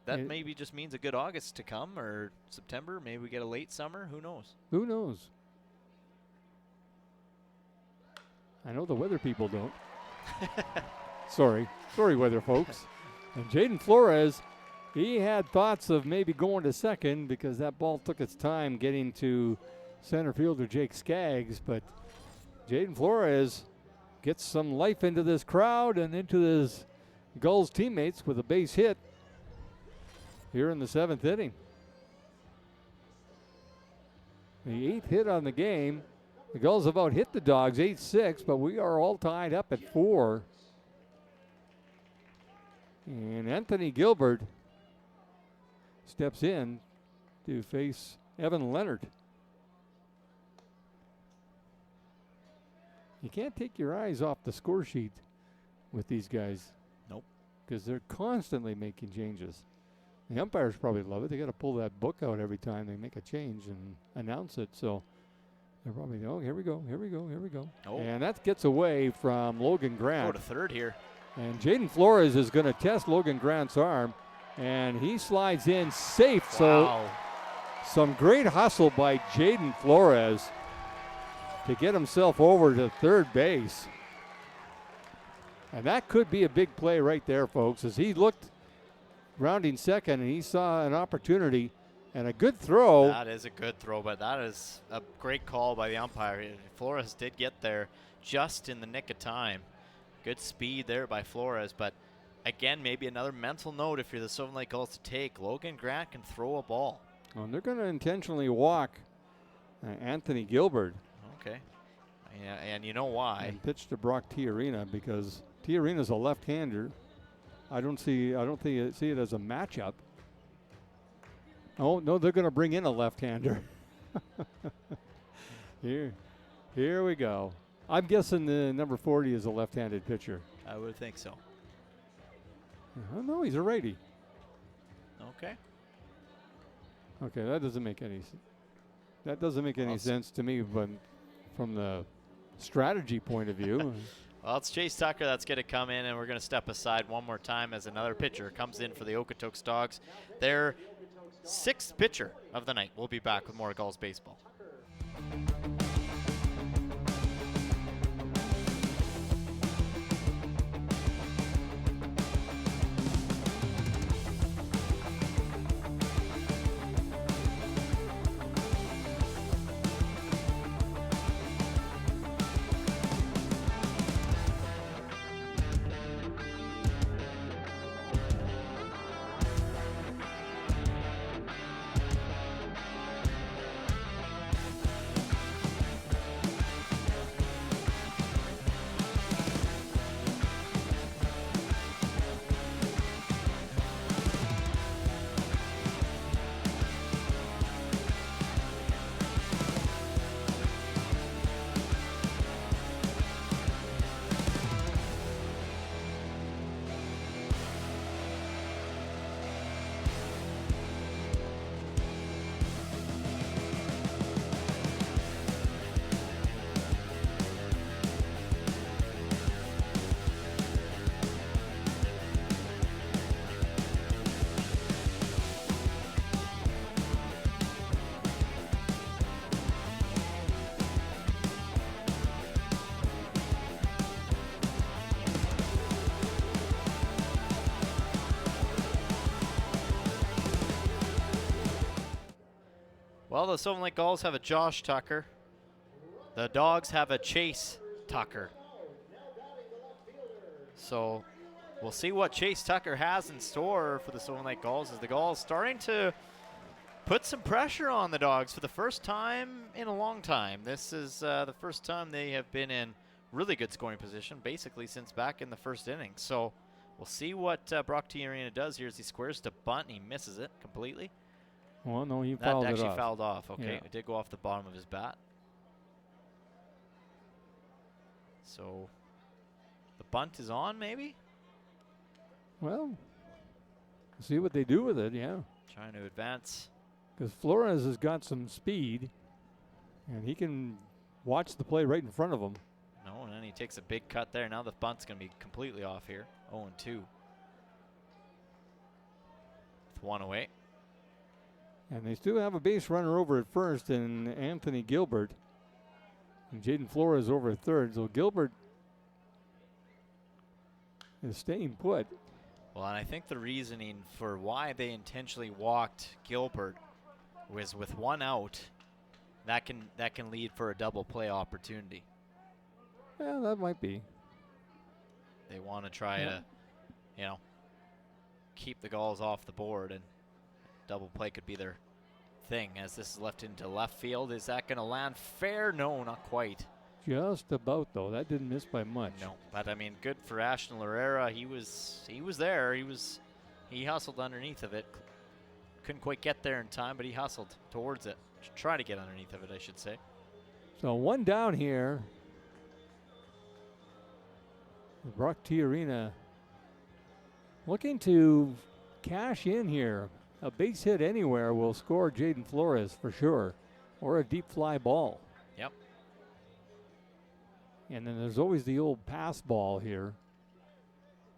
D: that maybe just means a good August to come, or September. Maybe we get a late summer. Who knows?
E: Who knows? I know the weather people don't. Sorry, weather folks. And Jaden Flores, he had thoughts of maybe going to second because that ball took its time getting to center fielder Jake Skaggs, but Jaden Flores gets some life into this crowd and into his Gulls teammates with a base hit here in the 7th inning. The 8th hit on the game. The Gulls have out hit the Dawgs 8-6, but we are all tied up at 4. And Anthony Gilbert steps in to face Evan Leonard. You can't take your eyes off the score sheet with these guys.
D: Nope.
E: Because they're constantly making changes. The umpires probably love it. They got to pull that book out every time they make a change and announce it. So they're probably, here we go. Oh. And that gets away from Logan Grant.
D: Go to third here.
E: And Jaden Flores is going to test Logan Grant's arm, and he slides in safe.
D: Wow.
E: So some great hustle by Jaden Flores to get himself over to third base. And that could be a big play right there, folks, as he looked rounding second, and he saw an opportunity and a good throw.
D: That is a good throw, but that is a great call by the umpire. Flores did get there just in the nick of time. Good speed there by Flores, but again, maybe another mental note if you're the Sylvan Lake Gulls to take. Logan Grant can throw a ball.
E: Well, they're going to intentionally walk Anthony Gilbert.
D: Okay. Yeah, and you know why.
E: And pitch to Brock Tiarina because Tiarina's a left-hander. I don't see it as a matchup. Oh, no, they're going to bring in a left-hander. Here we go. I'm guessing the number 40 is a left-handed pitcher.
D: I would think so.
E: Oh, no, he's a righty.
D: Okay.
E: Okay, that doesn't make any sense to me, but from the strategy point of view.
D: Well, it's Chase Tucker that's going to come in, and we're going to step aside one more time as another pitcher comes in for the Okotoks Dawgs. They're sixth pitcher of the night. We'll be back with more Gulls baseball. Well, the Sylvan Lake Gulls have a Josh Tucker. The Dawgs have a Chase Tucker. So we'll see what Chase Tucker has in store for the Sylvan Lake Gulls, as the Gulls starting to put some pressure on the Dawgs for the first time in a long time. This is the first time they have been in really good scoring position, basically since back in the first inning. So we'll see what Brock Tiarina does here as he squares to bunt and he misses it completely.
E: Well, no, he
D: That
E: fouled it
D: actually
E: off.
D: fouled off. Okay,
E: Yeah.
D: it did go off the bottom of his bat. So the bunt is on, maybe?
E: Well, see what they do with it, yeah.
D: Trying to advance.
E: Because Flores has got some speed, and he can watch the play right in front of him.
D: No, and then he takes a big cut there. Now the bunt's going to be completely off here. 0-2. With one away.
E: And they still have a base runner over at first, and Anthony Gilbert. And Jaden Flores over at third. So Gilbert is staying put.
D: Well, and I think the reasoning for why they intentionally walked Gilbert was with one out, that can lead for a double play opportunity.
E: Yeah, that might be.
D: They want to try to, keep the Gulls off the board, and double play could be their thing, as this is left into left field. Is that going to land fair? No, not quite.
E: Just about, though. That didn't miss by much.
D: No, but I mean, good for Ashton Larrera. He was there. He hustled underneath of it. Couldn't quite get there in time, but he hustled towards it. Try to get underneath of it, I should say.
E: So one down here. Brock Tiarina looking to cash in here. A base hit anywhere will score Jaden Flores for sure, or a deep fly ball.
D: Yep.
E: And then there's always the old pass ball here,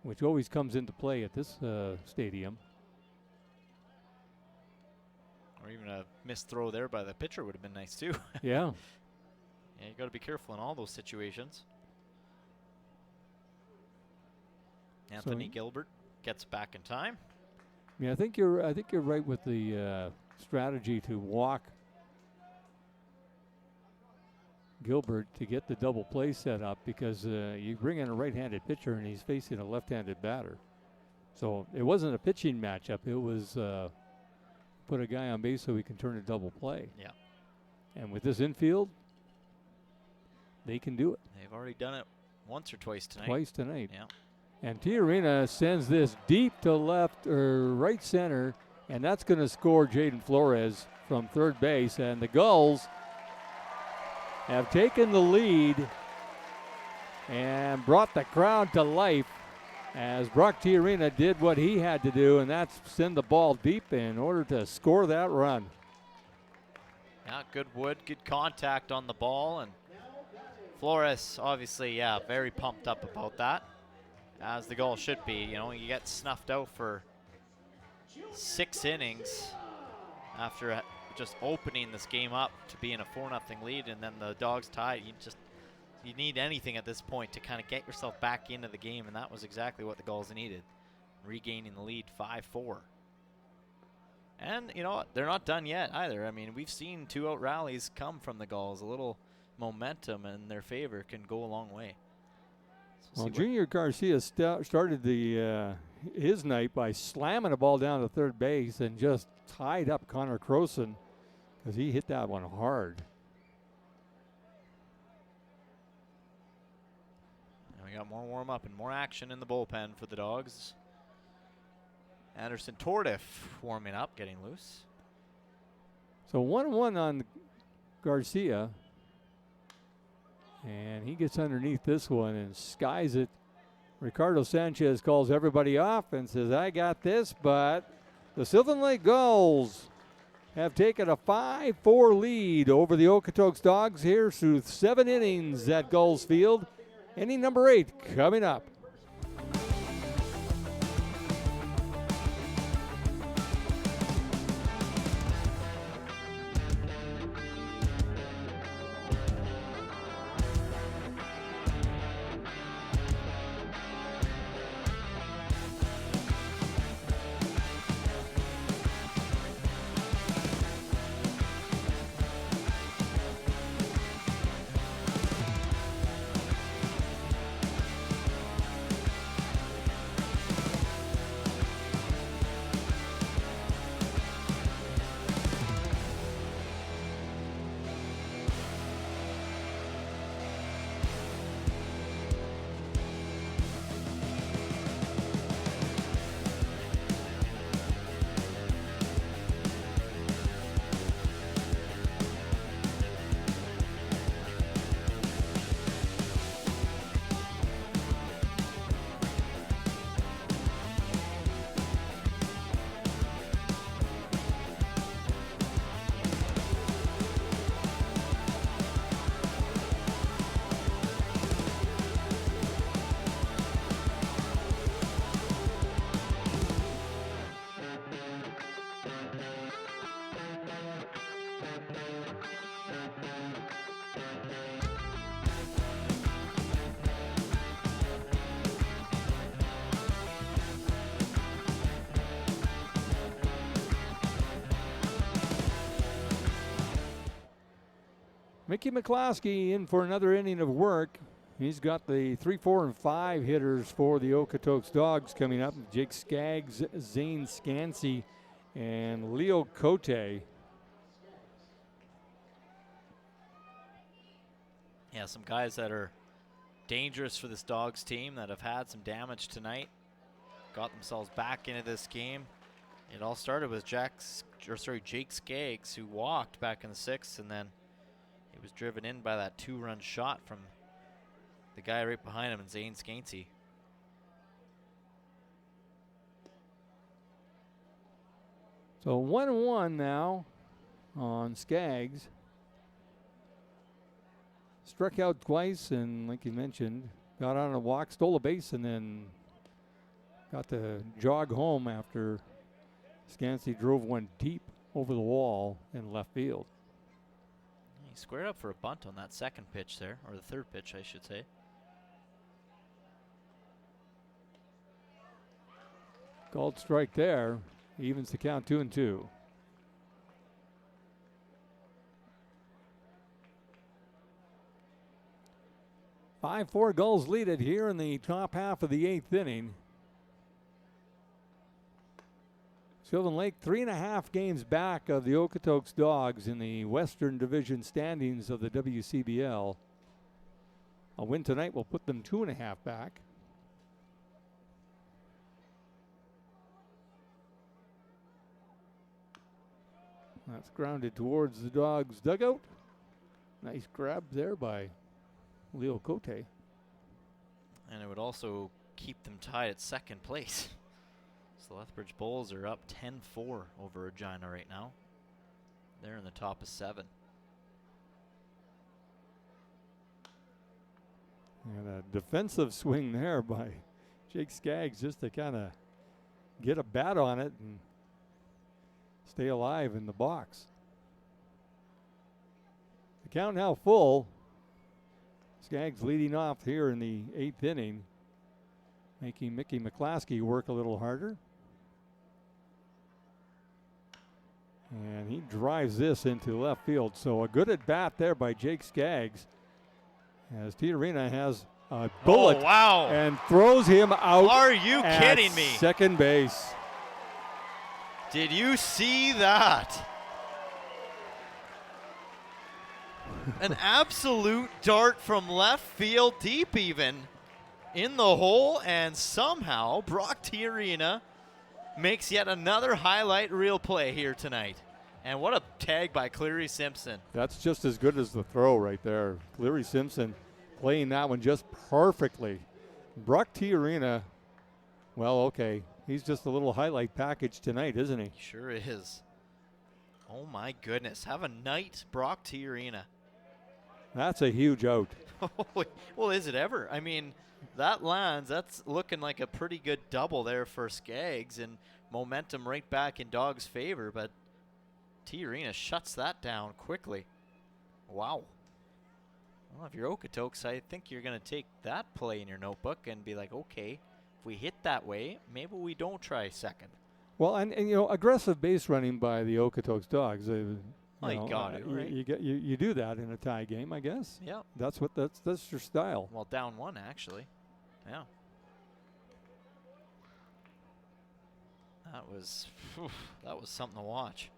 E: which always comes into play at this stadium.
D: Or even a missed throw there by the pitcher would have been nice too.
E: Yeah.
D: Yeah, you got to be careful in all those situations. Anthony Gilbert gets back in time.
E: Yeah, I think you're right with the strategy to walk Gilbert to get the double play set up, because you bring in a right-handed pitcher and he's facing a left-handed batter. So it wasn't a pitching matchup. It was put a guy on base so he can turn a double play.
D: Yeah.
E: And with this infield, they can do it.
D: They've already done it once or twice tonight.
E: Twice tonight.
D: Yeah.
E: And Tiarina sends this deep to left or right center, and that's going to score Jaden Flores from third base. And the Gulls have taken the lead and brought the crowd to life as Brock Tiarina did what he had to do, and that's send the ball deep in order to score that run.
D: Yeah, good wood, good contact on the ball, and Flores obviously, very pumped up about that, as the Gulls should be. You get snuffed out for 6 innings after just opening this game up to being a 4-0 lead, and then the Dawgs tied. You need anything at this point to kind of get yourself back into the game, and that was exactly what the Gulls needed, regaining the lead 5-4. And you know what? They're not done yet either. I mean, we've seen 2-out rallies come from the Gulls. A little momentum in their favor can go a long way.
E: Well, Junior Garcia started his night by slamming a ball down to third base and just tied up Connor Croson because he hit that one hard.
D: And we got more warm-up and more action in the bullpen for the Dawgs. Anderson Tordif warming up, getting loose.
E: So 1-1 on Garcia. And he gets underneath this one and skies it. Ricardo Sanchez calls everybody off and says, I got this, but the Sylvan Lake Gulls have taken a 5-4 lead over the Okotoks Dawgs here through 7 innings at Gulls Field. Inning number 8 coming up. Mickey McCloskey in for another inning of work. He's got the 3, 4, and 5 hitters for the Okotoks Dawgs coming up. Jake Skaggs, Zane Scansey, and Leo Cote.
D: Yeah, some guys that are dangerous for this Dawgs team that have had some damage tonight. Got themselves back into this game. It all started with Jake Skaggs, who walked back in the 6th, and then he was driven in by that 2-run shot from the guy right behind him, Zane Scansey.
E: So 1-1 now on Skaggs. Struck out twice, and like you mentioned, got on a walk, stole a base, and then got to jog home after Scansey drove one deep over the wall in left field.
D: He squared up for a bunt on that second pitch there, or the third pitch, I should say.
E: Called strike there. Evens the count 2-2. Five-4 Gulls lead it here in the top half of the 8th inning. Sylvan Lake 3.5 games back of the Okotoks Dawgs in the Western Division standings of the WCBL. A win tonight will put them 2.5 back. That's grounded towards the Dawgs dugout. Nice grab there by Leo Cote.
D: And it would also keep them tied at second place. So the Lethbridge Bulls are up 10-4 over Regina right now. They're in the top of 7.
E: And a defensive swing there by Jake Skaggs just to kind of get a bat on it and stay alive in the box. The count now full. Skaggs leading off here in the 8th inning, making Mickey McClaskey work a little harder. And he drives this into left field. So a good at bat there by Jake Skaggs, as Tiarina has a bullet and throws him out.
D: Are you kidding me?
E: Second base.
D: Did you see that? An absolute dart from left field, deep even, in the hole, and somehow Brock Tiarina makes yet another highlight reel play here tonight. And what a tag by Cleary Simpson.
E: That's just as good as the throw right there. Cleary Simpson playing that one just perfectly. Brock Tiarina, well, okay, he's just a little highlight package tonight, isn't he?
D: Sure is. Oh my goodness, have a night, Brock Tiarina.
E: That's a huge out.
D: Well, is it ever? I mean, that lands, that's looking like a pretty good double there for Skaggs, and momentum right back in Dawgs' favor, but Tiarina shuts that down quickly. Wow. Well, if you're Okotoks, I think you're going to take that play in your notebook and be like, okay, if we hit that way, maybe we don't try second.
E: Well, and you know, aggressive base running by the Okotoks Dawgs.
D: You got it, right?
E: You do that in a tie game, I guess.
D: Yeah.
E: That's your style.
D: Well, down one actually. Yeah. That was something to watch.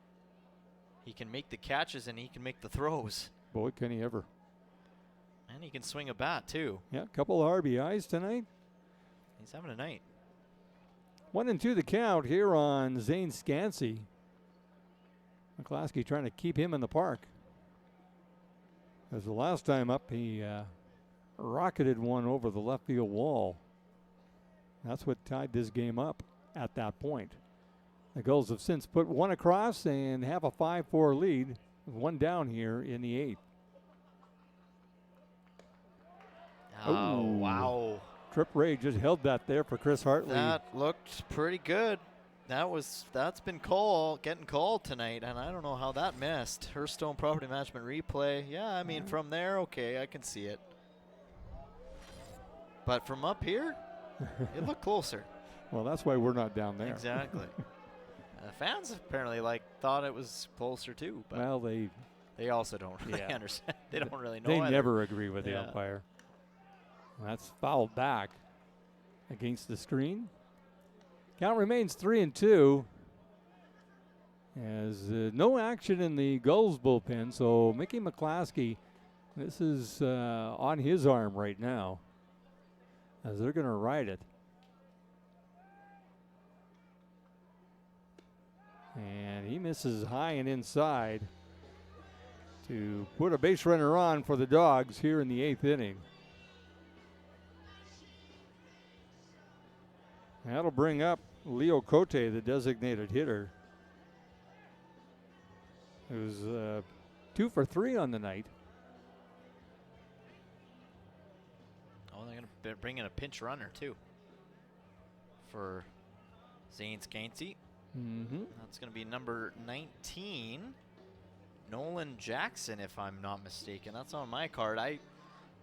D: He can make the catches and he can make the throws.
E: Boy, can he ever.
D: And he can swing a bat too.
E: Yeah, a couple of RBIs tonight.
D: He's having a night.
E: 1-2 the count here on Zane Scansey. McClaskey trying to keep him in the park. As the last time up, he rocketed one over the left field wall. That's what tied this game up at that point. The Gulls have since put one across and have a 5-4 lead, with one down here in the 8th.
D: Oh, wow.
E: Trip Ray just held that there for Chris Hartley.
D: That looked pretty good. That's been getting called tonight, and I don't know how that missed. Hearthstone Property Management replay. Yeah, I mean, from there, okay, I can see it. But from up here, it looked closer.
E: Well, that's why we're not down there.
D: Exactly. Fans apparently thought it was closer too. But
E: well,
D: they also don't really understand. They don't really know.
E: They
D: either.
E: never agree with the umpire. That's fouled back against the screen. Count remains 3-2. As no action in the Gulls bullpen, so Mickey McClaskey, this is on his arm right now, as they're going to ride it. And he misses high and inside to put a base runner on for the Dawgs here in the 8th inning. That'll bring up Leo Cote, the designated hitter, who's 2 for 3 on the night.
D: Oh, they're going to bring in a pinch runner, too, for Zane Scansey.
E: Mm-hmm.
D: That's going to be number 19, Nolan Jackson, if I'm not mistaken. That's on my card. I'm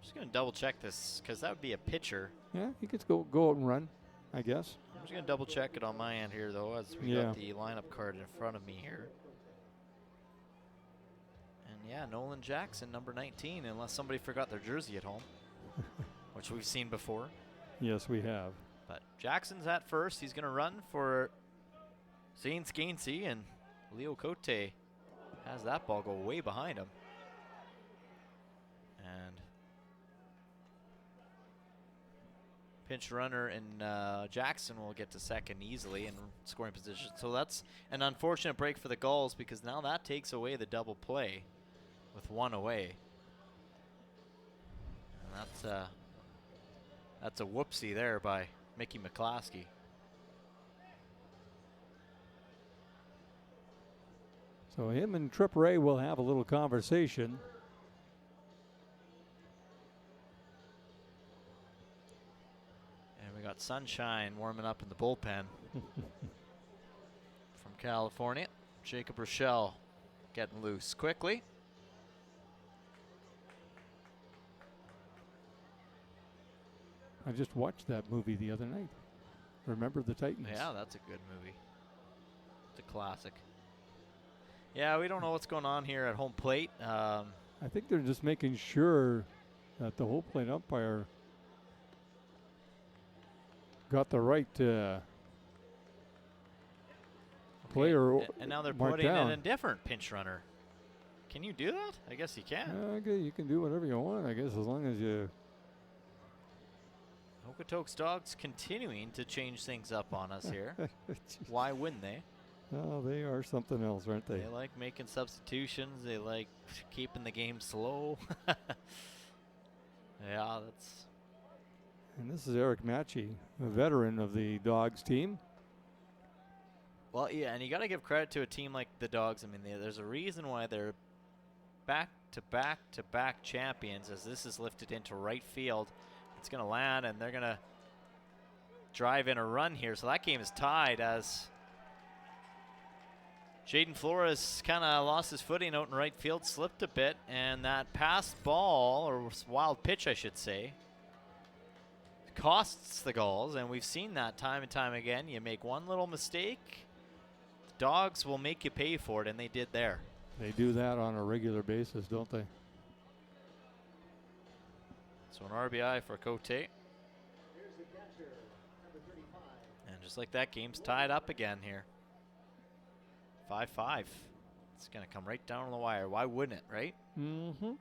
D: just going to double check this because that would be a pitcher.
E: Yeah, he could go out and run, I guess.
D: I'm just going to double check it on my end here, though, as we got the lineup card in front of me here. And yeah, Nolan Jackson, number 19, unless somebody forgot their jersey at home, which we've seen before.
E: Yes, we have.
D: But Jackson's at first. He's going to run for Zane Scansey, and Leo Cote has that ball go way behind him. And pinch runner and Jackson will get to second easily in scoring position. So that's an unfortunate break for the Gulls because now that takes away the double play with one away. And that's a whoopsie there by Mickey McClaskey.
E: So him and Trip Ray will have a little conversation.
D: And we got Sunshine warming up in the bullpen from California. Jacob Rochelle getting loose quickly.
E: I just watched that movie the other night. Remember the Titans?
D: Yeah, that's a good movie. It's a classic. Yeah, we don't know what's going on here at home plate.
E: I think they're just making sure that the whole plate umpire got the right player
D: and now they're
E: marked
D: putting
E: down.
D: in a different pinch runner. Can you do that? I guess you can.
E: Okay, you can do whatever you want, I guess, as long as you...
D: Okotoks Dawgs continuing to change things up on us here. Why wouldn't they?
E: Oh, they are something else, aren't they?
D: They like making substitutions. They like keeping the game slow. Yeah, that's...
E: And this is Eric Matchey, a veteran of the Dawgs team.
D: Well, yeah, and you got to give credit to a team like the Dawgs. I mean, there's a reason why they're back-to-back-to-back champions, as this is lifted into right field. It's going to land, and they're going to drive in a run here. So that game is tied as Jaden Flores kind of lost his footing out in right field, slipped a bit, and that passed ball, or wild pitch, I should say, costs the Gulls, and we've seen that time and time again. You make one little mistake, the Dawgs will make you pay for it, and they did there.
E: They do that on a regular basis, don't they?
D: So an RBI for Cote. And just like that, game's tied up again here. 5-5. It's going to come right down on the wire. Why wouldn't it, right?
E: Mm-hmm.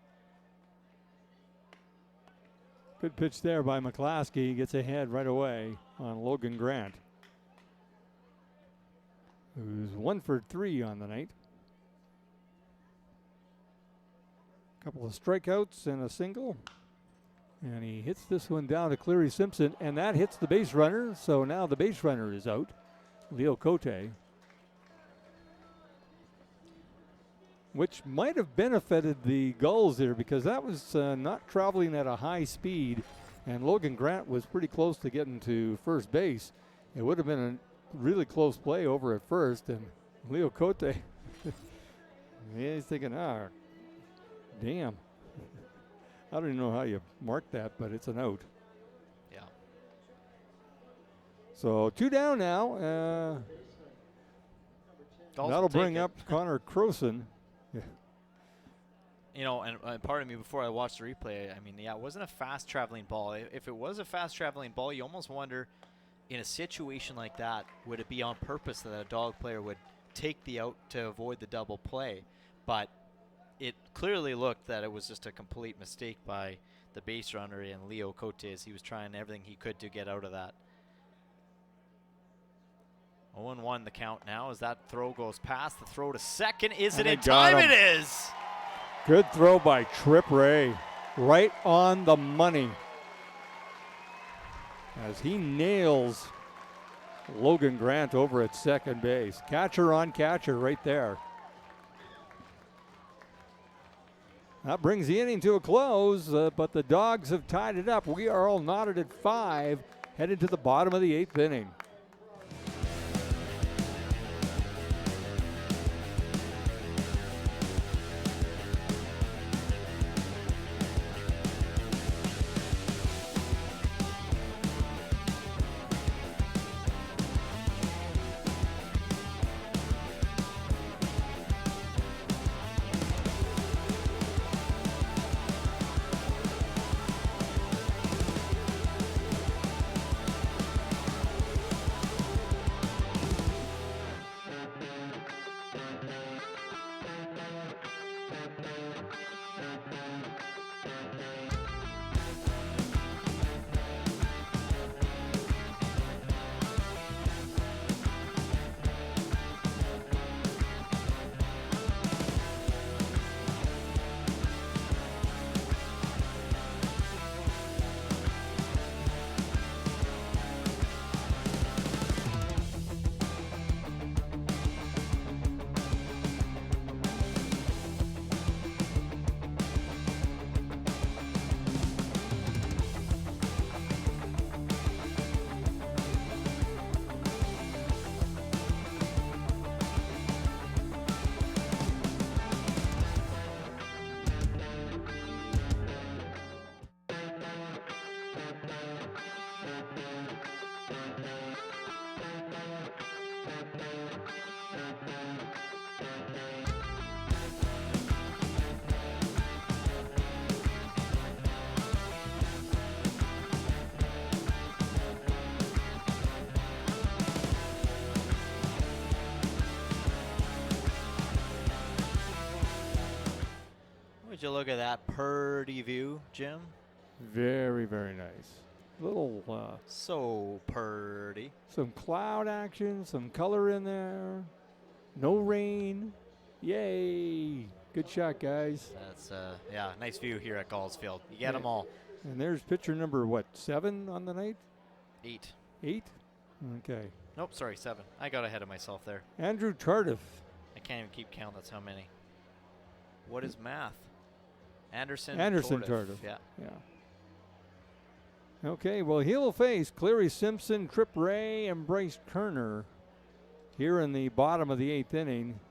E: Good pitch there by McClaskey. He gets ahead right away on Logan Grant, who's 1 for 3 on the night. Couple of strikeouts and a single. And he hits this one down to Cleary Simpson, and that hits the base runner. So now the base runner is out, Leo Cote, which might have benefited the Gulls there because that was not traveling at a high speed, and Logan Grant was pretty close to getting to first base. It would have been a really close play over at first, and Leo Cote, yeah, he's thinking, damn. I don't even know how you mark that, but it's an out.
D: Yeah.
E: So 2 down now. That'll bring up Connor Croson. Yeah.
D: You know, and pardon me, before I watched the replay, I mean, yeah, it wasn't a fast-traveling ball. If it was a fast-traveling ball, you almost wonder, in a situation like that, would it be on purpose that a Dawg player would take the out to avoid the double play? But it clearly looked that it was just a complete mistake by the base runner and Leo Cote as he was trying everything he could to get out of that. 0-1 the count now as that throw goes past. The throw to second. Is it in time? It is.
E: Good throw by Trip Ray. Right on the money. As he nails Logan Grant over at second base. Catcher on catcher right there. That brings the inning to a close, but the Dawgs have tied it up. We are all knotted at 5, headed to the bottom of the 8th inning.
D: Would you look at that purdy view, Jim?
E: Very, very nice. Little
D: So purdy.
E: some cloud action, some color in there. No rain. Yay. Good shot, guys.
D: That's yeah, nice view here at Gulls Field. You get them all.
E: And there's picture number, what, 7 on the night?
D: 8.
E: 8? Okay.
D: Nope, sorry, 7. I got ahead of myself there.
E: Andrew Tardif.
D: I can't even keep count. That's how many. What is math? Anderson
E: Tardif.
D: Yeah.
E: Yeah. Okay, well, he'll face Cleary Simpson, Trip Ray, and Bryce Turner here in the bottom of the 8th inning.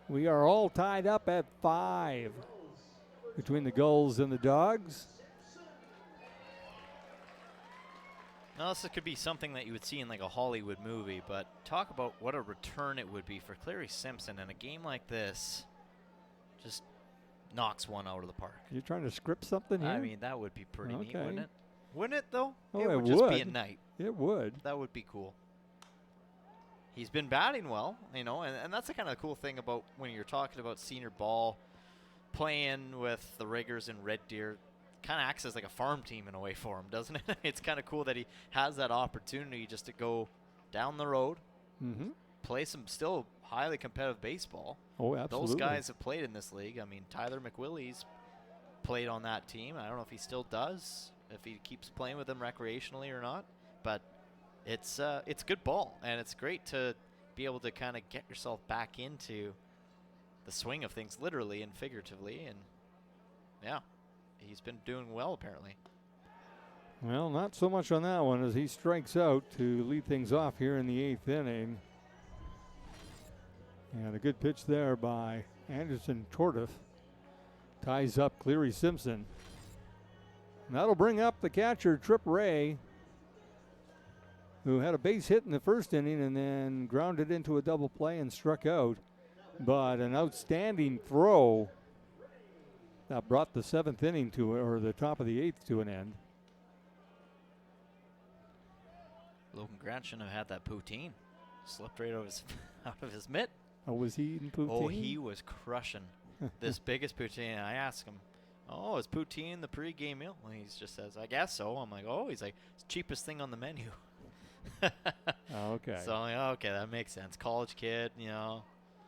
E: We are all tied up at 5 between the Gulls and the Dawgs.
D: Now, this could be something that you would see in like a Hollywood movie, but talk about what a return it would be for Cleary Simpson in a game like this. Just knocks one out of the park.
E: You're trying to script something here?
D: I mean, that would be pretty neat,
E: Okay.
D: wouldn't it? Wouldn't it, though?
E: Oh,
D: it
E: it
D: would just be a
E: would.
D: night.
E: It would.
D: That would be cool. He's been batting well, you know, and that's the kind of cool thing about when you're talking about senior ball, playing with the Riggers and Red Deer. Kind of acts as like a farm team in a way for him, doesn't it? It's kind of cool that he has that opportunity just to go down the road, play some still highly competitive baseball.
E: Oh, absolutely.
D: Those guys have played in this league. I mean, Tyler McWilly's played on that team. I don't know if he still does, if he keeps playing with them recreationally or not, but it's good ball, and it's great to be able to kind of get yourself back into the swing of things, literally and figuratively, and yeah. He's been doing well, apparently.
E: Well, not so much on that one as he strikes out to lead things off here in the 8th inning. And a good pitch there by Anderson Tardif. Ties up Cleary Simpson. And that'll bring up the catcher, Trip Ray, who had a base hit in the first inning and then grounded into a double play and struck out. But an outstanding throw that brought the 7th inning or the top of the 8th to an end.
D: Logan Grant shouldn't have had that poutine. Slipped right out of his mitt.
E: Oh, was he eating poutine?
D: Oh, he was crushing this biggest poutine. I asked him, oh, is poutine the pregame meal? And he just says, I guess so. I'm like, oh, he's like, it's the cheapest thing on the menu.
E: Okay.
D: So I'm like, okay, that makes sense. College kid, you know.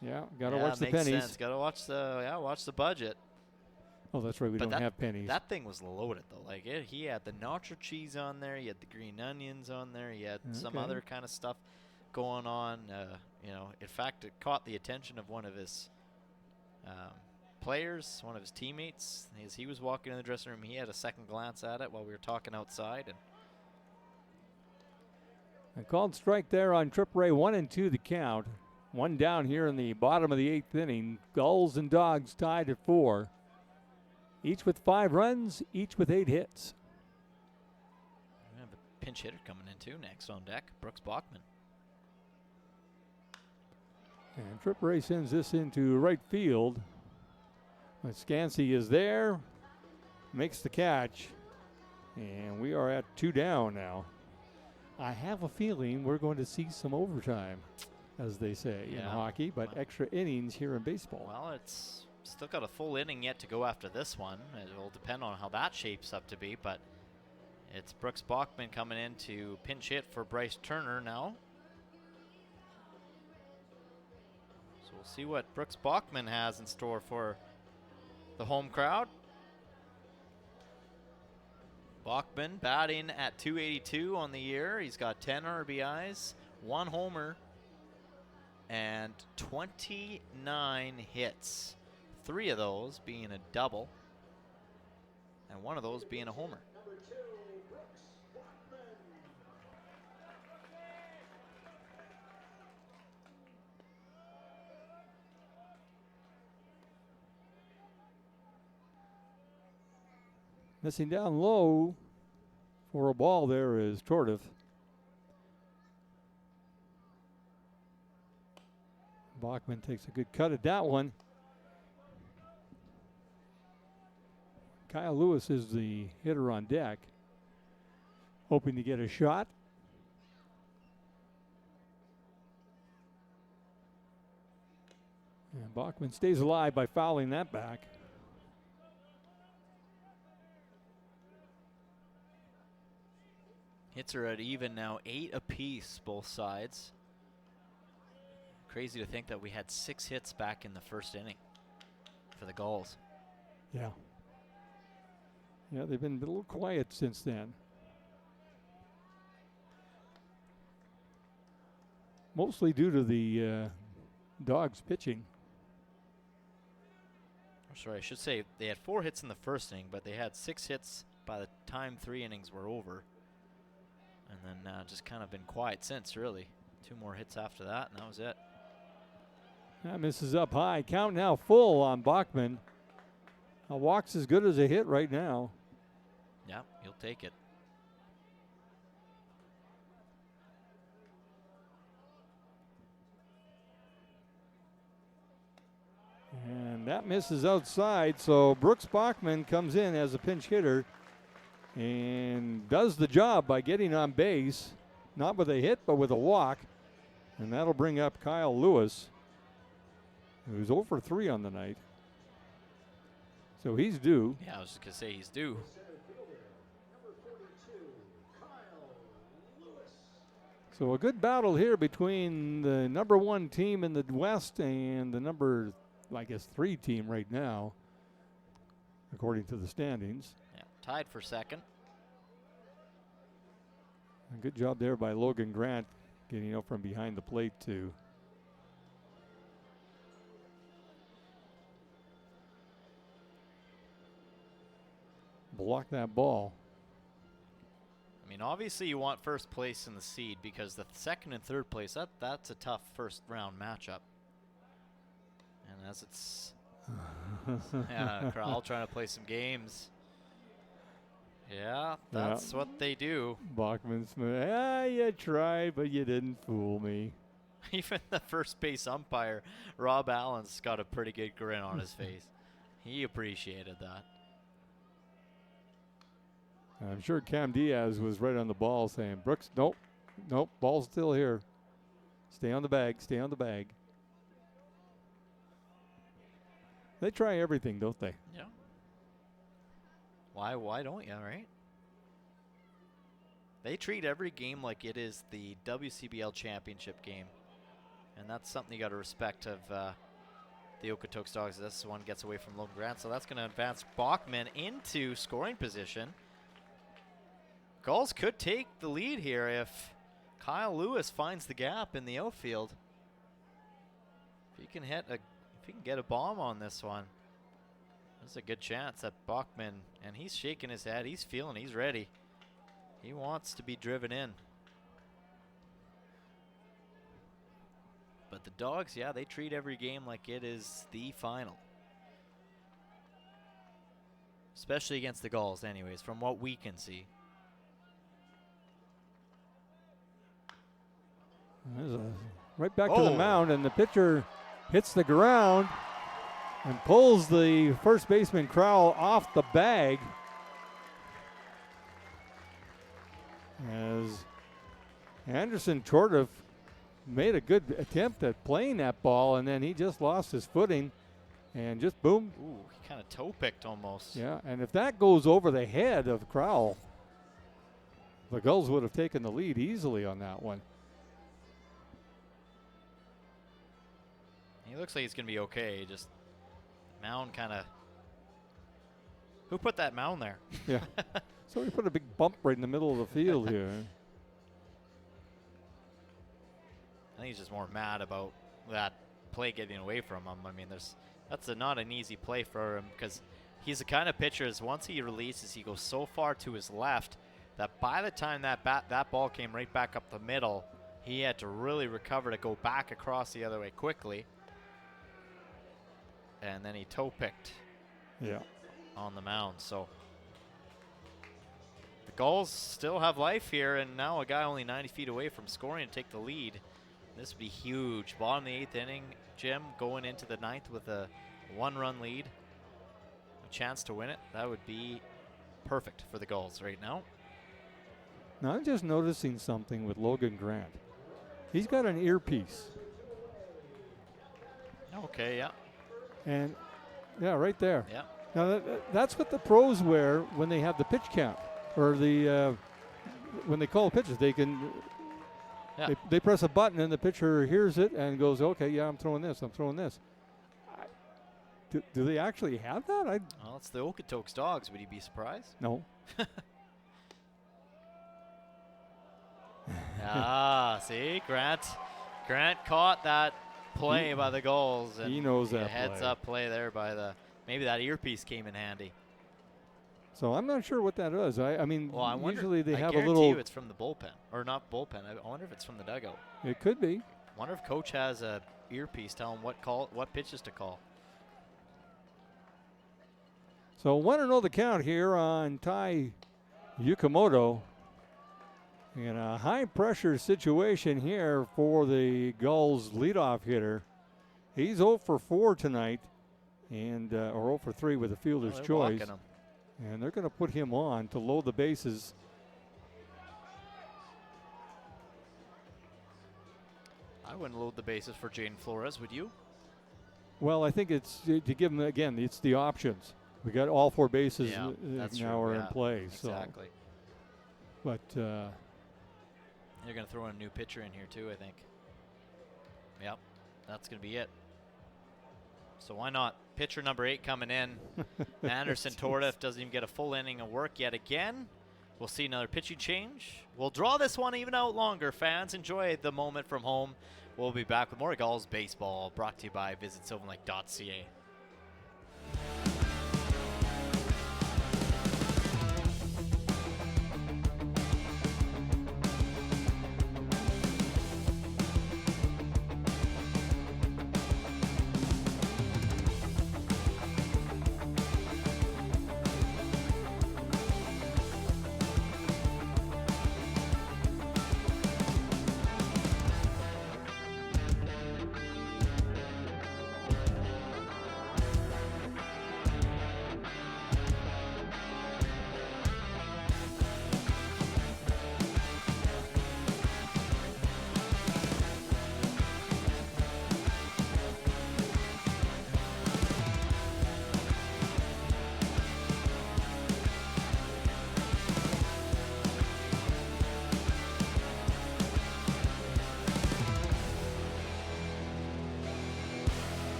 E: Yeah, gotta watch the
D: makes
E: pennies.
D: Sense. Gotta watch the budget.
E: Oh, that's right. We don't have pennies.
D: That thing was loaded, though. Like he had the nacho cheese on there. He had the green onions on there. He had some other kind of stuff going on. You know, in fact, it caught the attention of one of his players, one of his teammates. As he was walking in the dressing room, he had a second glance at it while we were talking outside. And
E: a called strike there on Trip Ray. 1-2 the count. One down here in the bottom of the 8th inning. Gulls and Dawgs tied at 4. Each with 5 runs, each with 8 hits.
D: We have a pinch hitter coming in too next on deck, Brooks Bachman.
E: And Trip Ray sends this into right field. Scansey is there, makes the catch, and we are at 2 down now. I have a feeling we're going to see some overtime, as they say in hockey, but extra innings here in baseball.
D: Well, it's still got a full inning yet to go after this one. It will depend on how that shapes up to be, but it's Brooks Bachman coming in to pinch hit for Bryce Turner now. So we'll see what Brooks Bachman has in store for the home crowd. Bachman batting at .282 on the year. He's got 10 RBIs, 1 homer, and 29 hits. 3 of those being a double, and 1 of those being a homer.
E: Missing down low for a ball there is Tardif. Bachman takes a good cut at that one. Kyle Lewis is the hitter on deck, hoping to get a shot. And Bachman stays alive by fouling that back.
D: Hits are at even now, 8 apiece, both sides. Crazy to think that we had 6 hits back in the first inning for the Gulls.
E: Yeah. Yeah, they've been a little quiet since then. Mostly due to the Dawgs pitching.
D: I'm sorry, I should say they had 4 hits in the first inning, but they had 6 hits by the time 3 innings were over. And then just kind of been quiet since, really. 2 more hits after that, and that was it.
E: That misses up high. Count now full on Bachman. A walk's as good as a hit right now.
D: Yeah, he'll take it.
E: And that misses outside, so Brooks Bachman comes in as a pinch hitter and does the job by getting on base, not with a hit, but with a walk. And that'll bring up Kyle Lewis, who's 0 for 3 on the night. So he's due.
D: Yeah, I was just going to say he's due.
E: So a good battle here between the number 1 team in the West and the number, I guess, 3 team right now, according to the standings.
D: Yeah, tied for second.
E: A good job there by Logan Grant, getting out from behind the plate to block that ball.
D: I mean, obviously you want first place in the seed because the second and third place, that's a tough first round matchup. And as it's yeah, Kral trying to play some games. Yeah, that's what they do.
E: Bachman Smith, you tried, but you didn't fool me.
D: Even the first base umpire, Rob Allen's got a pretty good grin on his face. He appreciated that.
E: I'm sure Cam Diaz was right on the ball saying, Brooks, nope, ball's still here. Stay on the bag, stay on the bag. They try everything, don't they?
D: Yeah. Why don't you, right? They treat every game like it is the WCBL championship game. And that's something you got to respect of the Okotoks Dawgs. This one gets away from Logan Grant, so that's going to advance Bachman into scoring position. Gulls could take the lead here if Kyle Lewis finds the gap in the outfield. If he can get a bomb on this one, there's a good chance that Bachman, and he's shaking his head, he's feeling, he's ready. He wants to be driven in. But the Dawgs, yeah, they treat every game like it is the final. Especially against the Gulls, anyways, from what we can see.
E: Right back to the mound, and the pitcher hits the ground and pulls the first baseman Crowell off the bag. As Anderson Tortoff made a good attempt at playing that ball, and then he just lost his footing and just boom.
D: Ooh, he kind of toe-picked almost.
E: Yeah, and if that goes over the head of Crowell, the Gulls would have taken the lead easily on that one.
D: He looks like he's going to be okay. Just mound kind of. Who put that mound there?
E: Yeah. So we put a big bump right in the middle of the field here.
D: I think he's just more mad about that play getting away from him. I mean, that's not an easy play for him because he's the kind of pitcher is once he releases, he goes so far to his left that by the time that ball came right back up the middle, he had to really recover to go back across the other way quickly. And then he toe-picked on the mound. So the Gulls still have life here, and now a guy only 90 feet away from scoring to take the lead. This would be huge. Bottom of the 8th inning, Jim, going into the 9th with a 1-run lead. A chance to win it. That would be perfect for the Gulls right now.
E: Now I'm just noticing something with Logan Grant. He's got an earpiece.
D: Okay, yeah.
E: And, yeah, right there.
D: Yeah.
E: Now, that's what the pros wear when they have the pitch count, or the when they call pitches. They can they press a button and the pitcher hears it and goes, okay, yeah, I'm throwing this, I'm throwing this. Do they actually have that?
D: Well, it's the Okotoks Dawgs. Would you be surprised?
E: No.
D: See, Grant caught that play by the Gulls. And
E: he knows that
D: heads
E: play.
D: up play there by the, maybe that earpiece came in handy.
E: So I'm not sure what that is. I mean,
D: Well, I wonder,
E: usually they
D: I
E: have a
D: guarantee
E: little.
D: you it's from the bullpen, or not bullpen. I wonder if it's from the dugout.
E: It could be.
D: Wonder if coach has a earpiece telling what pitches to call.
E: So 1-0 the count here on Tai Yukamoto. In a high-pressure situation here for the Gulls leadoff hitter. He's 0 for 4 tonight, and or 0 for 3 with a fielder's
D: they're
E: choice.
D: walking him.
E: And they're going to put him on to load the bases.
D: I wouldn't load the bases for Jaden Flores, would you?
E: Well, I think it's to give him, again, it's the options. We got all 4 bases
D: that's
E: now
D: true.
E: are in play.
D: Exactly.
E: So. But
D: They're going to throw in a new pitcher in here too, I think. Yep, that's going to be it. So why not? Pitcher number 8 coming in. Anderson Tordif doesn't even get a full inning of work yet again. We'll see another pitching change. We'll draw this one even out longer. Fans, enjoy the moment from home. We'll be back with more Gulls baseball, brought to you by visitsylvanlake.ca.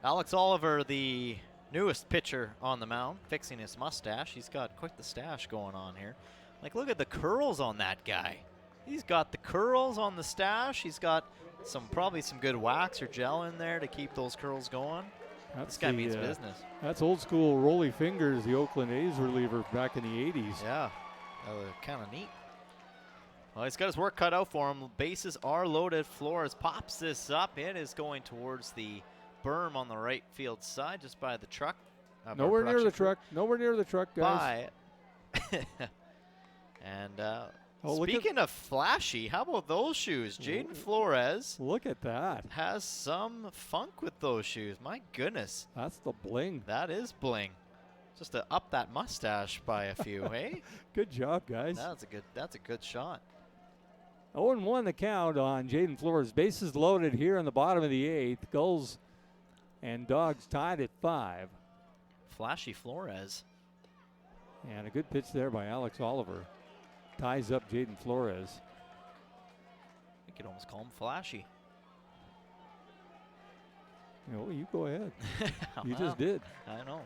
D: Alex Oliver, the newest pitcher on the mound, fixing his mustache. He's got quite the stash going on here. Like, look at the curls on that guy. He's got the curls on the stash. He's got probably some good wax or gel in there to keep those curls going. This guy means business.
E: That's old school Rolly Fingers, the Oakland A's reliever back in the 80s.
D: Yeah, kind of neat. Well, he's got his work cut out for him. Bases are loaded. Flores pops this up. It is going towards the berm on the right field side, just by the truck.
E: Nowhere near the truck. Nowhere near the truck, guys.
D: And speaking of flashy, how about those shoes? Jaden Flores.
E: Look at that.
D: Has some funk with those shoes. My goodness.
E: That's the bling.
D: That is bling. Just to up that mustache by a few, hey?
E: Good job, guys.
D: That's a good shot.
E: 0-1 the count on Jaden Flores. Bases loaded here in the bottom of the 8th. Gulls and Dawgs tied at 5.
D: Flashy Flores.
E: And a good pitch there by Alex Oliver. Ties up Jaden Flores.
D: You could almost call him flashy.
E: No, you go ahead. You just did.
D: I know.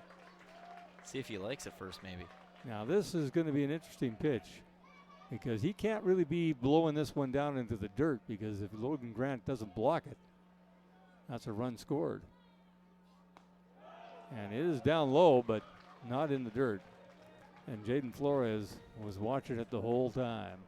D: See if he likes it first, maybe.
E: Now this is going to be an interesting pitch because he can't really be blowing this one down into the dirt, because if Logan Grant doesn't block it, that's a run scored. And it is down low, but not in the dirt. And Jaden Flores was watching it the whole time.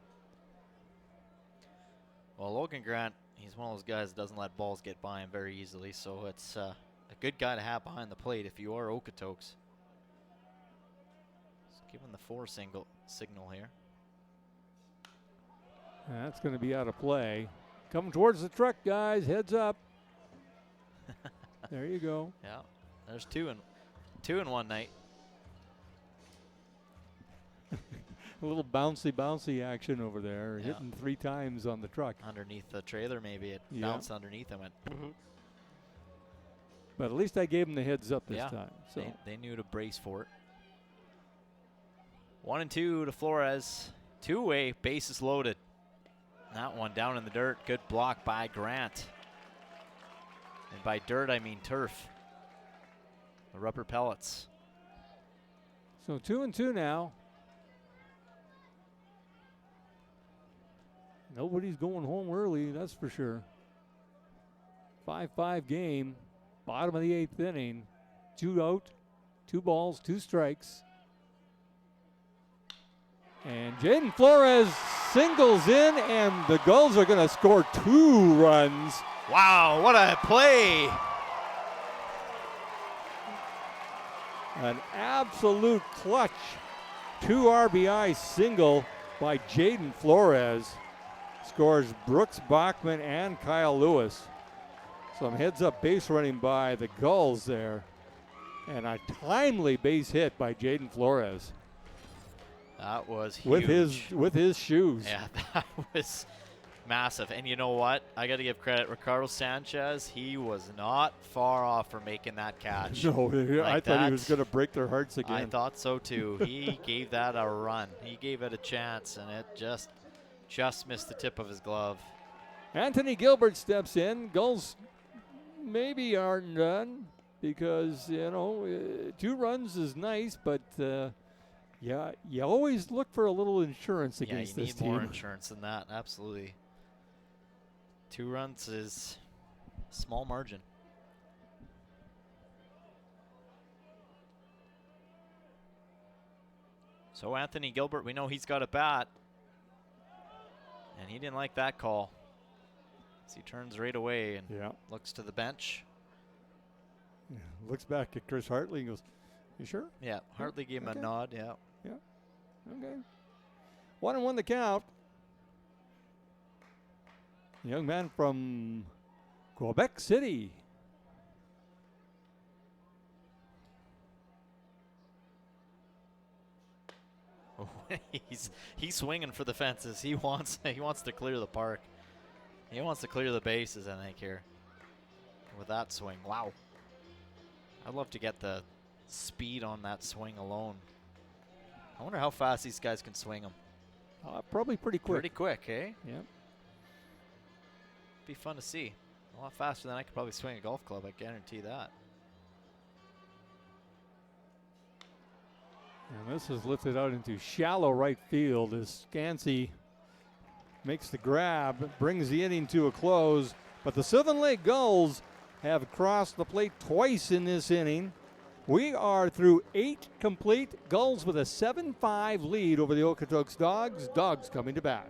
D: Well, Logan Grant, he's one of those guys that doesn't let balls get by him very easily, so it's a good guy to have behind the plate if you are Okotoks. Just giving the 4 signal here.
E: That's going to be out of play. Coming towards the truck, guys. Heads up. There you go.
D: Yeah, there's two in one night.
E: A little bouncy action over there.
D: Yeah.
E: Hitting 3 times on the truck.
D: Underneath the trailer, maybe it bounced underneath him.
E: But at least I gave him the heads up this time. So
D: they knew to brace for it. 1-2 to Flores. 2-way, bases loaded. That one down in the dirt. Good block by Grant. And by dirt, I mean turf. The rubber pellets.
E: So 2-2 now. Nobody's going home early, that's for sure. 5-5 game. Bottom of the 8th inning. 2 out, 2 balls, 2 strikes. And Jaden Flores singles in, and the Gulls are going to score 2 runs.
D: Wow, what a play!
E: An absolute clutch 2 RBI single by Jaden Flores. Scores Brooks Bachman and Kyle Lewis. Some heads-up base running by the Gulls there. And a timely base hit by Jaden Flores.
D: That was huge.
E: With his shoes.
D: Yeah, that was massive. And you know what? I got to give credit. Ricardo Sanchez, he was not far off from making that catch.
E: No, I thought he was going to break their hearts again.
D: I thought so too. He gave that a run. He gave it a chance, and it just missed the tip of his glove.
E: Anthony Gilbert steps in. Gulls maybe aren't done because, 2 runs is nice, but yeah, you always look for a little insurance against this team.
D: Yeah, you need more insurance than that, absolutely. 2 runs is small margin. So Anthony Gilbert, we know he's got a bat. And he didn't like that call. So he turns right away and looks to the bench.
E: Yeah, looks back at Chris Hartley and goes, "You sure?"
D: Yeah, Hartley gave him a nod, yeah.
E: Okay. 1-1 the count. A young man from Quebec City.
D: He's swinging for the fences. He wants to clear the park. He wants to clear the bases, I think, here. With that swing. Wow. I'd love to get the speed on that swing alone. I wonder how fast these guys can swing them.
E: Probably pretty quick.
D: Pretty quick, eh?
E: Yeah.
D: Be fun to see. A lot faster than I could probably swing a golf club, I guarantee that.
E: And this is lifted out into shallow right field as Scansey makes the grab, brings the inning to a close. But the Sylvan Lake Gulls have crossed the plate twice in this inning. We are through 8 complete. Gulls with a 7-5 lead over the Okotoks Dawgs. Dawgs coming to bat.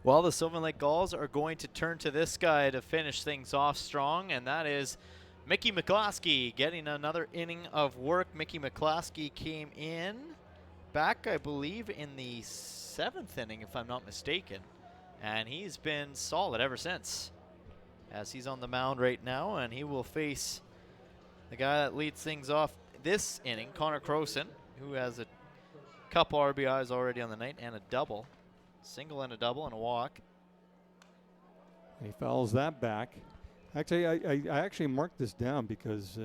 D: Well, the Sylvan Lake Gulls are going to turn to this guy to finish things off strong, and that is Mickey McCloskey getting another inning of work. Mickey McCloskey came in back, I believe, in the 7th inning, if I'm not mistaken, and he's been solid ever since, as he's on the mound right now, and he will face the guy that leads things off this inning, Connor Croson, who has a couple RBIs already on the night and a double. Single and a double and a walk.
E: He fouls that back. Actually, I actually marked this down because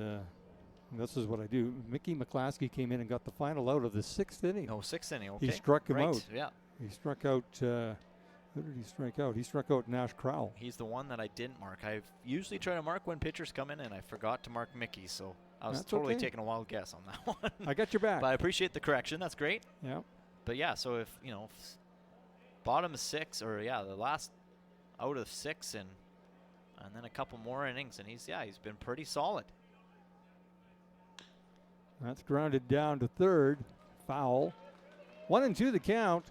E: this is what I do. Mickey McCloskey came in and got the final out of the 6th inning.
D: No, 6th inning, okay.
E: He struck him out.
D: Yeah.
E: He struck out, who did he strike out? He struck out Nash Crowell.
D: He's the one that I didn't mark. I usually try to mark when pitchers come in, and I forgot to mark Mickey, so I was
E: That's
D: totally
E: okay.
D: taking a wild guess on that one.
E: I got your back.
D: But I appreciate the correction. That's great.
E: Yeah.
D: But yeah, so if, you know, bottom of 6, or yeah, the last out of 6, and then a couple more innings, and he's been pretty solid.
E: That's grounded down to third. Foul. 1-2 the count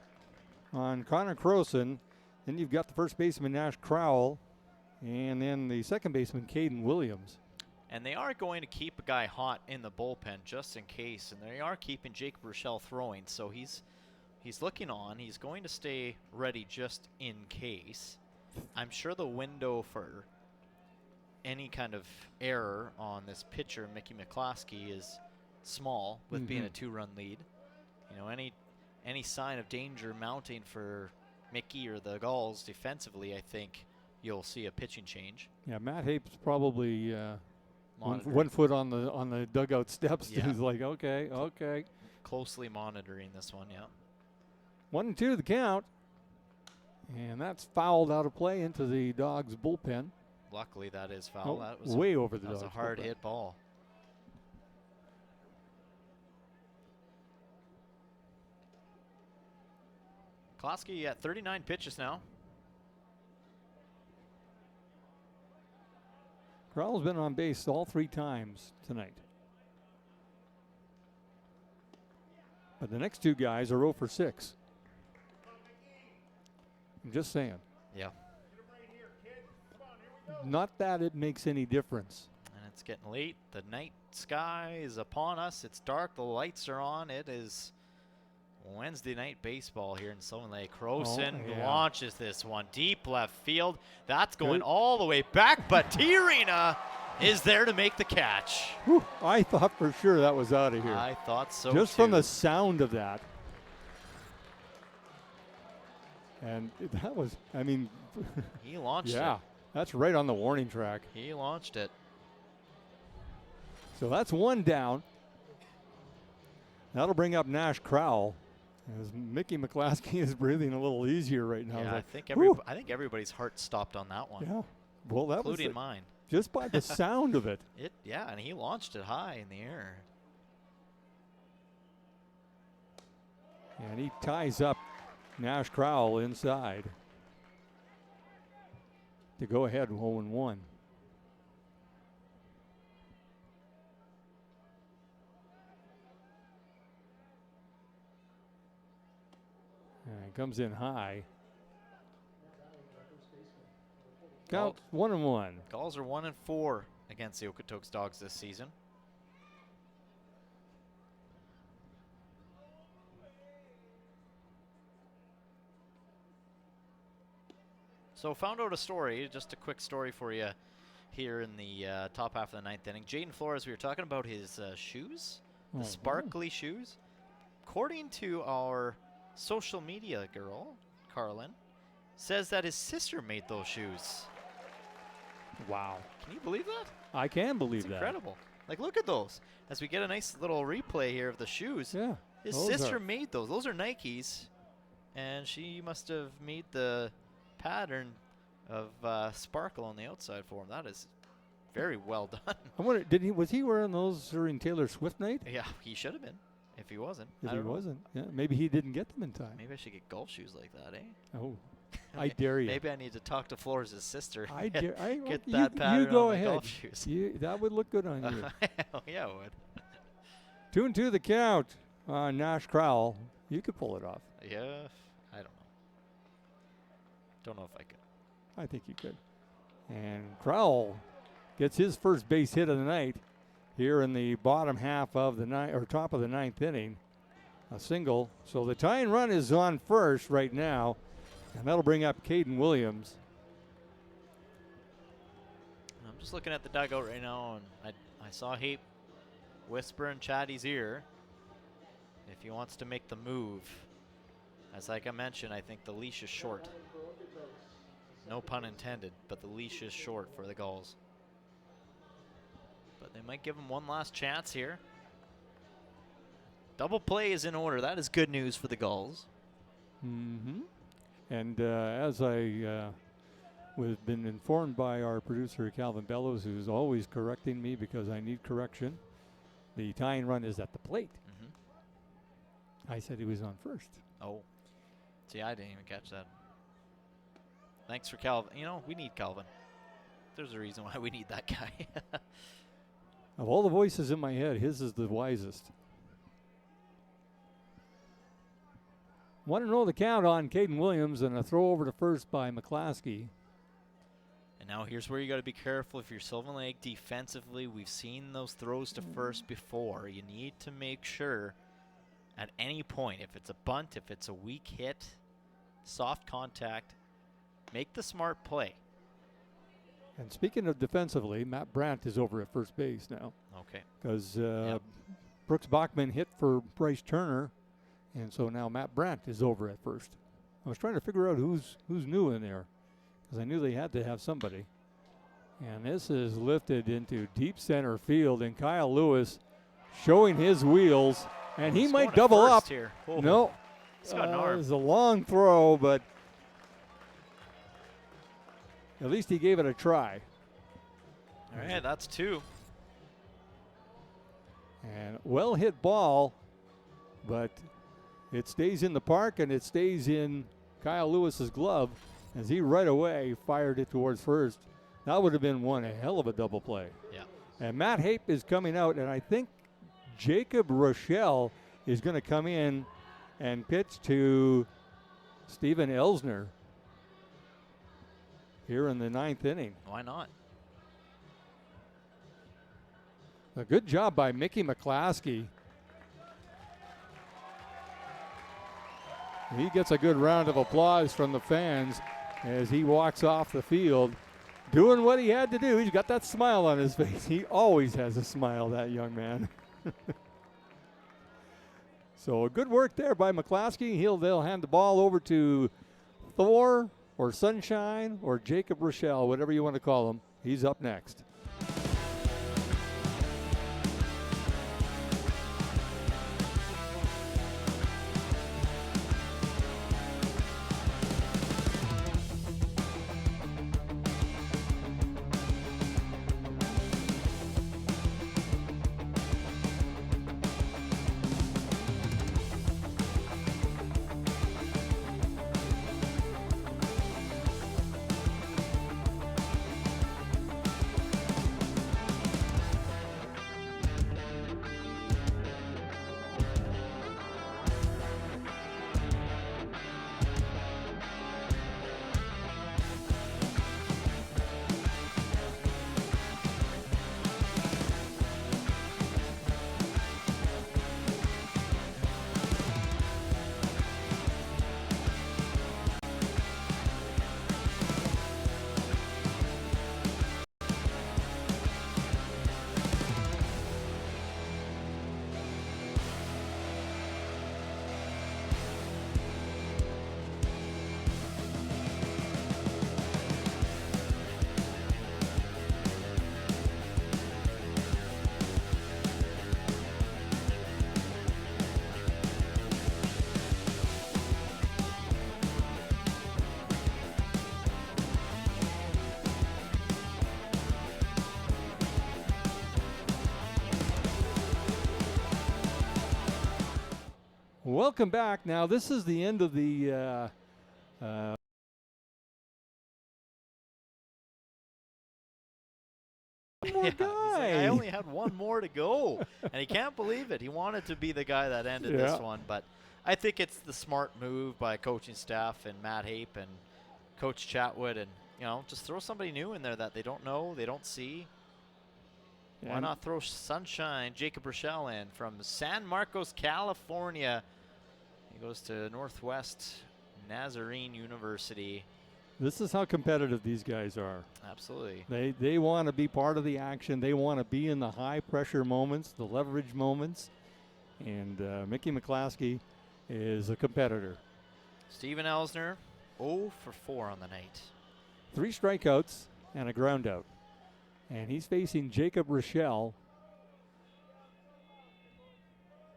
E: on Connor Croson. Then you've got the first baseman Nash Crowell, and then the second baseman Caden Williams.
D: And they are going to keep a guy hot in the bullpen just in case, and they are keeping Jake Rochelle throwing, so he's looking on. He's going to stay ready just in case. I'm sure the window for any kind of error on this pitcher, Mickey McCloskey, is small with being a 2-run lead. You know, any sign of danger mounting for Mickey or the Gulls defensively, I think you'll see a pitching change.
E: Yeah, Matt Hape's probably one foot on the dugout steps.
D: Yeah.
E: He's like, okay.
D: Closely monitoring this one, yeah.
E: 1-2 the count. And that's fouled out of play into the Dawgs bullpen.
D: Luckily, that is foul.
E: Oh,
D: That was
E: way over the
D: That was a
E: Dawgs
D: hard
E: bullpen.
D: hit ball. Klosky at 39 pitches now.
E: Crowell's been on base all 3 times tonight. But the next 2 guys are 0 for 6. I'm just saying.
D: Yeah.
E: Not that it makes any difference.
D: And it's getting late. The night sky is upon us. It's dark. The lights are on. It is Wednesday night baseball here in Sylvan Lake. Croson launches this one deep left field. That's going all the way back, but T-Arena is there to make the catch.
E: Whew, I thought for sure that was out of here.
D: I thought so
E: Just
D: too.
E: from the sound of that. And that was, I mean.
D: He launched it.
E: Yeah, that's right on the warning track.
D: He launched it.
E: So that's 1 down. That'll bring up Nash Crowell. As Mickey McCloskey is breathing a little easier right now.
D: Yeah,
E: Like,
D: I think everybody's heart stopped on that one.
E: yeah. Well, that
D: including
E: was
D: mine.
E: just by the sound of it.
D: Yeah, and he launched it high in the air.
E: And he ties up Nash Crowell inside to go ahead 0-1. And comes in high. Count 1-1.
D: Gulls are 1-4 against the Okotoks Dawgs this season. So found out a story, just a quick story for you here in the top half of the 9th inning. Jaden Flores, we were talking about his shoes, the sparkly shoes. According to our social media girl, Carlin, says that his sister made those shoes.
E: Wow.
D: Can you believe that?
E: I can believe
D: It's
E: that.
D: incredible. Like, look at those. As we get a nice little replay here of the shoes.
E: Yeah.
D: His
E: those
D: sister
E: are-
D: made those. Those are Nikes. And she must have made the pattern of sparkle on the outside for him. That is very well done.
E: I wonder, was he wearing those during Taylor Swift night?
D: Yeah, he should have been. If he wasn't.
E: If
D: I
E: he
D: don't know.
E: wasn't, yeah, maybe he didn't get them in time.
D: Maybe I should get golf shoes like that, eh?
E: Oh, I dare you.
D: Maybe I need to talk to Flores' sister.
E: I dare.
D: Get
E: you,
D: that pattern
E: you go
D: on my
E: ahead.
D: golf shoes.
E: That would look good on you.
D: Hell yeah, it would.
E: 2-2 the count on Nash Crowell. You could pull it off.
D: Yeah, I don't know. Don't know if I could.
E: I think you could. And Crowell gets his first base hit of the night here in the bottom half of the top of the 9th inning. A single. So the tying run is on first right now, and that'll bring up Caden Williams.
D: I'm just looking at the dugout right now, and I saw Hape whisper in Chatty's ear if he wants to make the move. As like I mentioned, I think the leash is short. No pun intended, but the leash is short for the Gulls. But they might give him one last chance here. Double play is in order. That is good news for the Gulls.
E: Mm-hmm. And as I was been informed by our producer, Calvin Bellows, who's always correcting me because I need correction, the tying run is at the plate.
D: Mm-hmm.
E: I said he was on first.
D: Oh. See, I didn't even catch that. Thanks for Calvin. You know, we need Calvin. There's a reason why we need that guy.
E: Of all the voices in my head, his is the wisest. Want to know the count on Caden Williams, and a throw over to first by McClaskey.
D: And now here's where you got to be careful if you're Sylvan Lake defensively. We've seen those throws to first before. You need to make sure at any point, if it's a bunt, if it's a weak hit, soft contact, make the smart play.
E: And speaking of defensively, Matt Brandt is over at first base now.
D: Okay.
E: Because Brooks Bachman hit for Bryce Turner, and so now Matt Brandt is over at first. I was trying to figure out who's new in there, because I knew they had to have somebody. And this is lifted into deep center field, and Kyle Lewis showing his wheels, and he might double up.
D: Here. Oh.
E: No,
D: He's got an arm.
E: it's a long throw, but at least he gave it a try.
D: All right, that's 2.
E: And well hit ball, but it stays in the park, and it stays in Kyle Lewis's glove as he right away fired it towards first. That would have been one hell of a double play.
D: Yeah.
E: And Matt Hape is coming out, and I think Jacob Rochelle is going to come in and pitch to Steven Elsner here in the 9th inning.
D: Why not?
E: A good job by Mickey McClaskey. He gets a good round of applause from the fans as he walks off the field, doing what he had to do. He's got that smile on his face. He always has a smile, that young man. So good work there by McClaskey. They'll hand the ball over to Thor or Sunshine or Jacob Rochelle, whatever you want to call him. He's up next. Welcome back. Now, this is the end of the
D: Yeah, I only had one more to go, and he can't believe it. He wanted to be the guy that ended this one, but I think it's the smart move by coaching staff and Matt Hape and Coach Chatwood, and just throw somebody new in there that they don't know, they don't see.
E: Yeah.
D: Why not throw Sunshine Jacob Rochelle in from San Marcos, California? He goes to Northwest Nazarene University.
E: This is how competitive these guys are.
D: Absolutely.
E: They want to be part of the action. They want to be in the high pressure moments, the leverage moments. And Mickey McClaskey is a competitor.
D: Steven Elsner, 0 for 4 on the night.
E: 3 strikeouts and a ground out. And he's facing Jacob Rochelle,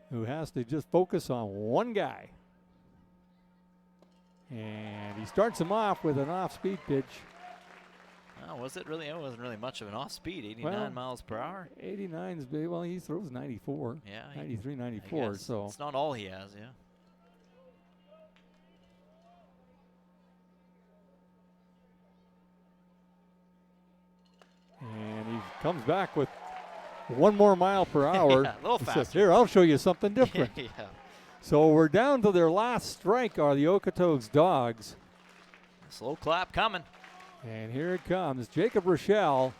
E: who has to just focus on one guy. And he starts him off with an off-speed pitch.
D: Oh, was it really? It wasn't really much of an off-speed, 89 miles per hour.
E: 89's big. Well, he throws 94.
D: Yeah.
E: 93, 94. So
D: it's not all he has, yeah.
E: And he comes back with 1 more mile per hour.
D: Yeah, a little
E: He
D: faster.
E: says, here, I'll show you something different.
D: Yeah.
E: So we're down to their last strike are the Okotoks Dawgs.
D: Slow clap coming.
E: And here it comes. Jacob Rochelle.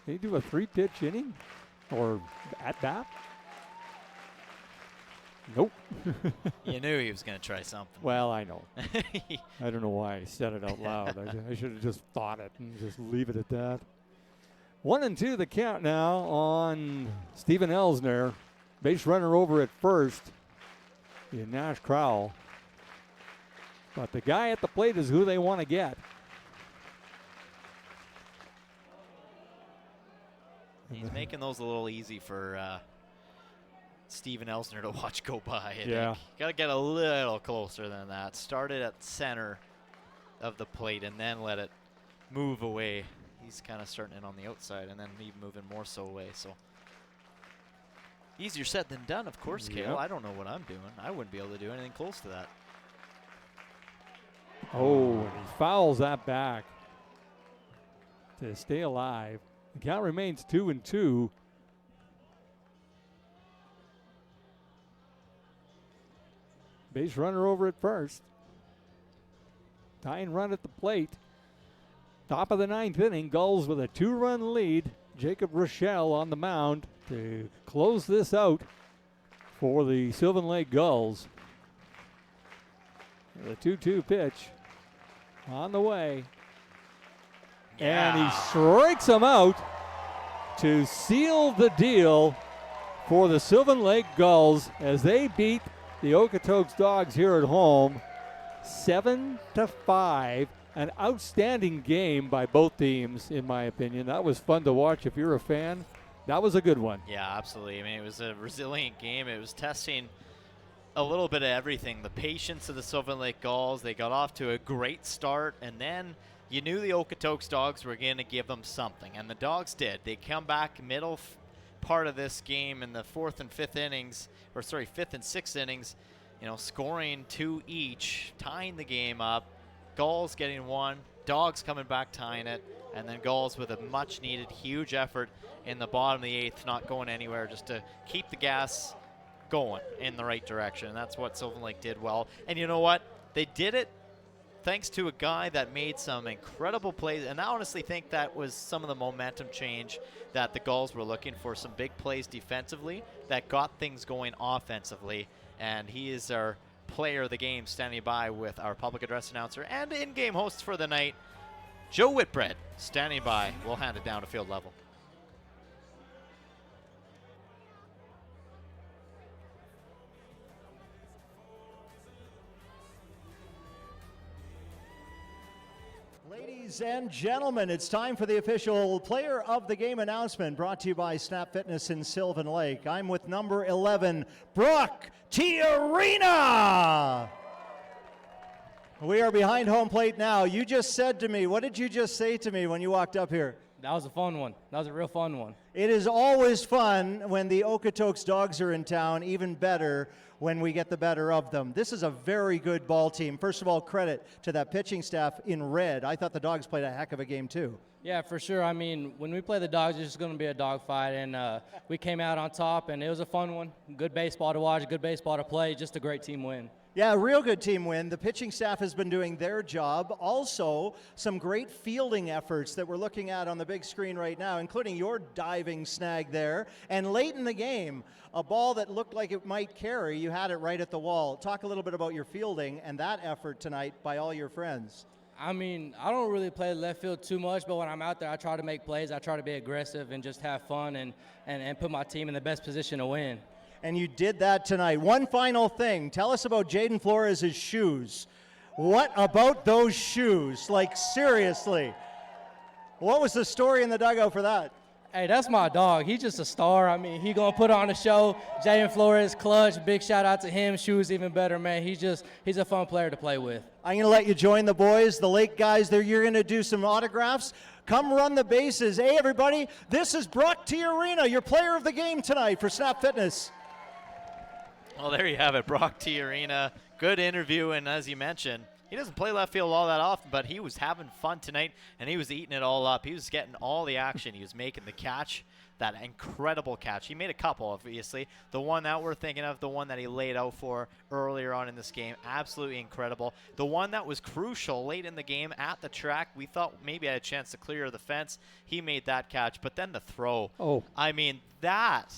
E: Did he do a 3-pitch inning or at bat? Nope.
D: You knew he was going to try something.
E: Well, I know. I don't know why I said it out loud. I should have just thought it and just leave it at that. 1-2 the count now on Steven Elsner. Base runner over at first in Nash Crowell. But the guy at the plate is who they want to get.
D: He's making those a little easy for Steven Elsner to watch go by.
E: Yeah.
D: Got to get a little closer than that. Start it at center of the plate and then let it move away. He's kind of starting in on the outside and then even moving more so away. So easier said than done, of course, Cale.
E: Yep.
D: I don't know what I'm doing. I wouldn't be able to do anything close to that.
E: Oh, and he fouls that back to stay alive. The count remains 2-2. Base runner over at first. Tying run at the plate. Top of the 9th inning, Gulls with a 2-run lead. Jacob Rochelle on the mound to close this out for the Sylvan Lake Gulls. The 2-2 pitch on the way. And he strikes him out to seal the deal for the Sylvan Lake Gulls as they beat the Okotoks Dawgs here at home 7-5. An outstanding game by both teams, in my opinion. That was fun to watch. If you're a fan, that was a good one.
D: Yeah, absolutely. I mean, it was a resilient game. It was testing a little bit of everything. The patience of the Sylvan Lake Gulls. They got off to a great start, and then you knew the Okotoks Dawgs were going to give them something, and the Dawgs did. They come back middle part of this game in the 4th and 5th innings, or sorry, 5th and 6th innings, scoring 2 each, tying the game up. Gulls getting 1, Dawgs coming back tying it, and then Gulls with a much-needed huge effort in the bottom of the 8th, not going anywhere, just to keep the gas going in the right direction. And that's what Sylvan Lake did well. And you know what? They did it thanks to a guy that made some incredible plays, and I honestly think that was some of the momentum change that the Gulls were looking for, some big plays defensively that got things going offensively, and he is our player of the game, standing by with our public address announcer and in-game host for the night, Joe Whitbread, standing by. We'll hand it down to field level.
C: Ladies and gentlemen, it's time for the official player of the game announcement brought to you by Snap Fitness in Sylvan Lake. I'm with number 11, Brock Tiarina. We are behind home plate now. You just said to me, what did you just say to me when you walked up here?
I: That was a fun one. That was a real fun one.
C: It is always fun when the Okotoks Dawgs are in town, even better when we get the better of them. This is a very good ball team. First of all, credit to that pitching staff in red. I thought the Dawgs played a heck of a game too.
I: Yeah, for sure. I mean, when we play the Dawgs, it's just going to be a dogfight, and we came out on top, and it was a fun one. Good baseball to watch, good baseball to play, just a great team win.
C: Yeah, a real good team win. The pitching staff has been doing their job. Also, some great fielding efforts that we're looking at on the big screen right now, including your diving snag there. And late in the game, a ball that looked like it might carry, you had it right at the wall. Talk a little bit about your fielding and that effort tonight by all your friends.
I: I mean, I don't really play left field too much, but when I'm out there, I try to make plays. I try to be aggressive and just have fun and put my team in the best position to win.
C: And you did that tonight. One final thing. Tell us about Jaden Flores' shoes. What about those shoes? Like, seriously. What was the story in the dugout for that?
I: Hey, that's my dog. He's just a star. I mean, he going to put on a show. Jaden Flores, clutch. Big shout out to him. Shoes even better, man. He's a fun player to play with.
C: I'm going to let you join the boys, the Lake guys there. You're going to do some autographs. Come run the bases. Hey, everybody, this is Brock T. Arena, your player of the game tonight for Snap Fitness.
D: Well, there you have it, Brock T. Arena. Good interview, and as you mentioned, he doesn't play left field all that often, but he was having fun tonight, and he was eating it all up. He was getting all the action. He was making the catch, that incredible catch. He made a couple, obviously. The one that we're thinking of, the one that he laid out for earlier on in this game, absolutely incredible. The one that was crucial late in the game at the track, we thought maybe had a chance to clear the fence. He made that catch, but then the throw.
E: Oh.
D: I mean, that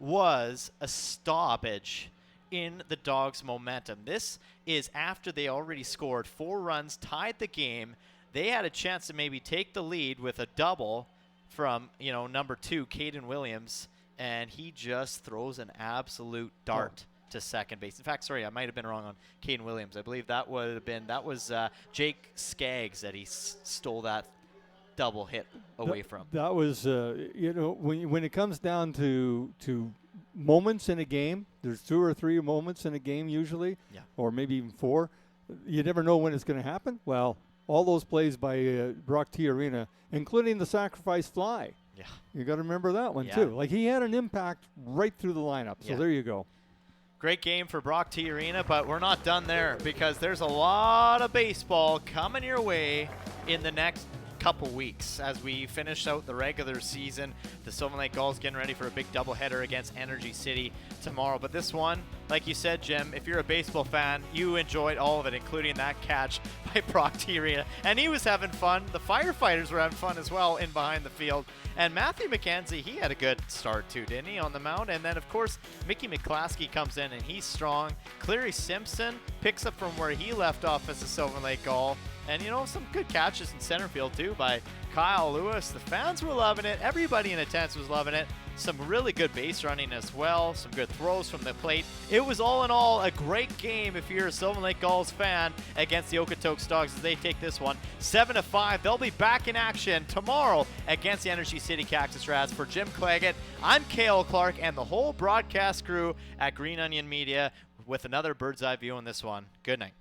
D: was a stoppage in the Dawgs' momentum. This is after they already scored 4 runs, tied the game. They had a chance to maybe take the lead with a double from, number 2, Caden Williams, and he just throws an absolute dart to second base. In fact, sorry, I might have been wrong on Caden Williams. I believe that was Jake Skaggs that he stole that double hit away from.
E: That was, when it comes down to moments in a game, there's 2 or 3 moments in a game usually, or maybe even 4. You never know when it's going to happen. Well, all those plays by Brock T. Arena, including the sacrifice fly.
D: Yeah.
E: You got to remember that one too. Like, he had an impact right through the lineup. So there you go.
D: Great game for Brock T. Arena, but we're not done there because there's a lot of baseball coming your way in the next couple weeks as we finish out the regular season. The Sylvan Lake Gulls getting ready for a big doubleheader against Energy City tomorrow. But this one, like you said, Jim, if you're a baseball fan, you enjoyed all of it, including that catch by Brock T. Arena. And he was having fun. The firefighters were having fun as well in behind the field. And Matthew McKenzie, he had a good start too, didn't he, on the mound? And then, of course, Mickey McClaskey comes in and he's strong. Cleary Simpson picks up from where he left off as a Sylvan Lake Gull. And, some good catches in center field, too, by Kyle Lewis. The fans were loving it. Everybody in attendance was loving it. Some really good base running as well. Some good throws from the plate. It was all in all a great game if you're a Sylvan Lake Gulls fan against the Okotoks Dawgs as they take this one 7-5. They'll be back in action tomorrow against the Energy City Cactus Rats. For Jim Claggett, I'm Cale Clark and the whole broadcast crew at Green Onion Media with another bird's eye view on this one. Good night.